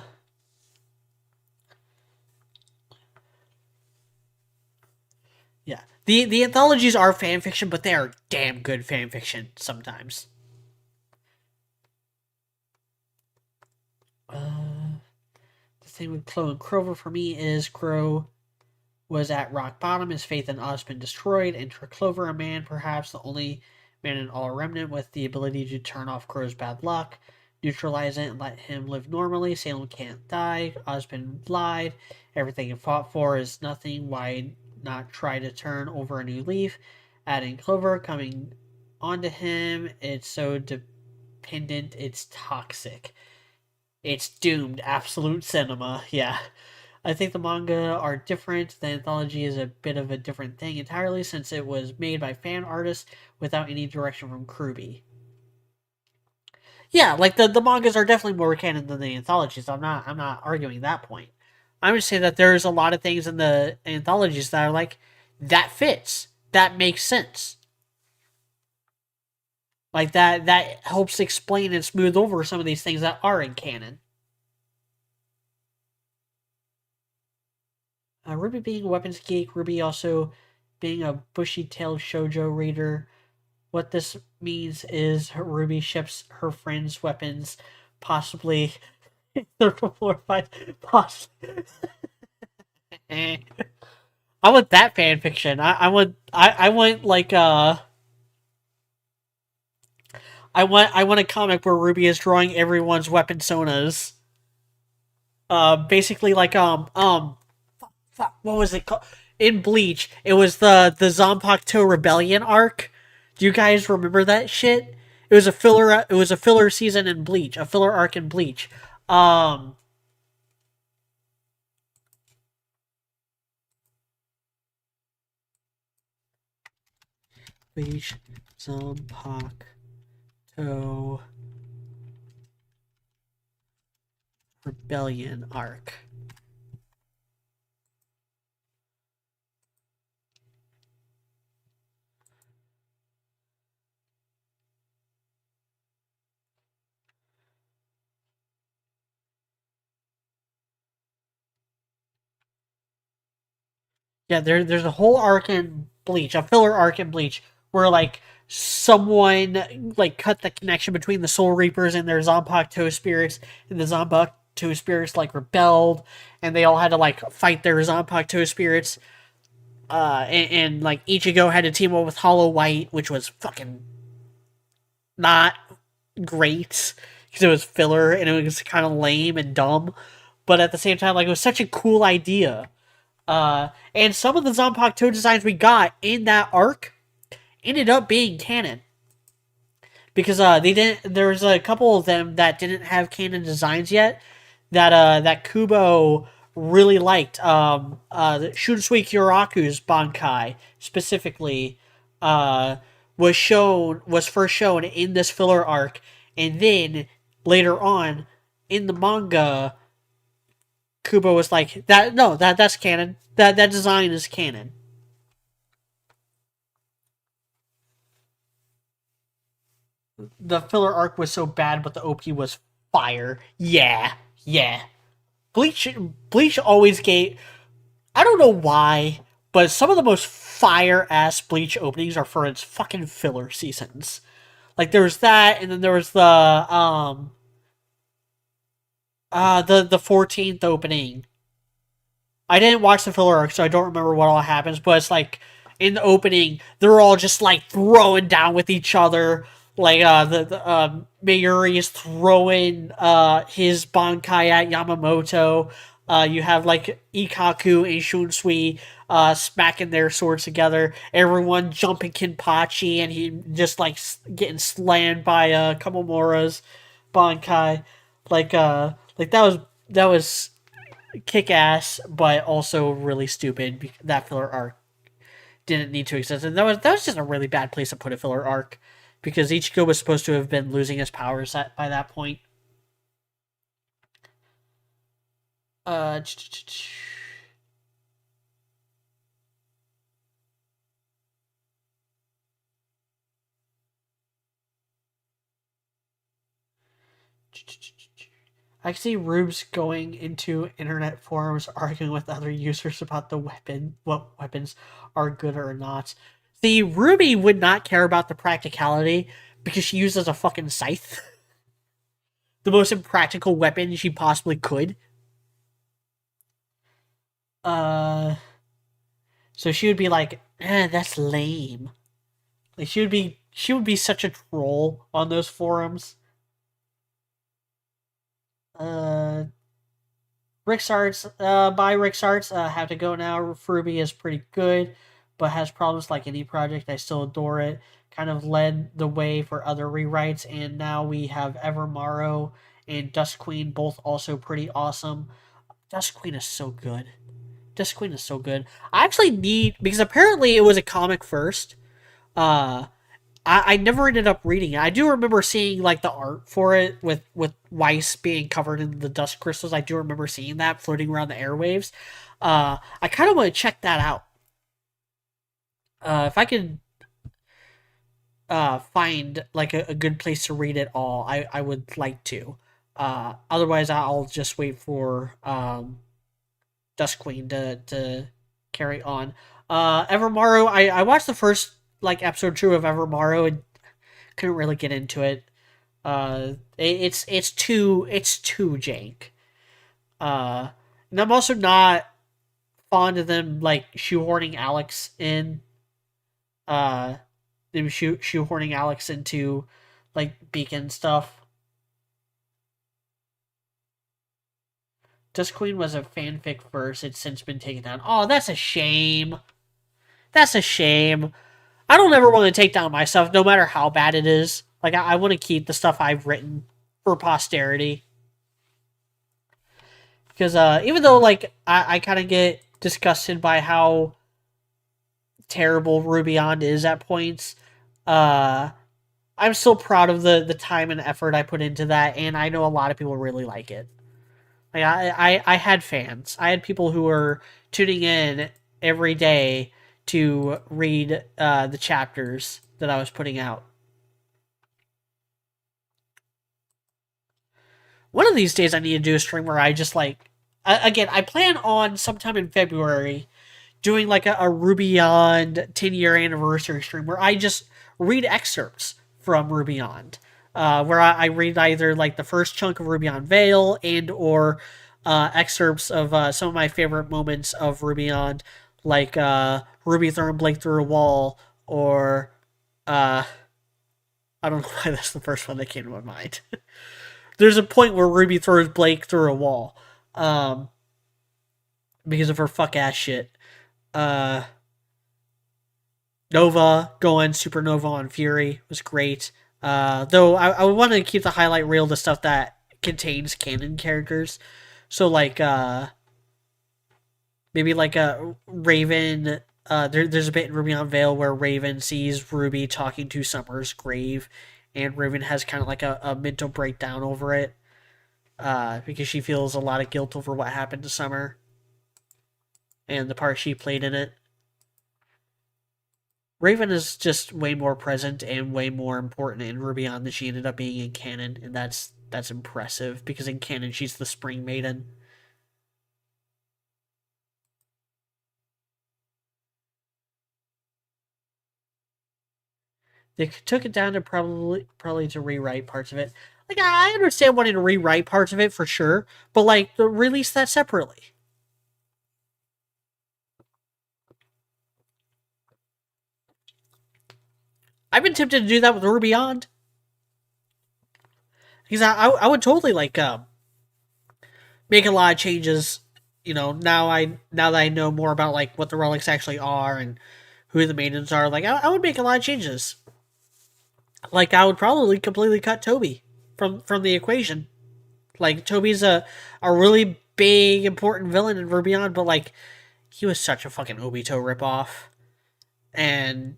yeah. The anthologies are fan fiction, but they are damn good fan fiction sometimes. The thing with Chloe and Crover for me is Crow was at rock bottom. His faith in Oz been destroyed. Enter Clover, a man, perhaps the only man in all Remnant with the ability to turn off Crow's bad luck. neutralize it and let him live normally. Salem can't die. Osmond lied. Everything he fought for is nothing. Why not try to turn over a new leaf? Adding Clover coming onto him. It's so dependent. It's toxic. It's doomed. Absolute cinema. Yeah. I think the manga are different. The anthology is a bit of a different thing entirely since it was made by fan artists without any direction from RWBY. Yeah, like the mangas are definitely more canon than the anthologies. I'm not arguing that point. I'm just saying that there's a lot of things in the anthologies that are like that fits. That makes sense. Like that helps explain and smooth over some of these things that are in canon. RWBY being a weapons geek, RWBY also being a bushy-tailed shoujo reader. What this means is RWBY ships her friends' weapons, possibly third floor fight, possibly. I want that fan fiction. I want like I want a comic where Ruby is drawing everyone's weapon sonas. Basically like what was it called? In Bleach, it was the Zanpakuto Rebellion arc. Do you guys remember that shit? It was a filler. It was a filler season in Bleach, a filler arc in Bleach. Um, Bleach Zanpakuto Rebellion arc. Yeah, there's a whole arc in Bleach, a filler arc in Bleach, where like someone like cut the connection between the Soul Reapers and their Zanpakuto spirits, and the Zanpakuto spirits like rebelled, and they all had to like fight their Zanpakuto spirits. And like Ichigo had to team up with Hollow White, which was fucking not great because it was filler and it was kind of lame and dumb, but at the same time, like it was such a cool idea. And some of the Zanpakuto designs we got in that arc ended up being canon because they didn't. There was a couple of them that didn't have canon designs yet that Kubo really liked. Shunsui Kyoraku's Bankai specifically uh, was first shown in this filler arc, and then later on in the manga, Kubo was like that. No, that's canon. That design is canon. The filler arc was so bad, but the OP was fire. Yeah, yeah. Bleach Bleach always gave. I don't know why, but some of the most fire ass Bleach openings are for its fucking filler seasons. Like there was that, and then there was the 14th opening. I didn't watch the filler arc, so I don't remember what all happens. But it's like in the opening, they're all just like throwing down with each other. Like the Mayuri is throwing his Bankai at Yamamoto. You have like Ikaku and Shunsui smacking their swords together. Everyone jumping Kinpachi, and he just like getting slammed by Kamomura's Bankai. Like that was kick ass, but also really stupid. That filler arc didn't need to exist, and that was just a really bad place to put a filler arc because Ichigo was supposed to have been losing his powers by that point. Uh, I see rubes going into internet forums arguing with other users about what weapons are good or not. The Ruby would not care about the practicality because she uses a fucking scythe. The most impractical weapon she possibly could. Uh, so she would be like, that's lame. Like she would be such a troll on those forums. Rick's Arts, by Rick's Arts, have to go now. RWBY is pretty good, but has problems like any project. I still adore it. Kind of led the way for other rewrites, and now we have Evermorrow and Dust Queen, both also pretty awesome. Dust Queen is so good. Dust Queen is so good. I actually need, because apparently it was a comic first. Uh, I never ended up reading it. I do remember seeing like the art for it with Weiss being covered in the dust crystals. I do remember seeing that floating around the airwaves. I kind of want to check that out. If I could find like a good place to read it all, I would like to. Otherwise, I'll just wait for Dust Queen to carry on. Evermorrow, I watched the first like episode 2 of Evermorrow and couldn't really get into it. It's too jank. Uh, and I'm also not fond of them like shoehorning Alex in. Them shoehorning Alex into like Beacon stuff. Dust Queen was a fanfic first. It's since been taken down. Oh, that's a shame. That's a shame. I don't ever want to take down my stuff, no matter how bad it is. Like I want to keep the stuff I've written for posterity. Because even though like I kind of get disgusted by how terrible Ruby is at points, uh, I'm still proud of the time and effort I put into that, and I know a lot of people really like it. Like I had fans. I had people who were tuning in every day to read the chapters that I was putting out. One of these days, I need to do a stream where I just like, again, I plan on sometime in February doing like a Ruby on 10-year anniversary stream where I just read excerpts from Ruby on, where I read either like the first chunk of Ruby on Veil and or excerpts of some of my favorite moments of Ruby on, like Ruby throwing Blake through a wall, or uh, I don't know why that's the first one that came to my mind. There's a point where Ruby throws Blake through a wall, um, because of her fuck ass shit. Uh, Nova going supernova on Fury was great. Though I would want to keep the highlight reel the stuff that contains canon characters. So like maybe like a Raven. There's a bit in Ruby on Veil where Raven sees Ruby talking to Summer's grave, and Raven has kind of like a mental breakdown over it, because she feels a lot of guilt over what happened to Summer and the part she played in it. Raven is just way more present and way more important in Ruby on than she ended up being in canon, and that's impressive because in canon she's the Spring Maiden. They took it down to probably to rewrite parts of it. Like I understand wanting to rewrite parts of it for sure, but like release that separately. I've been tempted to do that with Ruby on, because I would totally like make a lot of changes. You know, now that I know more about like what the relics actually are and who the maidens are, like I would make a lot of changes. Like I would probably completely cut Toby from the equation. Like Toby's a really big important villain in Ruby on, but like he was such a fucking Obito ripoff, and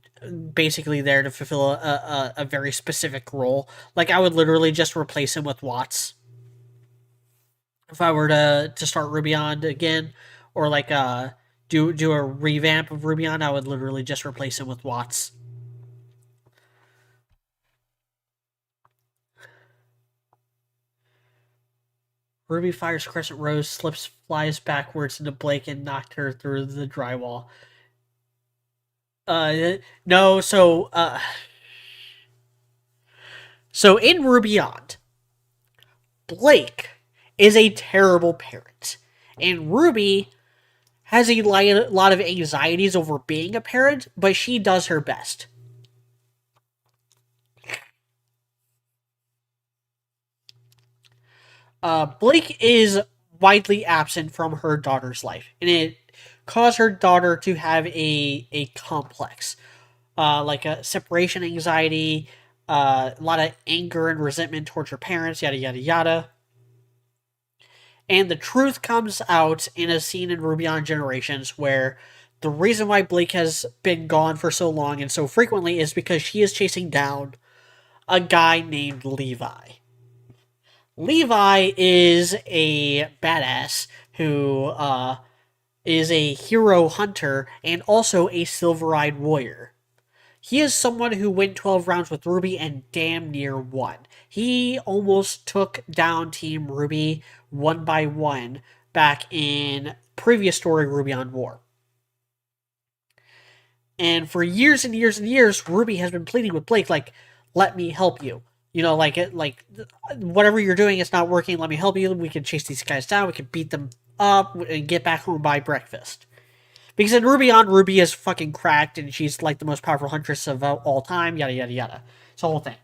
basically there to fulfill a very specific role. Like I would literally just replace him with Watts if I were to start Ruby on again, or like do a revamp of Ruby on. I would literally just replace him with Watts. Ruby fires Crescent Rose, slips, flies backwards into Blake, and knocked her through the drywall. No, so in Ruby on, Blake is a terrible parent, and Ruby has a lot of anxieties over being a parent, but she does her best. Blake is widely absent from her daughter's life, and it caused her daughter to have a complex, like a separation anxiety, a lot of anger and resentment towards her parents, yada yada yada. And the truth comes out in a scene in Ruby on Generations where the reason why Blake has been gone for so long and so frequently is because she is chasing down a guy named Levi. Levi is a badass who is a hero hunter and also a silver-eyed warrior. He is someone who went 12 rounds with Ruby and damn near won. He almost took down Team Ruby one by one back in previous story Ruby on War. And for years and years and years, Ruby has been pleading with Blake, like, let me help you. You know, like whatever you're doing is not working. Let me help you. We can chase these guys down. We can beat them up and get back home by breakfast. Because in Ruby on, Ruby is fucking cracked and she's like the most powerful huntress of all time. Yada yada yada. It's a whole thing.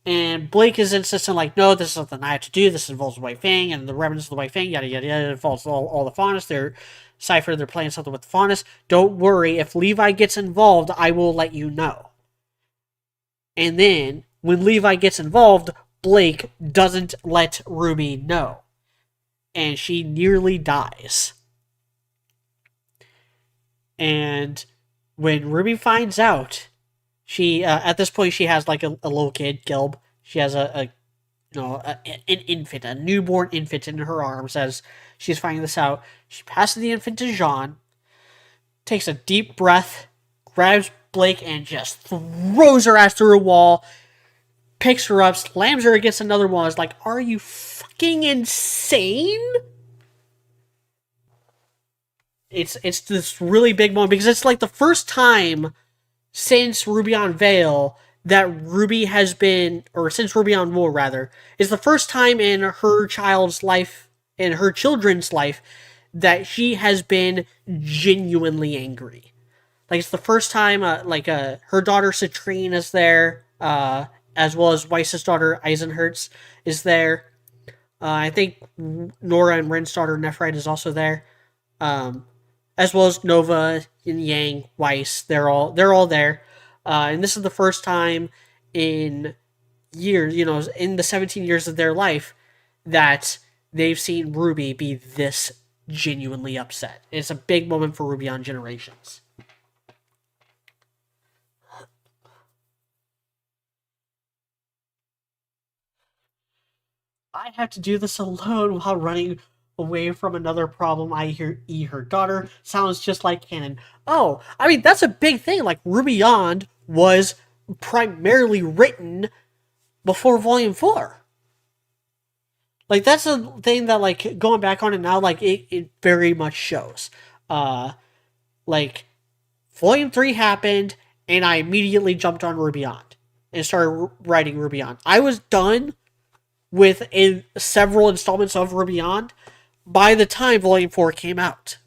And Blake is insistent, like, no, this is something I have to do. This involves the White Fang and the remnants of the White Fang. Yada yada yada. It involves all the Faunus. They're Cypher. They're playing something with the Faunus. Don't worry. If Levi gets involved, I will let you know. And then, when Levi gets involved, Blake doesn't let Ruby know. And she nearly dies. And when Ruby finds out, she, at this point, she has like a little kid, Gilb. She has an infant, a newborn infant in her arms as she's finding this out. She passes the infant to Jean, takes a deep breath, grabs Blake and just throws her ass through a wall, picks her up, slams her against another wall. Is like, are you fucking insane? It's this really big moment because it's like the first time since Ruby on Veil that Ruby has been, or since Ruby on War rather, is the first time in her child's life, in her children's life, that she has been genuinely angry. Like, it's the first time, her daughter Citrine is there, as well as Weiss's daughter Eisenherz is there. I think Nora and Ren's daughter Nephrite is also there. As well as Nova, Yin Yang, Weiss. They're all there. And this is the first time in years, in the 17 years of their life, that they've seen Ruby be this genuinely upset. It's a big moment for Ruby on Generations. I have to do this alone while running away from another problem. I hear her daughter sounds just like canon. Oh, I mean, that's a big thing. Like, Ruby On was primarily written before Volume 4. Like, that's a thing that, like, going back on it now, like, it very much shows. Like, Volume 3 happened, and I immediately jumped on Ruby On and started writing Ruby On. I was done with several installments of Ruby On by the time Volume 4 came out.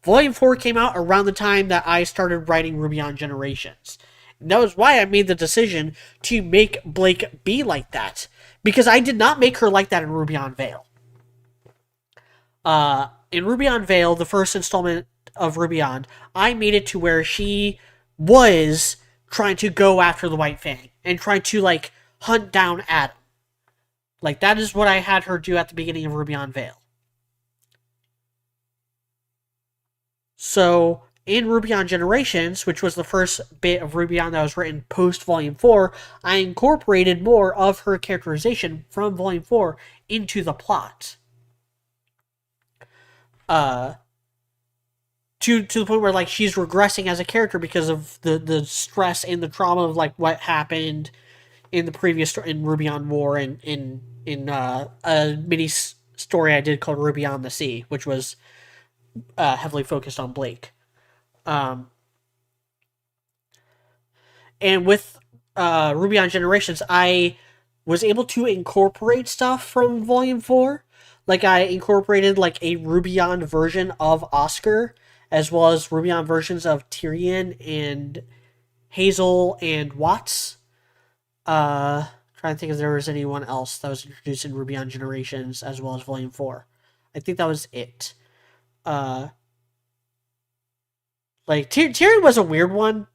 Volume 4 came out around the time that I started writing Ruby on Generations. And that was why I made the decision to make Blake be like that. Because I did not make her like that in Ruby on Veil. In Ruby on Veil, the first installment of Ruby On, I made it to where she was trying to go after the White Fang. And trying to, like, hunt down Adam. Like, that is what I had her do at the beginning of Ruby on Veil. So, in Ruby on Generations, which was the first bit of Ruby on that was written post Volume 4, I incorporated more of her characterization from Volume 4 into the plot. To the point where, like, she's regressing as a character because of the stress and the trauma of, like, what happened in the previous story, in Ruby on War, and in a mini story I did called Ruby on the Sea, which was heavily focused on Blake. And with Ruby on Generations, I was able to incorporate stuff from Volume 4. Like, I incorporated, like, a Ruby on version of Oscar, as well as Ruby on versions of Tyrion and Hazel and Watts. Trying Trying to think if there was anyone else that was introduced in Ruby on Generations as well as Volume 4. I think that was it. Like, Tyrion was a weird one.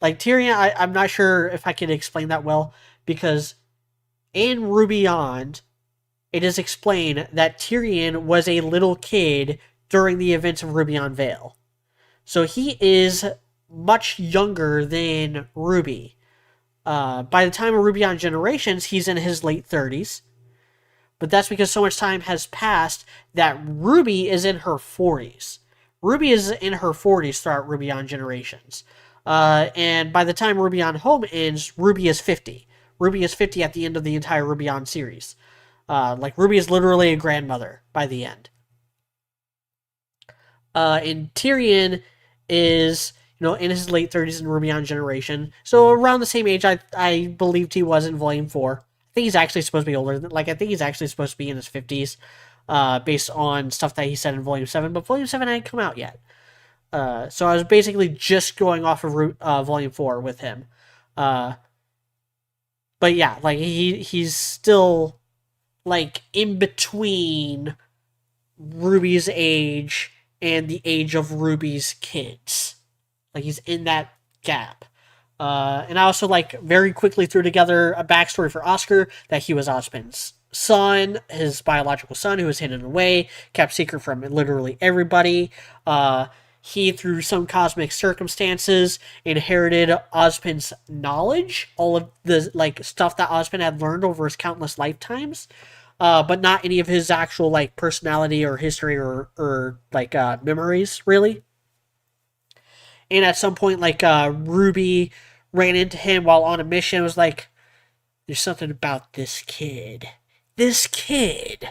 Like, Tyrion, I'm not sure if I can explain that well, because in Ruby On, it is explained that Tyrion was a little kid during the events of Ruby on Vale. So he is much younger than Ruby. By the time of Ruby on Generations, he's in his late 30s. But that's because so much time has passed that Ruby is in her 40s. Ruby is in her 40s throughout Ruby on Generations. And by the time Ruby on Home ends, Ruby is 50. Ruby is 50 at the end of the entire Ruby on series. Like, Ruby is literally a grandmother by the end. And Tyrion is, in his late 30s in Ruby on Generation. So around the same age I believed he was in Volume 4. I think he's actually supposed to be older. I think he's actually supposed to be in his 50s, based on stuff that he said in Volume 7. But Volume 7 hadn't come out yet. So I was basically just going off of Volume 4 with him. But yeah, like, he's still, like, in between Ruby's age and the age of Ruby's kids. Like, he's in that gap. And I also, like, very quickly threw together a backstory for Oscar, that he was Osmond's son, his biological son, who was hidden away, kept secret from literally everybody. He, through some cosmic circumstances, inherited Osmond's knowledge, all of the, like, stuff that Osmond had learned over his countless lifetimes, but not any of his actual, like, personality or history or like, memories, really. And at some point, like, Ruby ran into him while on a mission and was like, there's something about this kid. This kid!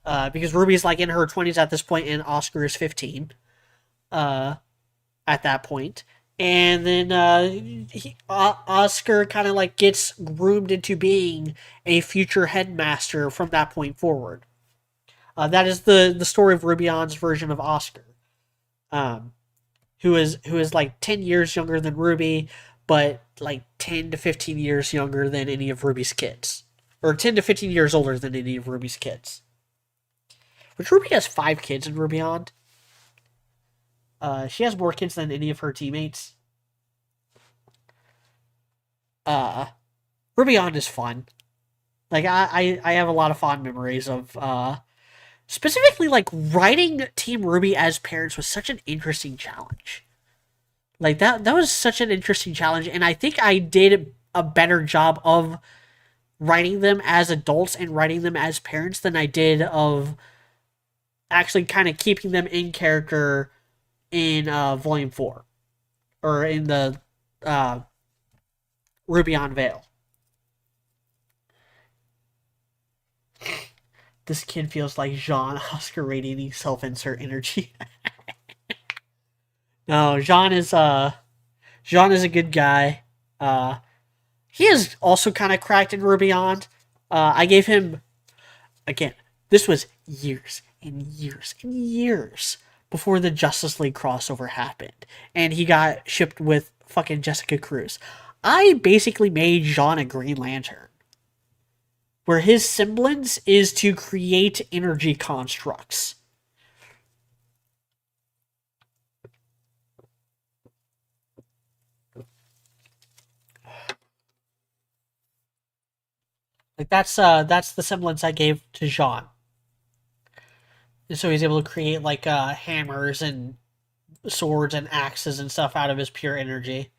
Because Ruby's, like, in her 20s at this point, and Oscar is 15. At that point. And then Oscar kind of, like, gets groomed into being a future headmaster from that point forward. That is the story of Ruby On's version of Oscar. Who is like 10 years younger than Ruby, but like 10 to 15 years younger than any of Ruby's kids. Or 10 to 15 years older than any of Ruby's kids. Which, Ruby has 5 kids in Ruby On. She has more kids than any of her teammates. Ruby On is fun. Like, I have a lot of fond memories of, specifically, like, writing Team Ruby as parents was such an interesting challenge. Like, that was such an interesting challenge, and I think I did a better job of writing them as adults and writing them as parents than I did of actually kind of keeping them in character in Volume 4. Or in the Ruby on Vale. This kid feels like Jean, Oscar radiating self-insert energy. No, Jean is a good guy. He is also kind of cracked in Ruby On. I gave him, again, this was years and years and years before the Justice League crossover happened, and he got shipped with fucking Jessica Cruz. I basically made Jean a Green Lantern, where his semblance is to create energy constructs. Like, that's the semblance I gave to Jean. And so he's able to create, like, hammers and swords and axes and stuff out of his pure energy.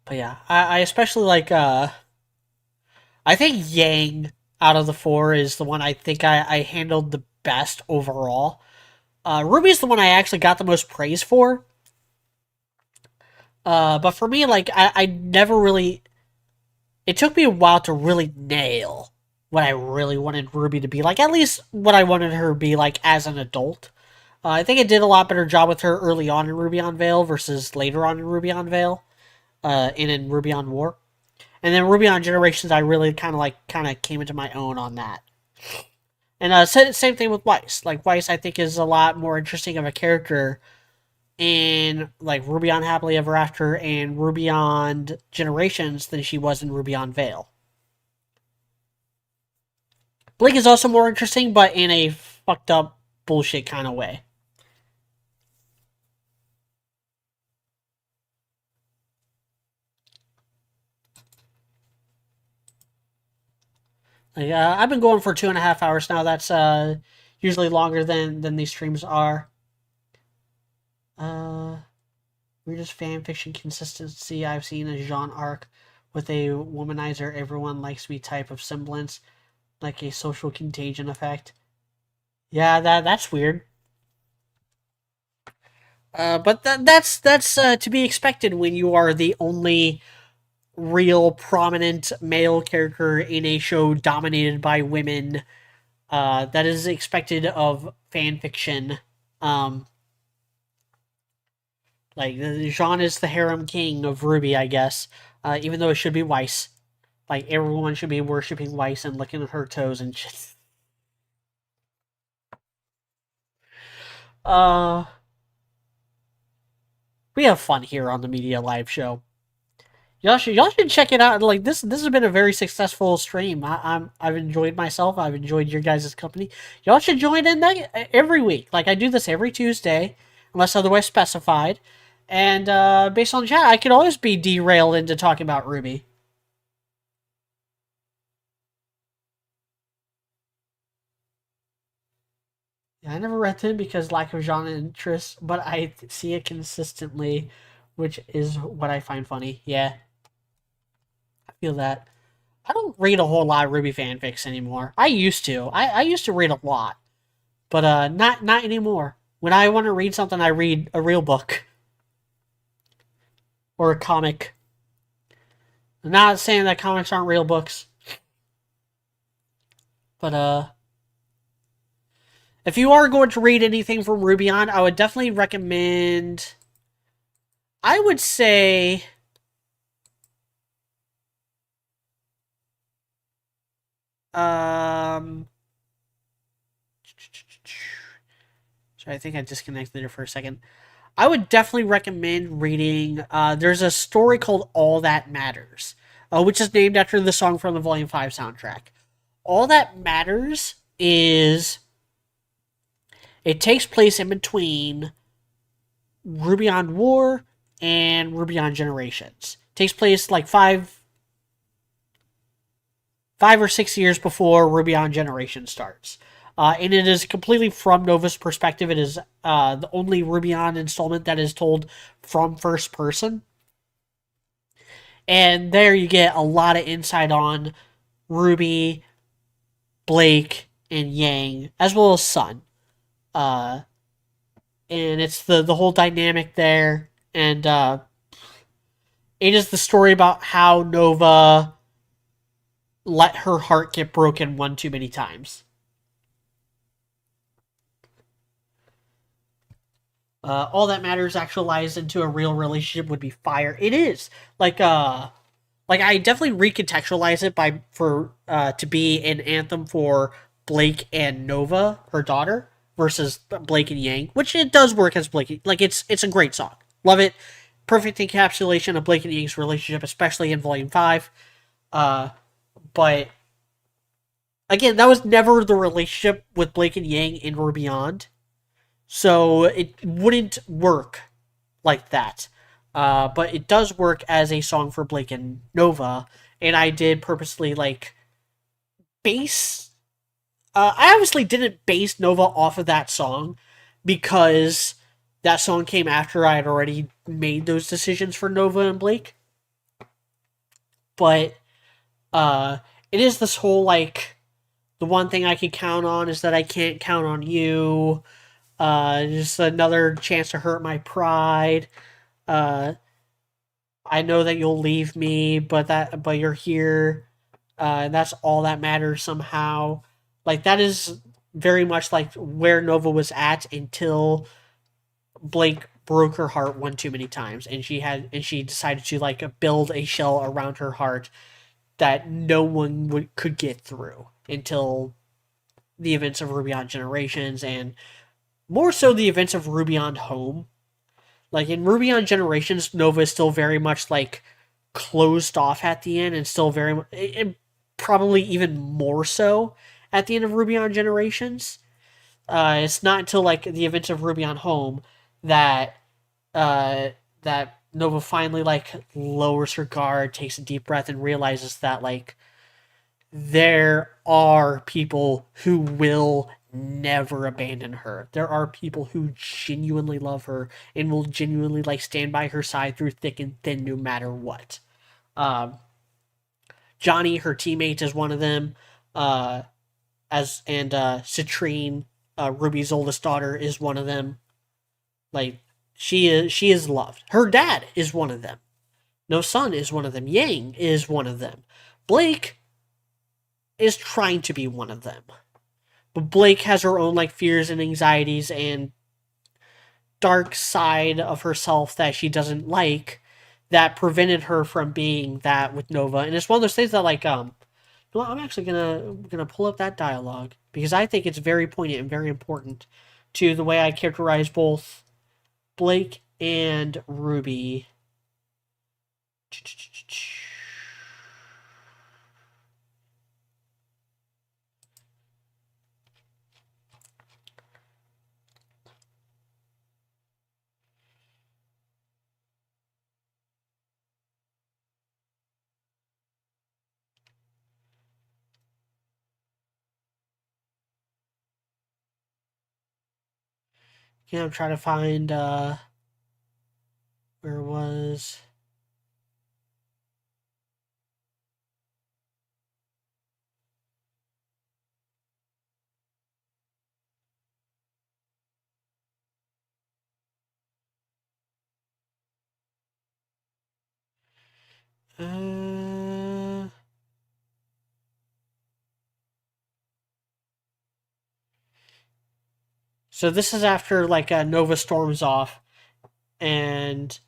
But yeah, I especially like, I think Yang out of the 4 is the one I think I handled the best overall. Ruby's the one I actually got the most praise for. But for me, like, I never really... It took me a while to really nail what I really wanted Ruby to be like. At least what I wanted her to be like as an adult. I think it did a lot better job with her early on in Ruby on Vale versus later on in Ruby on Vale. And in Ruby on War. And then Ruby on Generations, I really kind of came into my own on that. And same thing with Weiss. Like, Weiss, I think, is a lot more interesting of a character in like Ruby on Happily Ever After and Ruby on Generations than she was in Ruby on Veil. Blake is also more interesting, but in a fucked up bullshit kind of way. Like, I've been going for 2.5 hours now. That's usually longer than these streams are. Weirdest fan fiction consistency I've seen is Jean Arc with a womanizer everyone likes me type of semblance, like a social contagion effect. Yeah, that's weird. But that's to be expected when you are the only real prominent male character in a show dominated by women. That is expected of fan fiction. Um, like Jean is the harem king of Ruby, I guess. Even though it should be Weiss. Like everyone should be worshiping Weiss and licking her toes and shit. Uh, we have fun here on the Media Live show. Y'all should check it out. Like this has been a very successful stream. I've enjoyed myself. I've enjoyed your guys' company. Y'all should join in every week. Like I do this every Tuesday, unless otherwise specified. And based on chat, I could always be derailed into talking about Ruby. Yeah, I never read them because lack of genre interest, but I see it consistently, which is what I find funny. Yeah, I feel that. I don't read a whole lot of Ruby fanfics anymore. I used to. I used to read a lot, but not anymore. When I want to read something, I read a real book or a comic. I'm not saying that comics aren't real books, but if you are going to read anything from Ruby on, I would definitely recommend. I would say. So I think I disconnected it for a second. I would definitely recommend reading. There's a story called All That Matters, which is named after the song from the Volume 5 soundtrack. All That Matters is. It takes place in between Ruby on War and Ruby on Generations. It takes place like 5 or 6 years before Ruby on Generations starts. And it is completely from Nova's perspective. It is the only Ruby on installment that is told from first person. And there you get a lot of insight on Ruby, Blake, and Yang, as well as Sun. And it's the whole dynamic there. And it is the story about how Nova let her heart get broken one too many times. All That Matters actualized into a real relationship would be fire. It is like I definitely recontextualize it to be an anthem for Blake and Nova, her daughter, versus Blake and Yang, which it does work as Blake. Like it's a great song, love it. Perfect encapsulation of Blake and Yang's relationship, especially in Volume 5. But again, that was never the relationship with Blake and Yang in or Beyond. So it wouldn't work like that. But it does work as a song for Blake and Nova. And I did purposely base. I obviously didn't base Nova off of that song because that song came after I had already made those decisions for Nova and Blake. But it is this whole the one thing I can count on is that I can't count on you. Just another chance to hurt my pride. I know that you'll leave me, but you're here. And that's all that matters somehow. Like that is very much like where Nova was at until Blake broke her heart one too many times, and she decided to build a shell around her heart that no one could get through until the events of Ruby on Generations and more so the events of Ruby on Home. Like in Ruby on Generations, Nova is still very much like closed off at the end, and still very and probably even more so at the end of Ruby on Generations. It's not until like the events of Ruby on Home that uh, that Nova finally like lowers her guard, takes a deep breath, and realizes that like there are people who will never abandon her. There are people who genuinely love her and will genuinely like stand by her side through thick and thin, no matter what. Um, Johnny, her teammate, is one of them. Uh, as and Citrine, Ruby's oldest daughter, is one of them. Like she is loved. Her dad is one of them. No Sun is one of them. Yang is one of them. Blake is trying to be one of them. But Blake has her own like fears and anxieties and dark side of herself that she doesn't like that prevented her from being that with Nova. And it's one of those things that like well, I'm actually gonna pull up that dialogue because I think it's very poignant and very important to the way I characterize both Blake and Ruby. I'm trying to find where it was. Uh, so this is after like Nova storms off, and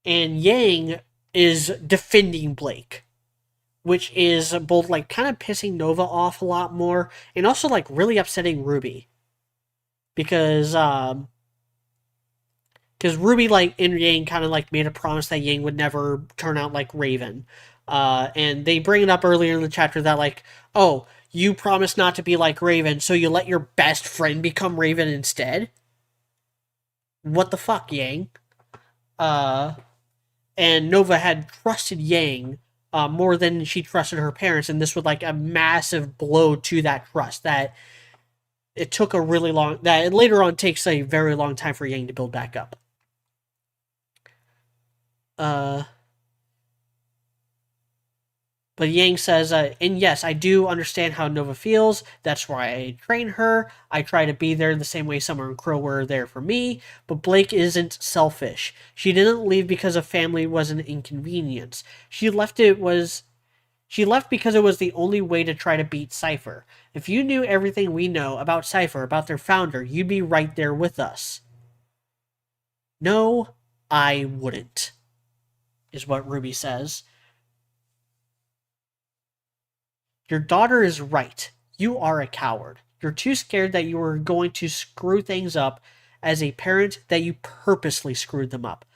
Yang is defending Blake, which is both like kind of pissing Nova off a lot more, and also like really upsetting Ruby because Ruby like and Yang kind of like made a promise that Yang would never turn out like Raven, and they bring it up earlier in the chapter that like, oh, you promised not to be like Raven, so you let your best friend become Raven instead. What the fuck, Yang? Uh, and Nova had trusted Yang more than she trusted her parents, and this was like a massive blow to that trust. That it took a really long. That it later on takes a very long time for Yang to build back up. Uh, but Yang says, and yes, I do understand how Nova feels. That's why I train her. I try to be there the same way Summer and Crow were there for me. But Blake isn't selfish. She didn't leave because a family was an inconvenience. She left because it was the only way to try to beat Cypher. If you knew everything we know about Cypher, about their founder, you'd be right there with us. No, I wouldn't, is what Ruby says. Your daughter is right. You are a coward. You're too scared that you are going to screw things up as a parent that you purposely screwed them up.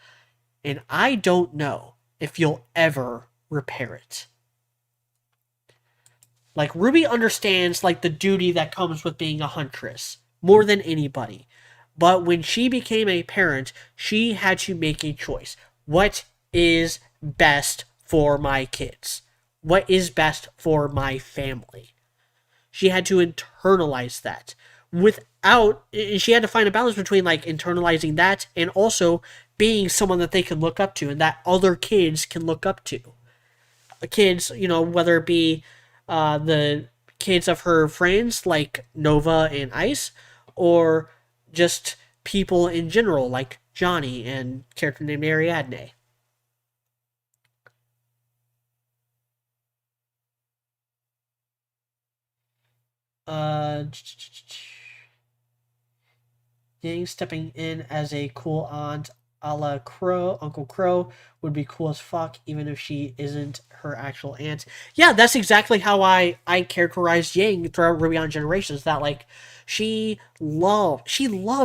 And I don't know if you'll ever repair it. Like Ruby understands like the duty that comes with being a huntress more than anybody. But when she became a parent, she had to make a choice. What is best for my kids? What is best for my family? She had to internalize that without she had to find a balance between like internalizing that and also being someone that they can look up to and that other kids can look up to. Kids, whether it be the kids of her friends like Nova and Ice, or just people in general like Johnny and a character named Ariadne. Uh, Yang stepping in as a cool aunt. a la Crow, Uncle Crow would be cool as fuck, even if she isn't her actual aunt. Yeah, that's exactly how I characterized Yang throughout Ruby on Generations. That like she loved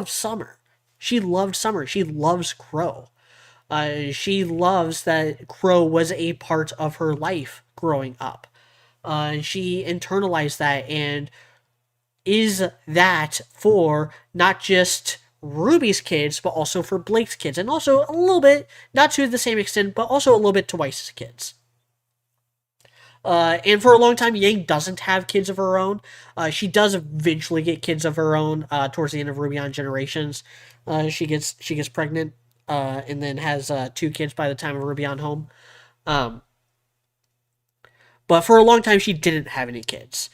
Summer. She loved Summer. She loves Crow. She loves that Crow was a part of her life growing up. She internalized that and is that for not just Ruby's kids, but also for Blake's kids, and also a little bit, not to the same extent, but also a little bit to Weiss's kids. And for a long time, Yang doesn't have kids of her own. She does eventually get kids of her own towards the end of Ruby on Generations. She gets pregnant and then has two kids by the time of Ruby on Home. Um, but for a long time, she didn't have any kids.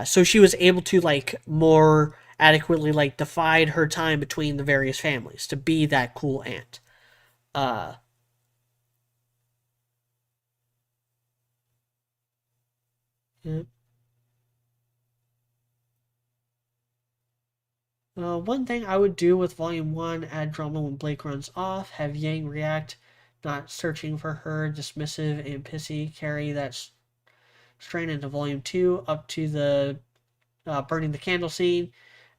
So she was able to like more adequately like divide her time between the various families to be that cool aunt. Uh, yeah. One thing I would do with Volume 1, add drama when Blake runs off, have Yang react, not searching for her, dismissive and pissy, carry that strain into Volume 2, up to the burning the candle scene,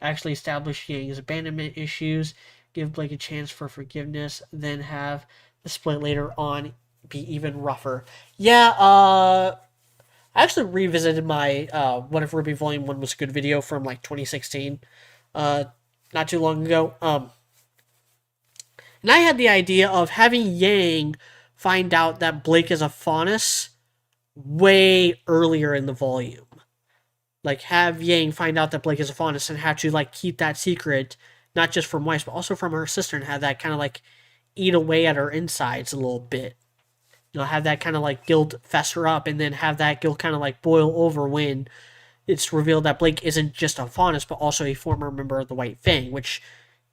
actually establish Yang's abandonment issues, give Blake a chance for forgiveness, then have the split later on be even rougher. Yeah, I actually revisited my What If Ruby Volume 1 Was a Good video from like 2016, uh, not too long ago. And I had the idea of having Yang find out that Blake is a faunus way earlier in the volume. Like, have Yang find out that Blake is a faunus and have to, like, keep that secret, not just from Weiss, but also from her sister, and have that kind of, like, eat away at her insides a little bit. You know, have that kind of, like, guilt fester up, and then have that guilt kind of, like, boil over when it's revealed that Blake isn't just a faunus, but also a former member of the White Fang, which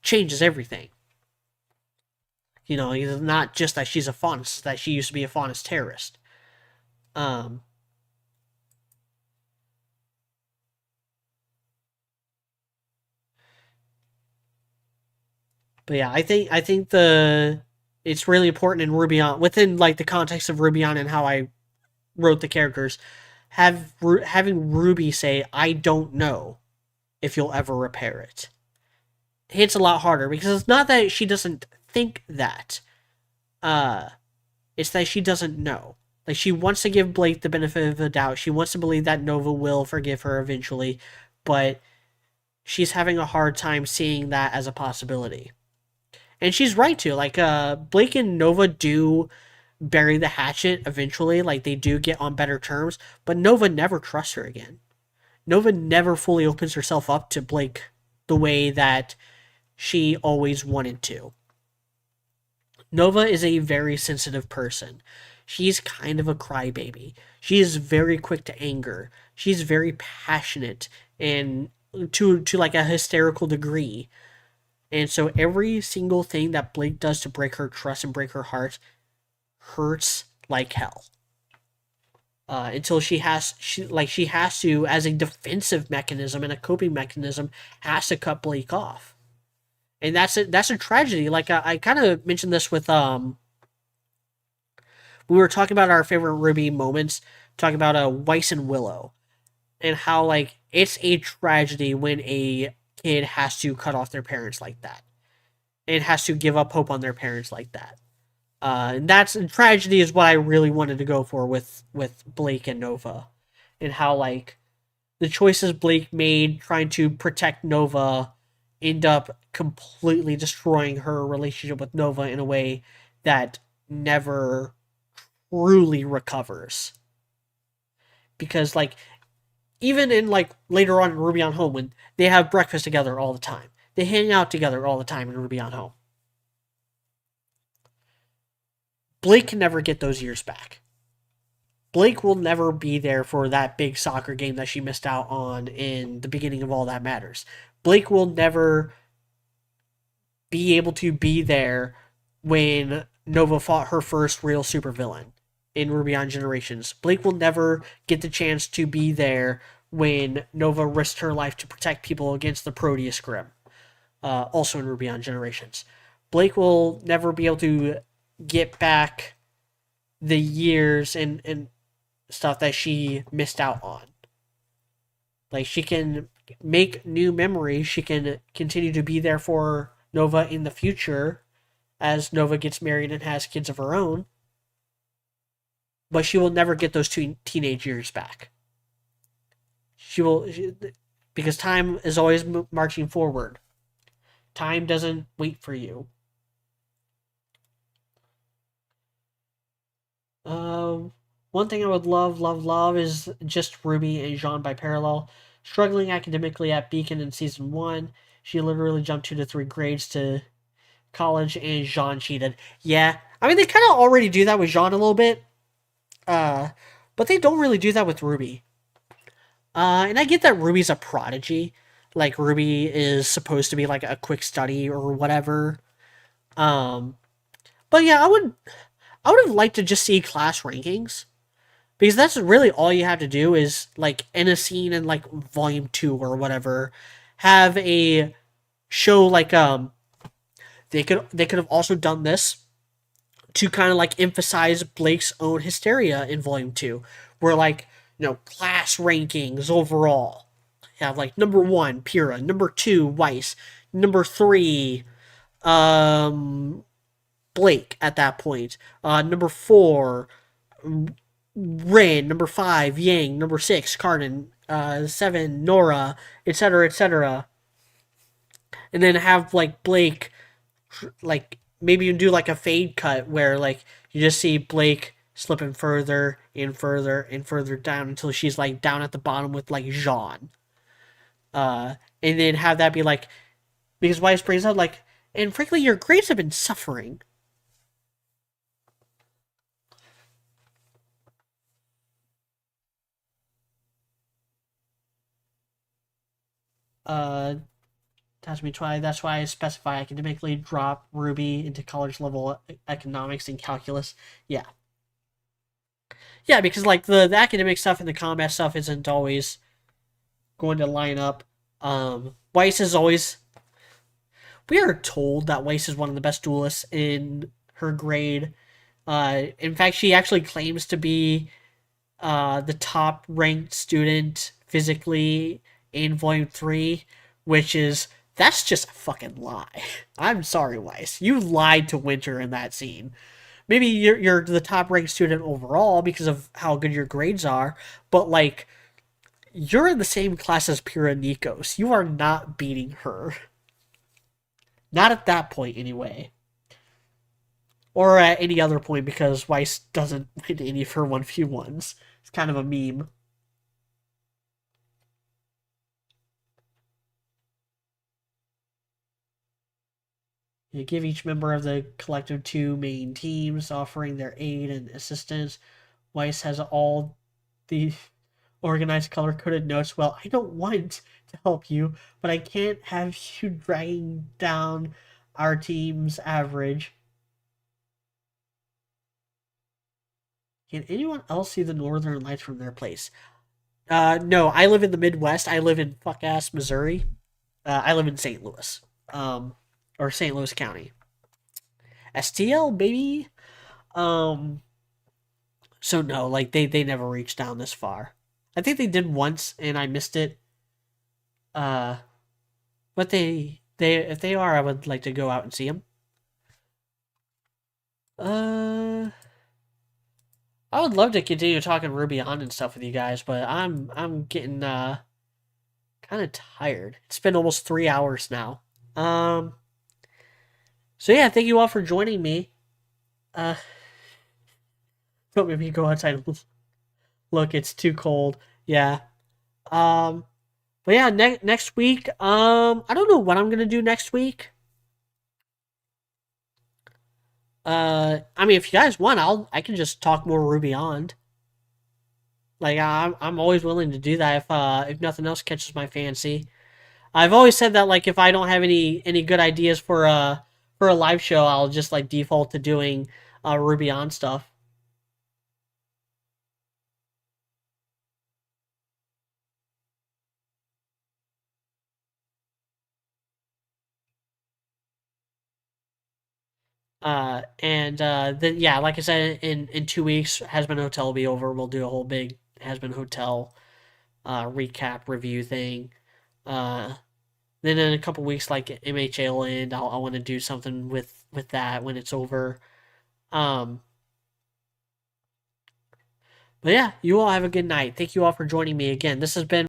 changes everything. You know, it's not just that she's a faunus, it's that she used to be a faunus terrorist. Um, but yeah, I think the it's really important in Ruby on within like the context of Ruby on and how I wrote the characters. Having Ruby say, "I don't know if you'll ever repair it," hits a lot harder because it's not that she doesn't think that. Uh, it's that she doesn't know. Like she wants to give Blake the benefit of the doubt. She wants to believe that Nova will forgive her eventually, but she's having a hard time seeing that as a possibility. And she's right to. Like Blake and Nova do bury the hatchet eventually. Like they do get on better terms, but Nova never trusts her again. Nova never fully opens herself up to Blake the way that she always wanted to. Nova is a very sensitive person. She's kind of a crybaby. She is very quick to anger. She's very passionate and to like a hysterical degree. And so every single thing that Blake does to break her trust and break her heart hurts like hell. Until she has to, as a defensive mechanism and a coping mechanism, has to cut Blake off. And that's a tragedy. Like I kind of mentioned this with we were talking about our favorite Ruby moments, talking about Weiss and Willow, and how like it's a tragedy when a kid has to cut off their parents like that, and has to give up hope on their parents like that. And that's tragedy is what I really wanted to go for with Blake and Nova, and how like the choices Blake made trying to protect Nova end up completely destroying her relationship with Nova in a way that never truly recovers. Because like even in like later on in Ruby on Home when they have breakfast together all the time. They hang out together all the time in Ruby on Home. Blake can never get those years back. Blake will never be there for that big soccer game that she missed out on in the beginning of All That Matters. Blake will never be able to be there when Nova fought her first real supervillain in Ruby on Generations. Blake will never get the chance to be there when Nova risked her life to protect people against the Proteus Grim, also in Ruby on Generations. Blake will never be able to get back the years and stuff that she missed out on. Like, she can make new memories. She can continue to be there for Nova in the future as Nova gets married and has kids of her own. But she will never get those teenage years back. Because time is always marching forward. Time doesn't wait for you. Um, One thing I would love is just Ruby and Jean by parallel. Struggling academically at Beacon in season one, she literally jumped 2 to 3 grades to college, and Jean cheated. Yeah, I mean they kind of already do that with Jean a little bit, uh, but they don't really do that with Ruby. And I get that Ruby's a prodigy, like Ruby is supposed to be like a quick study or whatever. Um, but yeah, I would have liked to just see class rankings. Because that's really all you have to do is like in a scene in like volume 2 or whatever, have a show like they could have also done this to kind of like emphasize Blake's own hysteria in volume 2, where like, class rankings overall. You have like number 1 Pyrrha, number 2 Weiss, number 3 um Blake at that point. Number 4 Rain, number 5 Yang, number 6 Carden, 7 Nora, etc., etc. And then have like Blake, like maybe you do like a fade cut where like you just see Blake slipping further and further and further down until she's like down at the bottom with like Jean. And then have that be like, because Weiss brings up like, and frankly your grades have been suffering. Uh, That's me try. That's why I specify academically drop Ruby into college level economics and calculus. Yeah, yeah, because like the academic stuff and the combat stuff isn't always going to line up. Weiss is always. We are told that Weiss is one of the best duelists in her grade. In fact, she actually claims to be the top ranked student physically in Volume 3, which is. That's just a fucking lie. I'm sorry, Weiss. You lied to Winter in that scene. Maybe you're the top ranked student overall because of how good your grades are, but like you're in the same class as Pyrrha Nikos. You are not beating her. Not at that point, anyway. Or at any other point because Weiss doesn't win any of her 1v1s. It's kind of a meme. You give each member of the collective 2 main teams, offering their aid and assistance. Weiss has all the organized color coded notes. Well, I don't want to help you, but I can't have you dragging down our team's average. Can anyone else see the northern lights from their place? No, I live in the Midwest. I live in fuck ass Missouri. I live in St. Louis, or St. Louis County. STL baby. Um, so no, like they never reached down this far. I think they did once, and I missed it. Uh, but they if they are, I would like to go out and see them. Uh, I would love to continue talking Ruby on and stuff with you guys, but I'm getting kind of tired. It's been almost 3 hours now. Um, so yeah, thank you all for joining me. Uh, don't make me go outside and look. It's too cold. Yeah. Um, but yeah, next week. I don't know what I'm gonna do next week. I mean, if you guys want, I can just talk more Ruby on. Like I'm always willing to do that if nothing else catches my fancy. I've always said that like if I don't have any good ideas for a live show, I'll just like default to doing Ruby on stuff. Then yeah, like I said, in 2 weeks, Has Been Hotel will be over. We'll do a whole big Has Been Hotel recap review thing. Uh, then in a couple weeks, like MHA will end. I want to do something with that when it's over. Um, but yeah, you all have a good night. Thank you all for joining me again. This has been